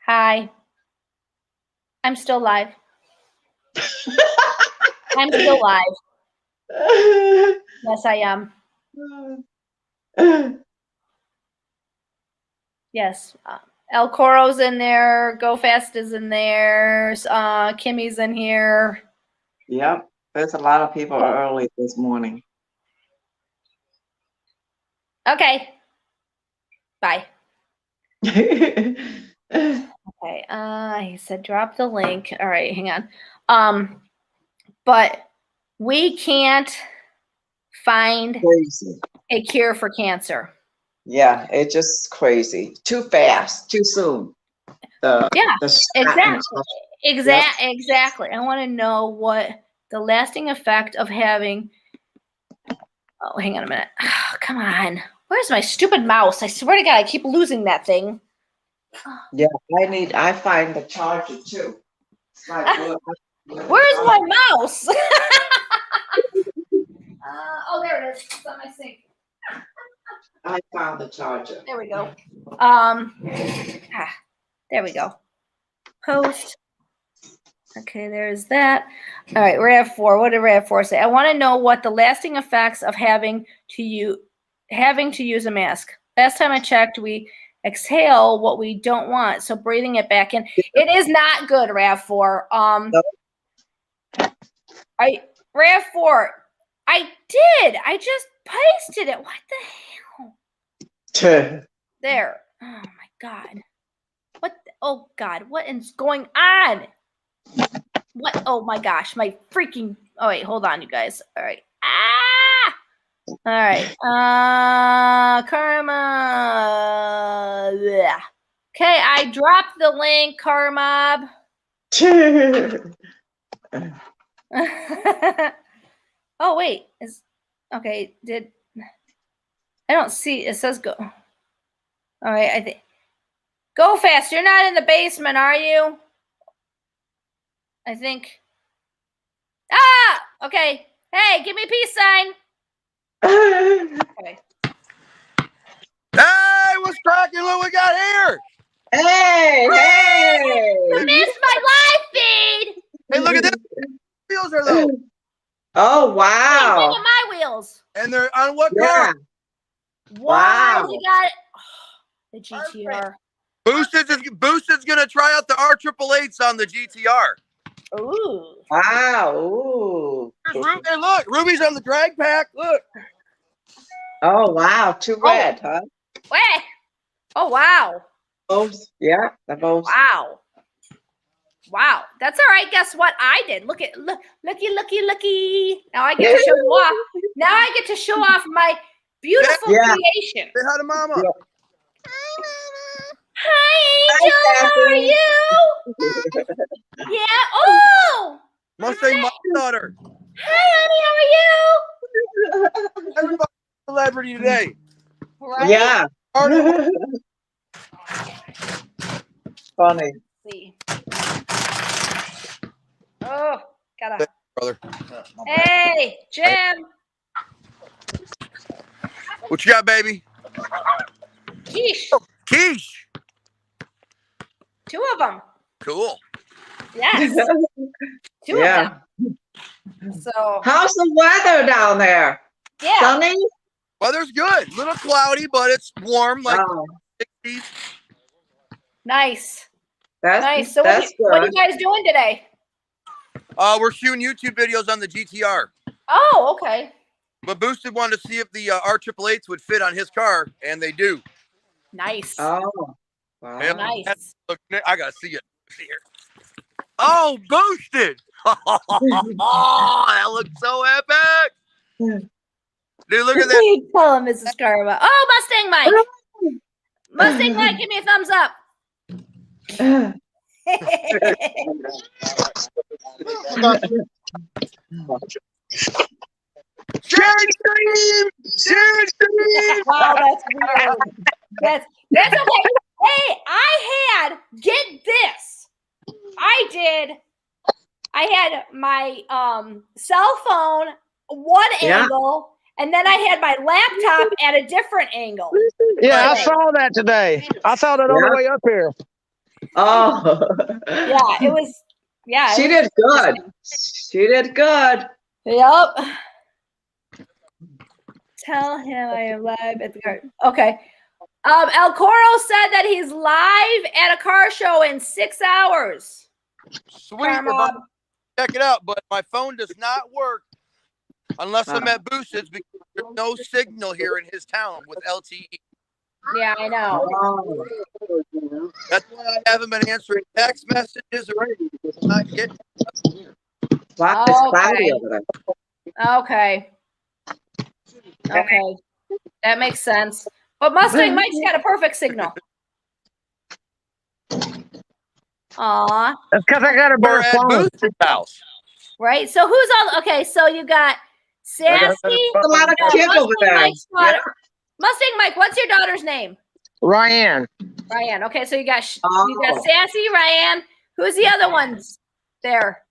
Hi. I'm still live. I'm still live. Yes, I am. Yes. El Coro's in there. Go Fast is in there. Kimmy's in here. Yep. There's a lot of people early this morning. Okay. Bye. Okay. He said drop the link. All right, hang on. But we can't find a cure for cancer. Yeah, it's just crazy. Too fast, too soon. Exactly. I want to know what the lasting effect of having... Oh, hang on a minute. Oh, come on. Where's my stupid mouse? I swear to God, I keep losing that thing. Yeah, I find the charger too. Where's my mouse? Oh, there it is. It's on my sink. I found the charger. There we go. There we go. Post. Okay, there's that. All right, RAV4. What did RAV4 say? I want to know what the lasting effects of having to use a mask. Last time I checked, we exhale what we don't want, so breathing it back in. It is not good, RAV4. RAV4. I did. I just pasted it. What the hell? There. Oh my God. Oh God. What is going on? What? Oh my gosh. My freaking. Oh wait. Hold on, you guys. All right. All right. Karma. Yeah. Okay. I dropped the link, Karma. Oh wait. Okay. I don't see. It says go. All right. I think. Go Fast. You're not in the basement, are you? I think. Okay. Hey, give me a peace sign. Okay. Hey, what's cracking? Look what we got here. Hey. You missed my live feed. Hey, look at this. Wheels are low. Oh, wow. Hey, look at my wheels. And they're on what car? Wow. You got it. Oh, the GTR. Boosted's going to try out the R888s on the GTR. Ooh. Wow. Ooh. Hey, look. Ruby's on the drag pack. Look. Oh, wow. Too red, huh? Wait. Oh, wow. Both. Yeah. Both. Wow. That's all right. Guess what I did? Looky. Now I get to show you off. Now I get to show off my beautiful creation. Say hi to Mama. Yeah. Hi, Mama. Hi, Angel. How are you? Yeah. Oh. Must say my daughter. Hi, honey. How are you? Everybody's a celebrity today. Right? Yeah. Carter funny. Let's see. Oh, gotta. Brother. Hey, Jim. What you got, baby? Quiche. Quiche. 2 of them. Cool. Yes. 2 of them. So. How's the weather down there? Yeah. Sunny? Weather's good. A little cloudy, but it's warm, like 60s. Nice. That's nice. So that's what are you guys doing today? We're shooting YouTube videos on the GTR. Oh, okay. But Boosted wanted to see if the R888s would fit on his car, and they do. Nice. Oh, wow. And Nice. Look, I gotta see it. See here. Oh, Boosted! Oh, that looks so epic! Dude, look at that. You tell him, Mrs. Karma. Oh, Mustang Mike. Mustang Mike, give me a thumbs up. Wow, that's weird. That's okay. Hey, get this. I had my cell phone one angle, and then I had my laptop at a different angle. Yeah, I saw that today. I saw that on the way up here. Oh. Yeah, it was. Yeah, She did good. She did good. Yep. Tell him I am live at the car. Okay. El Coro said that he's live at a car show in 6 hours. Sweet. Check it out, but my phone does not work unless I'm at Boosted's because there's no signal here in his town with LTE. Yeah, I know. Oh. That's why I haven't been answering text messages or anything. It's not getting. Wow, it's cloudy over there. Okay. Okay. That makes sense. But Mustang Mike's got a perfect signal. Aw. That's because I got a better At phone. Boosted's house. Right? So who's all okay, so you got Sassy. A lot of kids over there. Yeah. Mustang Mike, what's your daughter's name? Ryan. Ryan. Okay, so you got Sassy, Ryan. Who's the other ones there?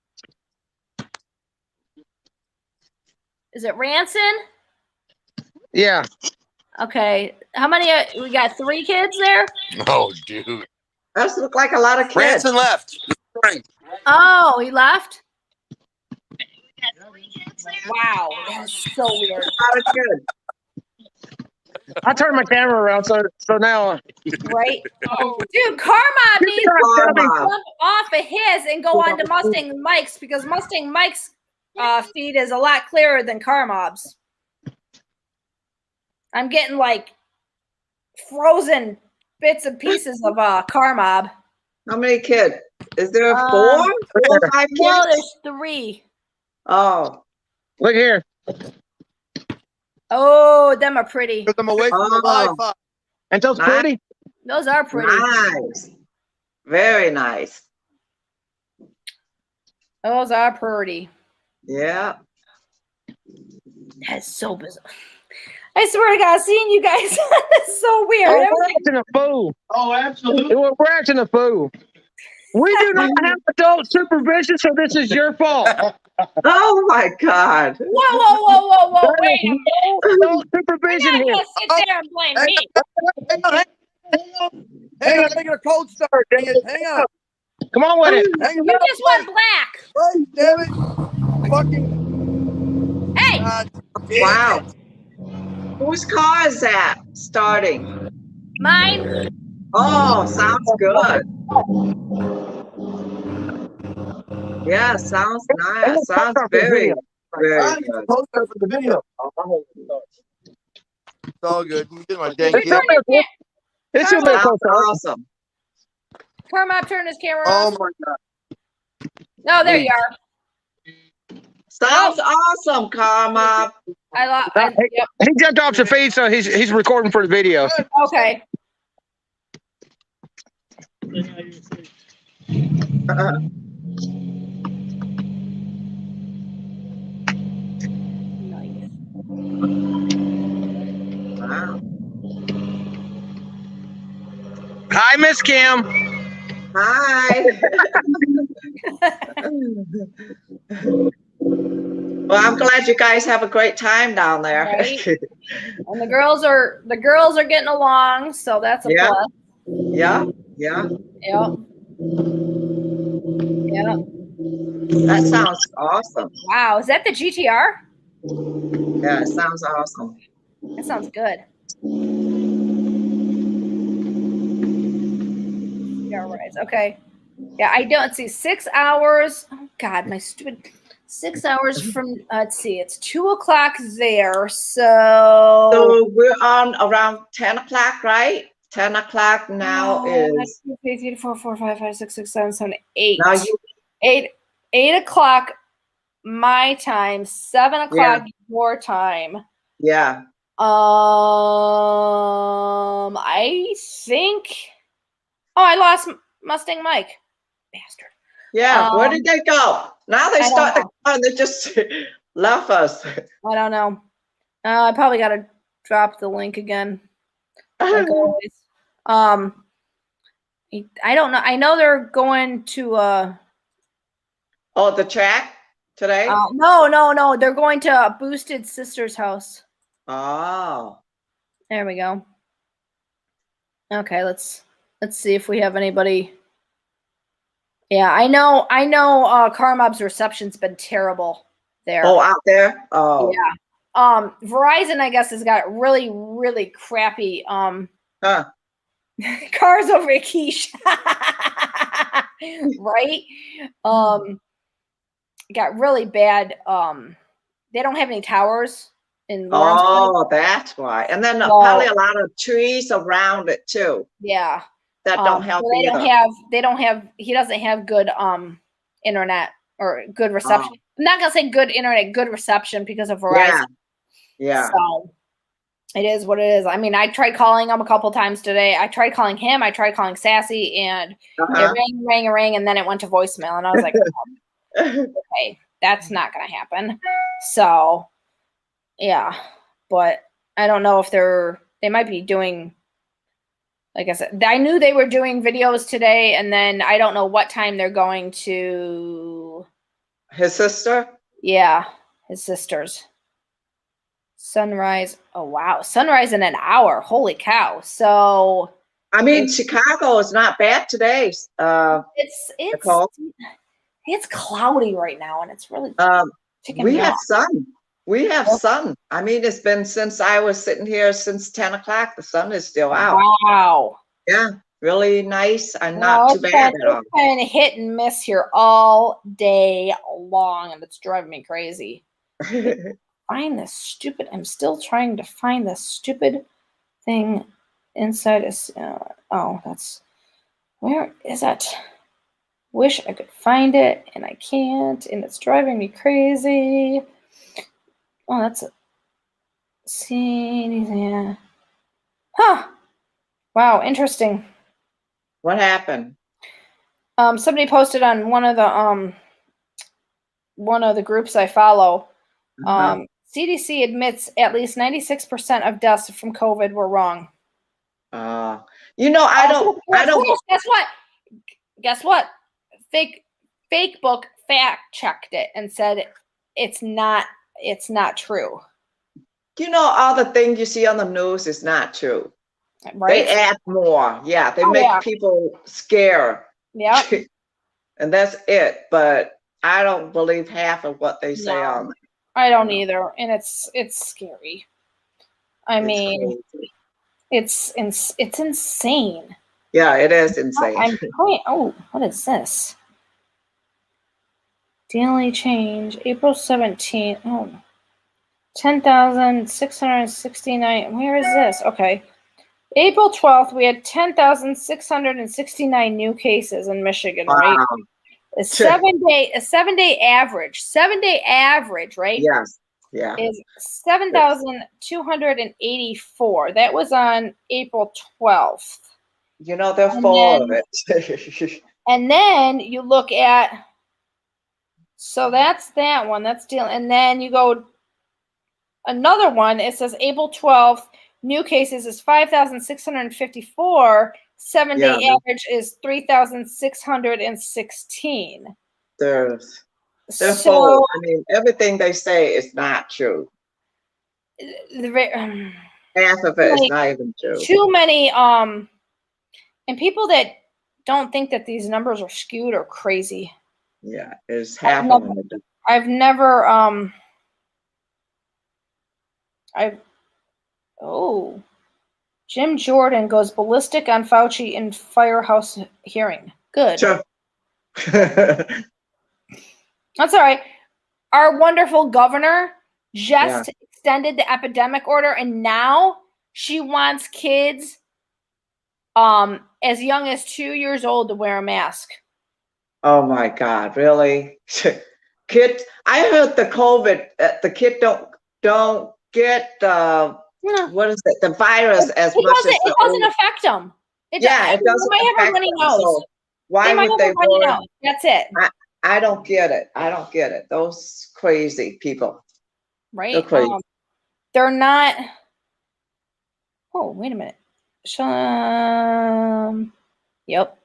Is it Ranson? Yeah. Okay. How many? We got 3 kids there? Oh, dude. Those look like a lot of kids. Ranson left. Oh, he left? Wow. That's so weird. A lot of kids. I turned my camera around, so now. Right? Dude, Carmob needs to jump off of his and go on to Mustang Mike's because Mustang Mike's feed is a lot clearer than Carmob's. I'm getting like frozen bits and pieces of Carmob. How many kids? Is there 4? 4 or 5 kids? No, there's 3. Oh. Look here. Oh, them are pretty. Took them away from the Wi-Fi. And those pretty? Those are pretty. Nice. Very nice. Those are pretty. Yeah. That's so bizarre. I swear to God, seeing you guys is so weird. Oh, we're acting a fool. Oh, absolutely. We're acting a fool. We do not have adult supervision, so this is your fault. Oh my God. Whoa. Wait a minute. No adult supervision You're here. not gonna sit there and blame me. Hang on, I'm making a cold start, dang it. Hang on. Come on with it. Hang on. You just went black. Wait, damn it. Fucking. Hey. Wow. Whose car is that starting? Mine. Oh, sounds good. Yeah, sounds nice. Sounds very, very good. Cold start for the video. It's all good. Let me get my dang Turn kid. your ca- It's your Sounds little awesome. Carmob, turn his camera Oh on. my God. Oh, there you are. Sounds awesome, Karma. Yep. He jumped off the feed, so he's recording for the video. Okay. Wow. Hi, Miss Kim. Hi. Well, I'm glad you guys have a great time down there. Right? And the girls are getting along, so that's a plus. Yeah. Yeah. Yep. Yep. That sounds awesome. Wow, is that the GTR? Yeah, it sounds awesome. That sounds good. Yeah, right. Okay. Yeah, I don't see 6 hours. Oh God, my stupid 6 hours from. Let's see, it's 2 o'clock there. So we're on around 10 o'clock, right? 10 o'clock now is 2, 3, 4, 5, 6, 7, 8. now you 8 o'clock my time, 7 o'clock your time. Yeah. I think. Oh, I lost Mustang Mike. Bastard. Yeah. Where did they go? Now they start the car and they just left us. I don't know. I probably got to drop the link again. Like always. I don't know. I know they're going to. Oh, the track today? No. They're going to Boosted's sister's house. Oh. There we go. Okay, let's see if we have anybody. Yeah, I know. Car Mob's reception's been terrible there. Oh, out there. Oh. Yeah. Verizon, I guess, has got really, really crappy cars over at Quiche. Right? Got really bad. They don't have any towers in Lawrence. Oh, that's why. And then probably a lot of trees around it too. Yeah. That don't help they either. He doesn't have good internet or good reception. I'm not gonna say good internet, good reception because of Verizon. Yeah. So it is what it is. I mean, I tried calling him a couple times today. I tried calling him. I tried calling Sassy, and it rang, and then it went to voicemail. And I was like, okay, that's not gonna happen. So yeah, but I don't know if they might be doing. Like I said, I knew they were doing videos today, and then I don't know what time they're going to. His sister? Yeah, his sister's. Sunrise. Oh, wow. Sunrise in an hour. Holy cow. So. I mean, Chicago is not bad today. It's cloudy right now, and it's really. We have sun. We have sun. I mean, it's been since I was sitting here since 10 o'clock. The sun is still out. Wow. Yeah, really nice and not too bad at all. It's been hit and miss here all day long, and it's driving me crazy. I'm still trying to find this stupid thing inside us. Where is that? Wish I could find it, and I can't, and it's driving me crazy. Oh, that's it. See anything? Huh. Wow, interesting. What happened? Somebody posted on one of the groups I follow. CDC admits at least 96% of deaths from COVID were wrong. I don't. Guess what? Fake book fact checked it and said it's not true. All the things you see on the news is not true. Right? They add more. Yeah, they make people scared. Yeah. And that's it. But I don't believe half of what they say on there. I don't either, and it's scary. I mean, it's insane. Yeah, it is insane. What is this? Daily change, April 17th. Oh, 10,669. Where is this? Okay. April 12th, we had 10,669 new cases in Michigan, right? A 7-day average. 7-day average, right? Yes. Yeah. Is 7,284. That was on April 12th. They're full of it. And then you look at, so that's that one. That's deal. And then you go another one. It says April 12th, new cases is 5,654. 7-day average is 3,616. They're So full. I mean, everything they say is not true. Half of it is not even true. Too many and people that don't think that these numbers are skewed or crazy. Yeah, it's half of them. I've never Jim Jordan goes ballistic on Fauci in firehouse hearing. Good. Sure. That's all right. Our wonderful governor just extended the epidemic order, and now she wants kids as young as 2 years old to wear a mask. Oh my God, really? Kids, I heard the COVID, the kid don't get what is it? The virus as much as it doesn't affect them. It doesn't. They might have a runny nose. So why would they worry? That's it. I don't get it. I don't get it. Those crazy people. Right? They're crazy. They're not. Oh, wait a minute. Yep.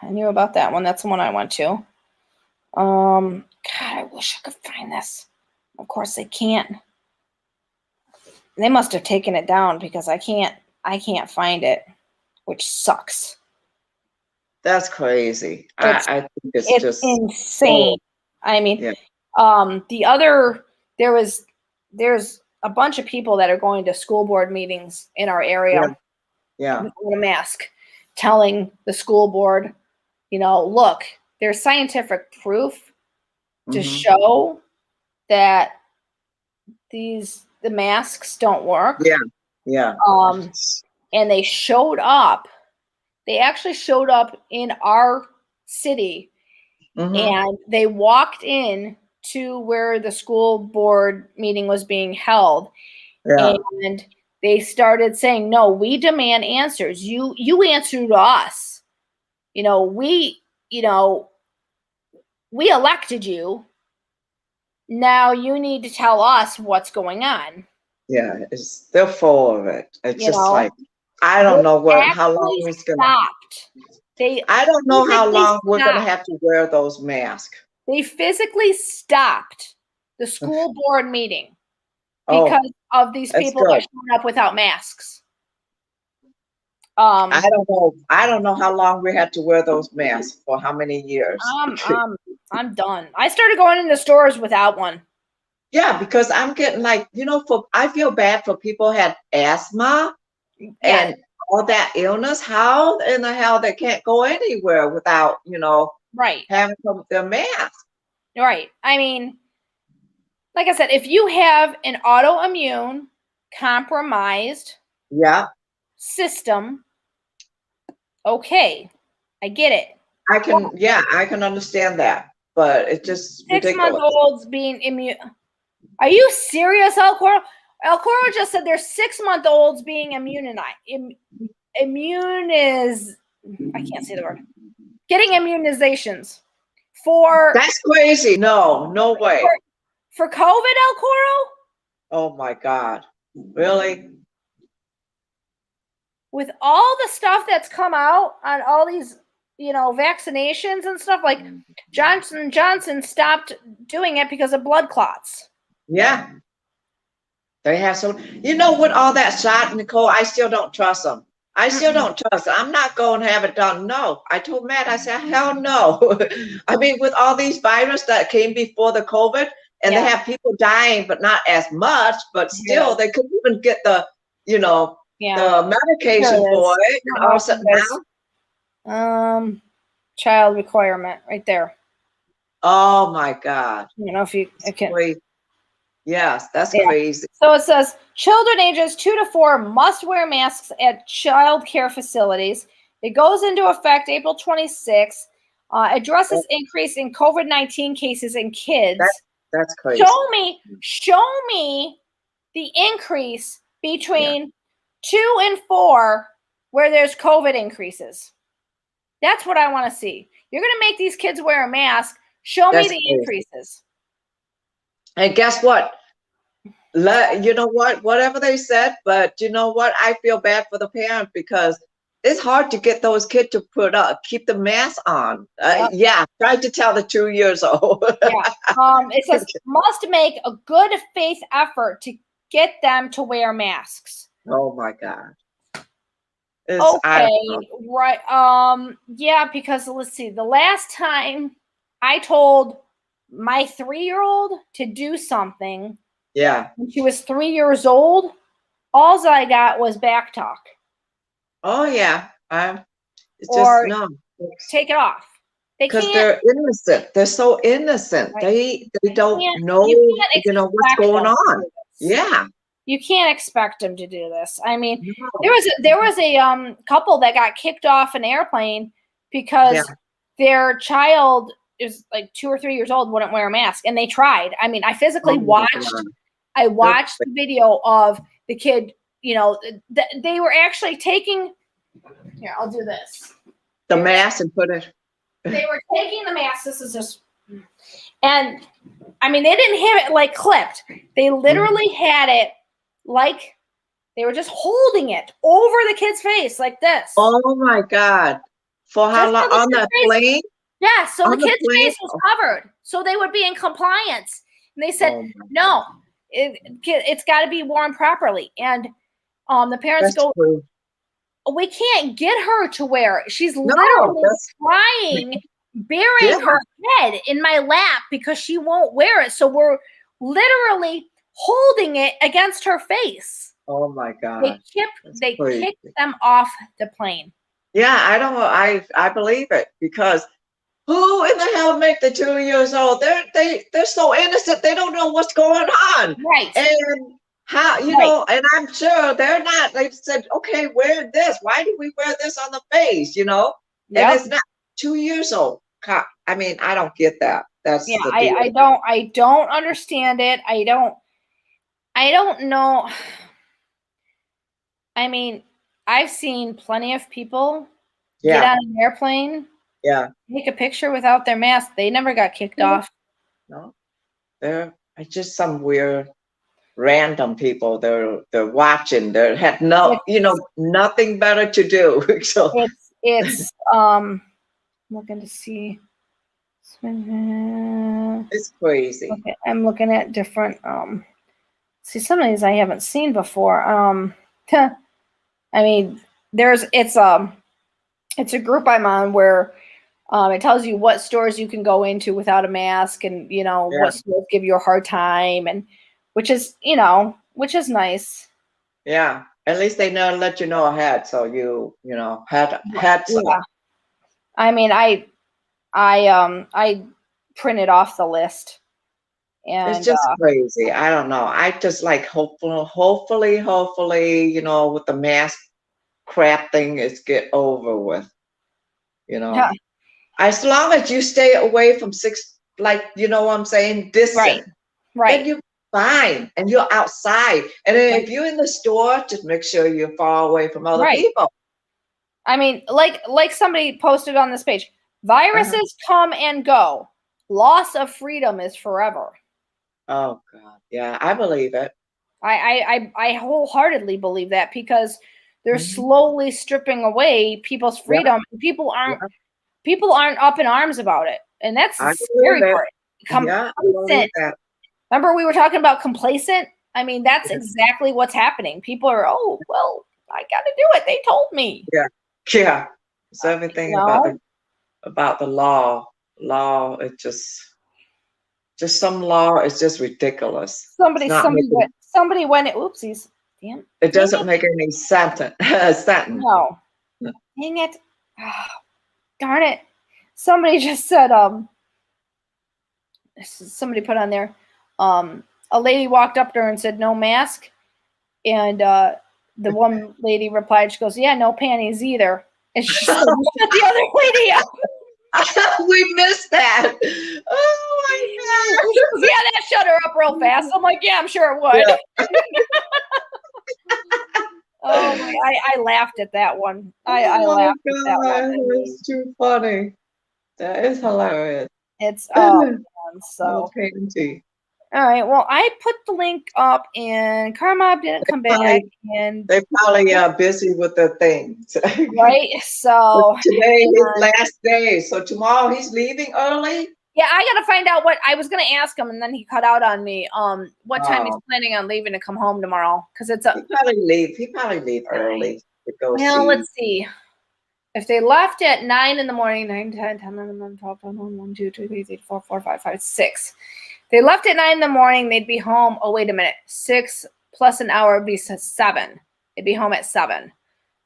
I knew about that one. That's the one I went to. God, I wish I could find this. Of course they can't. They must have taken it down because I can't find it, which sucks. That's crazy. I think it's just insane. I mean, there's a bunch of people that are going to school board meetings in our area. Yeah. With a mask, telling the school board, look, there's scientific proof to show that the masks don't work. Yeah. And they showed up. They actually showed up in our city, and they walked in to where the school board meeting was being held, and they started saying, "No, we demand answers. You answer to us. We elected you. Now you need to tell us what's going on." Yeah, they're full of it. It's just like, I don't know how long it's gonna. I don't know how long we're gonna have to wear those masks. They physically stopped the school board meeting because of these people that showed up without masks. I don't know how long we had to wear those masks for. How many years? I'm done. I started going into stores without one. Yeah, because I'm getting I feel bad for people who had asthma and all that illness. How in the hell they can't go anywhere without, having their mask? Right. I mean, like I said, if you have an autoimmune compromised system, okay, I get it. I can understand that, but it's just 6 month olds being immune. Are you serious, El Coro? El Coro just said there's 6 month olds being immunized. Immune is, I can't say the word. Getting immunizations for. That's crazy. No way. For COVID, El Coro? Oh my God. Really? With all the stuff that's come out on all these, vaccinations and stuff, like Johnson & Johnson stopped doing it because of blood clots. Yeah. They have with all that shot, Nicole, I still don't trust them. I still don't trust them. I'm not going to have it done. No. I told Matt, I said, hell no. I mean, with all these viruses that came before the COVID, and they have people dying, but not as much, but still they couldn't even get the, the medication for it. All of now. Child requirement right there. Oh my God. If you can. Yes, that's crazy. So it says children ages 2 to 4 must wear masks at child care facilities. It goes into effect April 26th. Addresses increase in COVID-19 cases in kids. That's crazy. Show me the increase between 2 and 4 where there's COVID increases. That's what I want to see. You're going to make these kids wear a mask. Show me the increases. And guess what? You know what? Whatever they said, but you know what? I feel bad for the parent because it's hard to get those kids to keep the mask on. Yep. Yeah, try to tell the 2 years old. Yeah. It says must make a good faith effort to get them to wear masks. Oh my God. Okay, right. Yeah, because let's see. The last time I told my 3-year-old to do something, yeah, when she was 3 years old, all I got was back talk. Oh yeah. It's or just no. Take it off. Because they're innocent. They're so innocent. Right. They don't know, what's going on. Yeah. You can't expect them to do this. I mean, there was a couple that got kicked off an airplane because their child is like 2 or 3 years old, wouldn't wear a mask, and they tried. I mean, I physically watched. I watched the video of the kid. They were actually taking. Here, I'll do this. The mask and put it. They were taking the mask. This is just, and I mean, they didn't have it like clipped. They literally had it like they were just holding it over the kid's face like this. Oh my God! For how long on that plane? Yeah, so the kid's face was covered, so they would be in compliance. And they said, no, it's got to be worn properly. And the parents go, we can't get her to wear it. She's literally crying, burying her head in my lap because she won't wear it. So we're literally holding it against her face. Oh my God! They kicked them off the plane. Yeah, I believe it, because who in the hell make the 2 years old? They're so innocent. They don't know what's going on. Right. And how, know, and I'm sure they're not, they said, okay, wear this. Why do we wear this on the face, And it's not 2 years old. I mean, I don't get that. That's I don't understand it. I don't know. I mean, I've seen plenty of people get on an airplane, take a picture without their mask. They never got kicked off. No, they're just some weird random people. They're watching. They had nothing better to do. So it's looking to see. It's crazy. Okay, I'm looking at different. See, some of these I haven't seen before. I mean, it's a group I'm on where it tells you what stores you can go into without a mask, and what stores give you a hard time, and which is nice. Yeah, at least they let you know ahead, so you had some. Yeah. I mean, I printed off the list. And it's just crazy. I don't know. I just like hopefully, with the mask crap thing, it's get over with. Yeah. As long as you stay away from what I'm saying, distant. Right. Then you're fine, and you're outside. And then if you're in the store, just make sure you're far away from other people. I mean, like somebody posted on this page, viruses come and go. Loss of freedom is forever. Oh God, yeah, I believe it. I wholeheartedly believe that, because they're slowly stripping away people's freedom. People aren't up in arms about it, and that's the scary part. Complacent. Remember we were talking about complacent? I mean, that's exactly what's happening. People are, oh well, I got to do it. They told me. Yeah. So everything about the law. It just some law is just ridiculous. Somebody went. Oopsies. Damn. It doesn't make any sense. No. Dang it. Oh, darn it. Somebody just said, somebody put on there, a lady walked up to her and said, no mask. And the one lady replied, she goes, yeah, no panties either. And she said, shut the other lady up. We missed that. Oh my God. Yeah, that shut her up real fast. I'm like, yeah, I'm sure it would. Yeah. I laughed at that one. I laughed at that one. It's too funny. That is hilarious. It's so All right. Well, I put the link up, and Karma didn't come back, and they probably are busy with their things. right. So today his last day. So tomorrow he's leaving early. Yeah, I gotta find out what I was gonna ask him, and then he cut out on me. What time he's planning on leaving to come home tomorrow? Because it's he probably leave early to go let's see. If they left at 9 in the morning, 9, 10, 10, 11, 12, 13, 1, 2, 3, 4, 4, 5, 5, 6. If they left at 9 in the morning, they'd be home. Oh, wait a minute. 6 plus an hour would be 7. They'd be home at 7.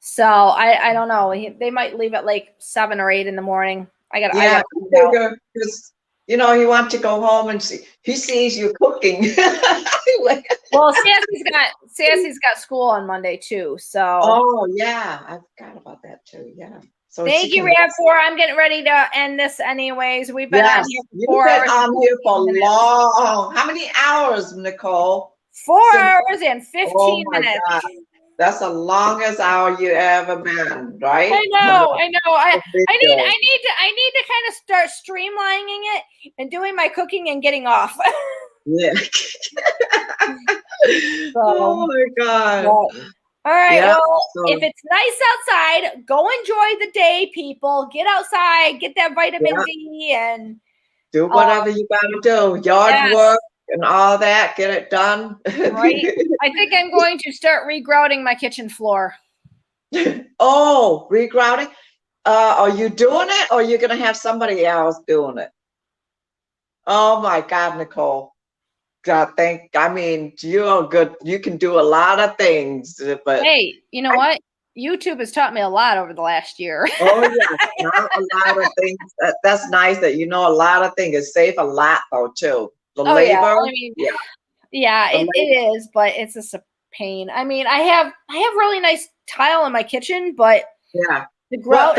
So I don't know. They might leave at like 7 or 8 in the morning. I gotta figure, because you know, he wants to go home and see. He sees you cooking. Well, Sassy's got school on Monday too. So. Oh yeah, I forgot about that too. Yeah. So thank you, Rav4. I'm getting ready to end this anyways. We've been on here for 4 hours. You've been on here for long. How many hours, Nicole? 4 hours and 15 minutes. God. That's the longest hour you ever been, right? I know. I need to kind of start streamlining it and doing my cooking and getting off. Yeah. Oh my God. All right. Yeah, well, if it's nice outside, go enjoy the day, people. Get outside, get that vitamin D, and do whatever you gotta do. Yard work and all that, get it done. Right. I think I'm going to start regrouting my kitchen floor. Oh, regrouting? Are you doing it, or are you gonna have somebody else doing it? Oh my God, Nicole. God, you're good. You can do a lot of things, but hey, you know what? YouTube has taught me a lot over the last year. Oh yeah, not a lot of things. That's nice that you know a lot of things. It saves a lot though too. The labor. Yeah. I mean, it is, but it's just a pain. I mean, I have really nice tile in my kitchen, but the grout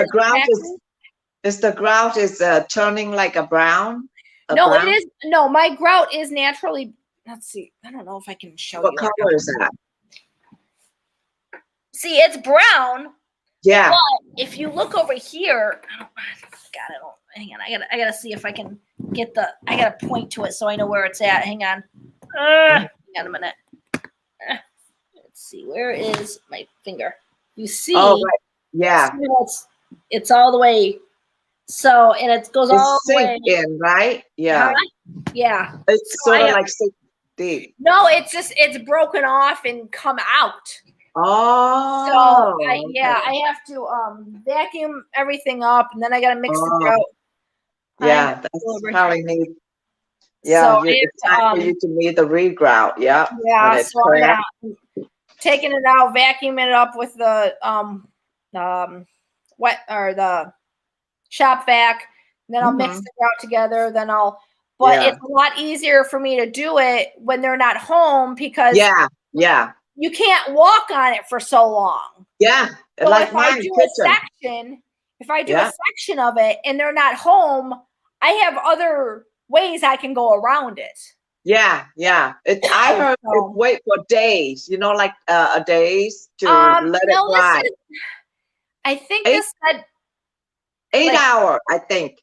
is turning like a brown. It is. No, my grout is naturally. Let's see. I don't know if I can show you. What color is that? See, it's brown. Yeah. But if you look over here, hang on. I gotta see if I can get I gotta point to it so I know where it's at. Hang on. Hang on a minute. Let's see. Where is my finger? You see? Oh, right. Yeah. It's all the way. So, and it goes all the way in, right? Yeah. Yeah. It's sort of like sink deep. No, it's broken off and come out. Oh. So I have to vacuum everything up, and then I gotta mix the grout. Yeah, that's probably neat. Yeah, so it's time for you to need the regrout. Yeah. Yeah. So I'm taking it out, vacuuming it up with the the shop vac. Then I'll mix the grout together. But it's a lot easier for me to do it when they're not home because you can't walk on it for so long. Yeah. So like if I do a section of it and they're not home, I have other ways I can go around it. Yeah, yeah. I heard wait for days, like a days to let it dry. I think this said 8 hour, I think.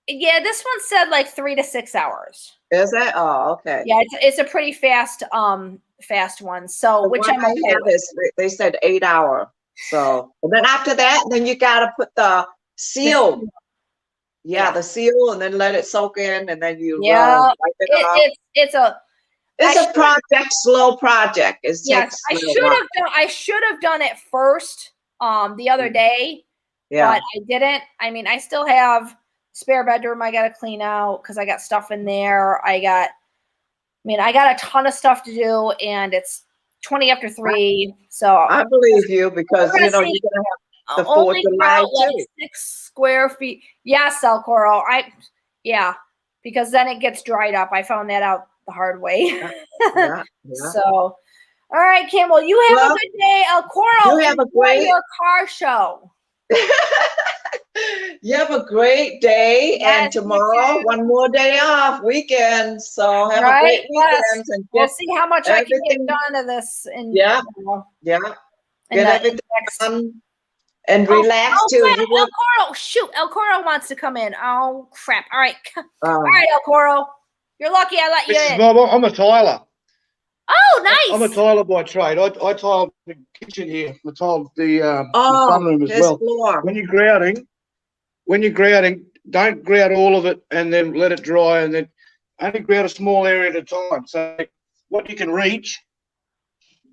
Yeah, this one said like 3 to 6 hours. Is it? Oh, okay. Yeah, it's a pretty fast one. So which I'm okay with. They said 8 hour. So and then after that, then you gotta put the seal. The seal, and then let it soak in, and then you wipe it off. It's a project, slow project. I should have done it first the other day, but I didn't. I mean, I still have spare bedroom I gotta clean out because I got stuff in there. I got a ton of stuff to do, and it's 20 after 3. So I believe you because you're gonna have the 4th of July too. 6 square feet. Yes, El Coro. Because then it gets dried up. I found that out the hard way. So, all right, Kim. Well, you have a good day, El Coro. You have a great your car show. You have a great day, and tomorrow one more day off, weekend. So have a great weekend, and we'll see how much I can get done of this. And get everything done. And relax too. El Coro, shoot! El Coro wants to come in. Oh crap! All right, all right, El Coro. You're lucky I let you Mrs. in. Bob, I'm a tiler. Oh, nice. I'm a tiler by trade. I tiled the kitchen here. I tiled the Oh, sunroom as his well. floor. When you're grouting, don't grout all of it and then let it dry, and then only grout a small area at a time. So what you can reach,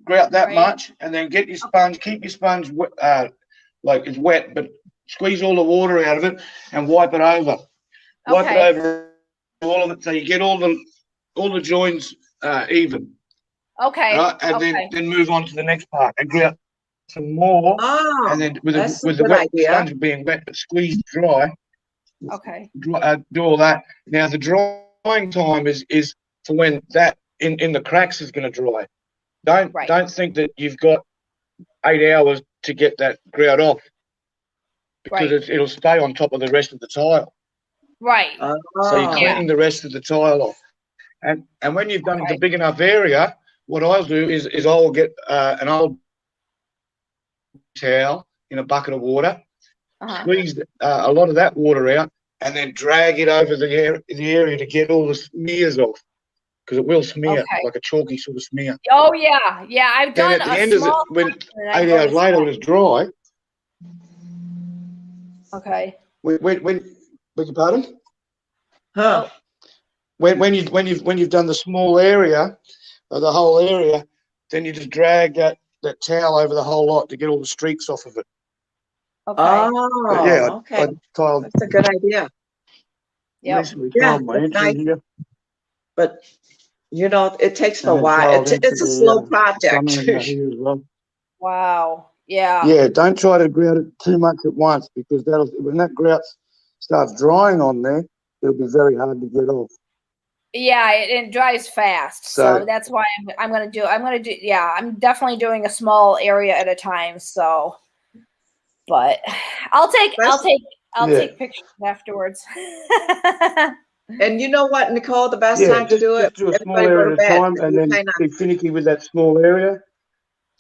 grout that much, and then get your sponge. Keep your sponge like it's wet, but squeeze all the water out of it and wipe it over. Wipe it over all of it so you get all the joins even. Okay. And then move on to the next part and grout some more. Oh, and then with that's the a good wet idea. sponge being wet but squeezed dry. Okay. Do all that. Now the drying time is for when that in the cracks is going to dry. Don't think that you've got 8 hours to get that grout off, because it'll stay on top of the rest of the tile. Right. So you're cleaning the rest of the tile off. And when you've done the big enough area, what I'll do is I'll get an old towel in a bucket of water, squeeze a lot of that water out, and then drag it over the area to get all the smears off, because it will smear like a chalky sort of smear. Oh yeah, yeah. I've done then at the end of it, when 8 hours later, when it's dry. Okay. When beg your pardon? Huh. When you've done the small area, or the whole area, then you just drag that towel over the whole lot to get all the streaks off of it. Okay. Oh, okay. That's a good idea. Yeah. Nice. But you know, it takes a while. It's a slow project. Wow. Yeah. Yeah. Don't try to grout it too much at once, because when that grout starts drying on there, it'll be very hard to get off. Yeah, it dries fast, so that's why I'm gonna do. Yeah, I'm definitely doing a small area at a time. So, but I'll take pictures afterwards. And you know what, Nicole? The best time to do it. Do a small area at a time, and then be finicky with that small area.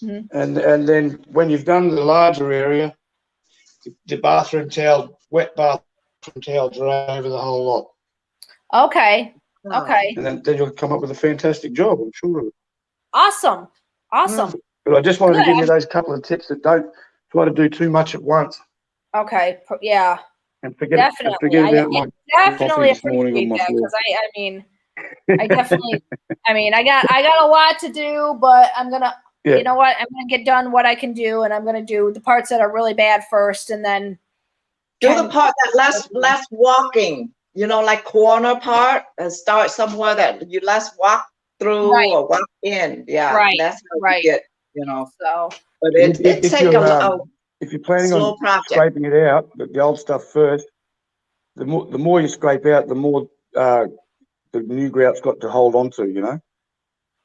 And then when you've done the larger area, the bathroom towel, wet bathroom towel, dry over the whole lot. Okay. Okay. And then you'll come up with a fantastic job, I'm sure of it. Awesome. Awesome. But I just wanted to give you those couple of tips that don't try to do too much at once. Okay. Yeah. And forget about my definitely this morning on my floor. Because I mean, I definitely, I got a lot to do, but I'm gonna, you know what, I'm gonna get done what I can do, and I'm gonna do the parts that are really bad first, and then do the part that less walking. You know, like corner part, and start somewhere that you less walk through or walk in. Yeah, that's how you get. You know, so. But it takes if you're planning on scraping it out, the old stuff first, the more you scrape out, the more the new grout's got to hold on to, you know.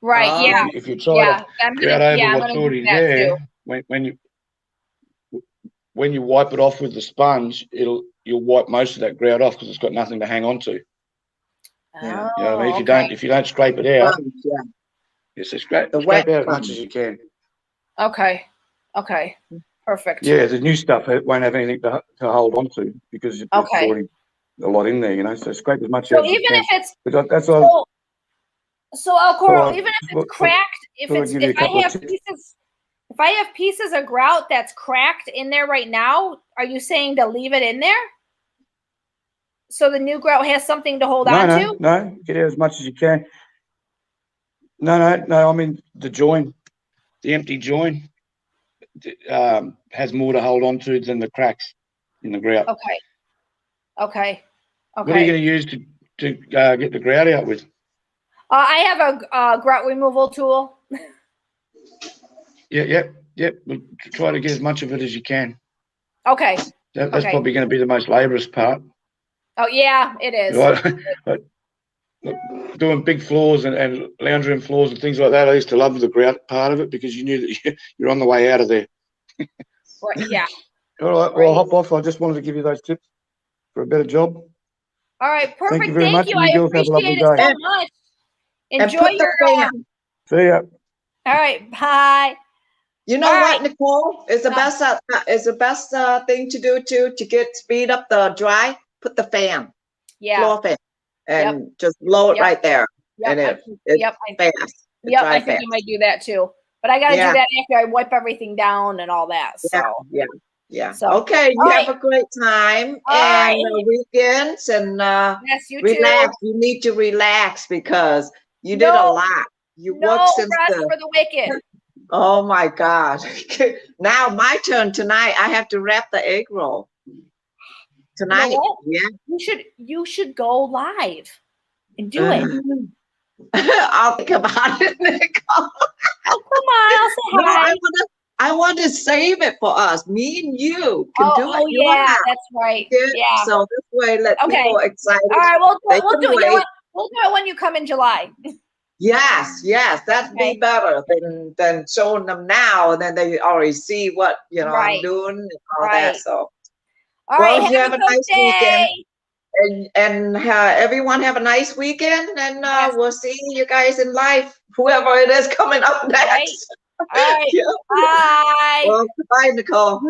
Right. Yeah. If you try to grout over what's already there, when you wipe it off with the sponge, you'll wipe most of that grout off, because it's got nothing to hang on to. Yeah. You know what I mean? If you don't scrape it out, so scrape out as much as you can. Okay. Okay. Perfect. Yeah, the new stuff, it won't have anything to hold on to, because it's already a lot in there, you know. So scrape as much as you can. If it's that's all. So Alcoro, even if it's cracked, if I have pieces of grout that's cracked in there right now, are you saying to leave it in there? So the new grout has something to hold on to? No, get out as much as you can. No, I mean the join, the empty join has more to hold on to than the cracks in the grout. Okay. What are you going to use to get the grout out with? I have a grout removal tool. Yep. We'll try to get as much of it as you can. Okay. That's probably going to be the most laborious part. Oh yeah, it is. Right. Doing big floors and lounge room floors and things like that, I used to love the grout part of it, because you knew that you're on the way out of there. Yeah. All right. Well, I'll hop off. I just wanted to give you those tips for a better job. All right. Perfect. Thank you very much. I appreciate it so much. Enjoy your fan. See ya. All right. Bye. You know what, Nicole? Is the best thing to do to speed up the dry? Put the fan. Yeah. Floor fan. and just blow it right there. And it's fast. I think I might do that too. But I got to do that after I wipe everything down and all that. So yeah. So, okay, you have a great time and weekends and yes, you relax. too. You need to relax because you did a lot. You worked since rest for the wicked. Oh my God. Now my turn tonight. I have to wrap the egg roll. Tonight. You know you should go live and do it. I'll think about it, Nicole. Oh, come on, I'll say hi. I want to save it for us. Me and you can do it. Oh, yeah, that's right. Yeah. So this way, let people excited. All right, we'll do it. We'll do it when you come in July. Yes, that'd be better than showing them now, and then they already see what I'm doing and all that. So, all right, you have a nice weekend, and everyone have a nice weekend, and we'll see you guys in life, whoever it is coming up next. All right. Bye. Well, bye, Nicole.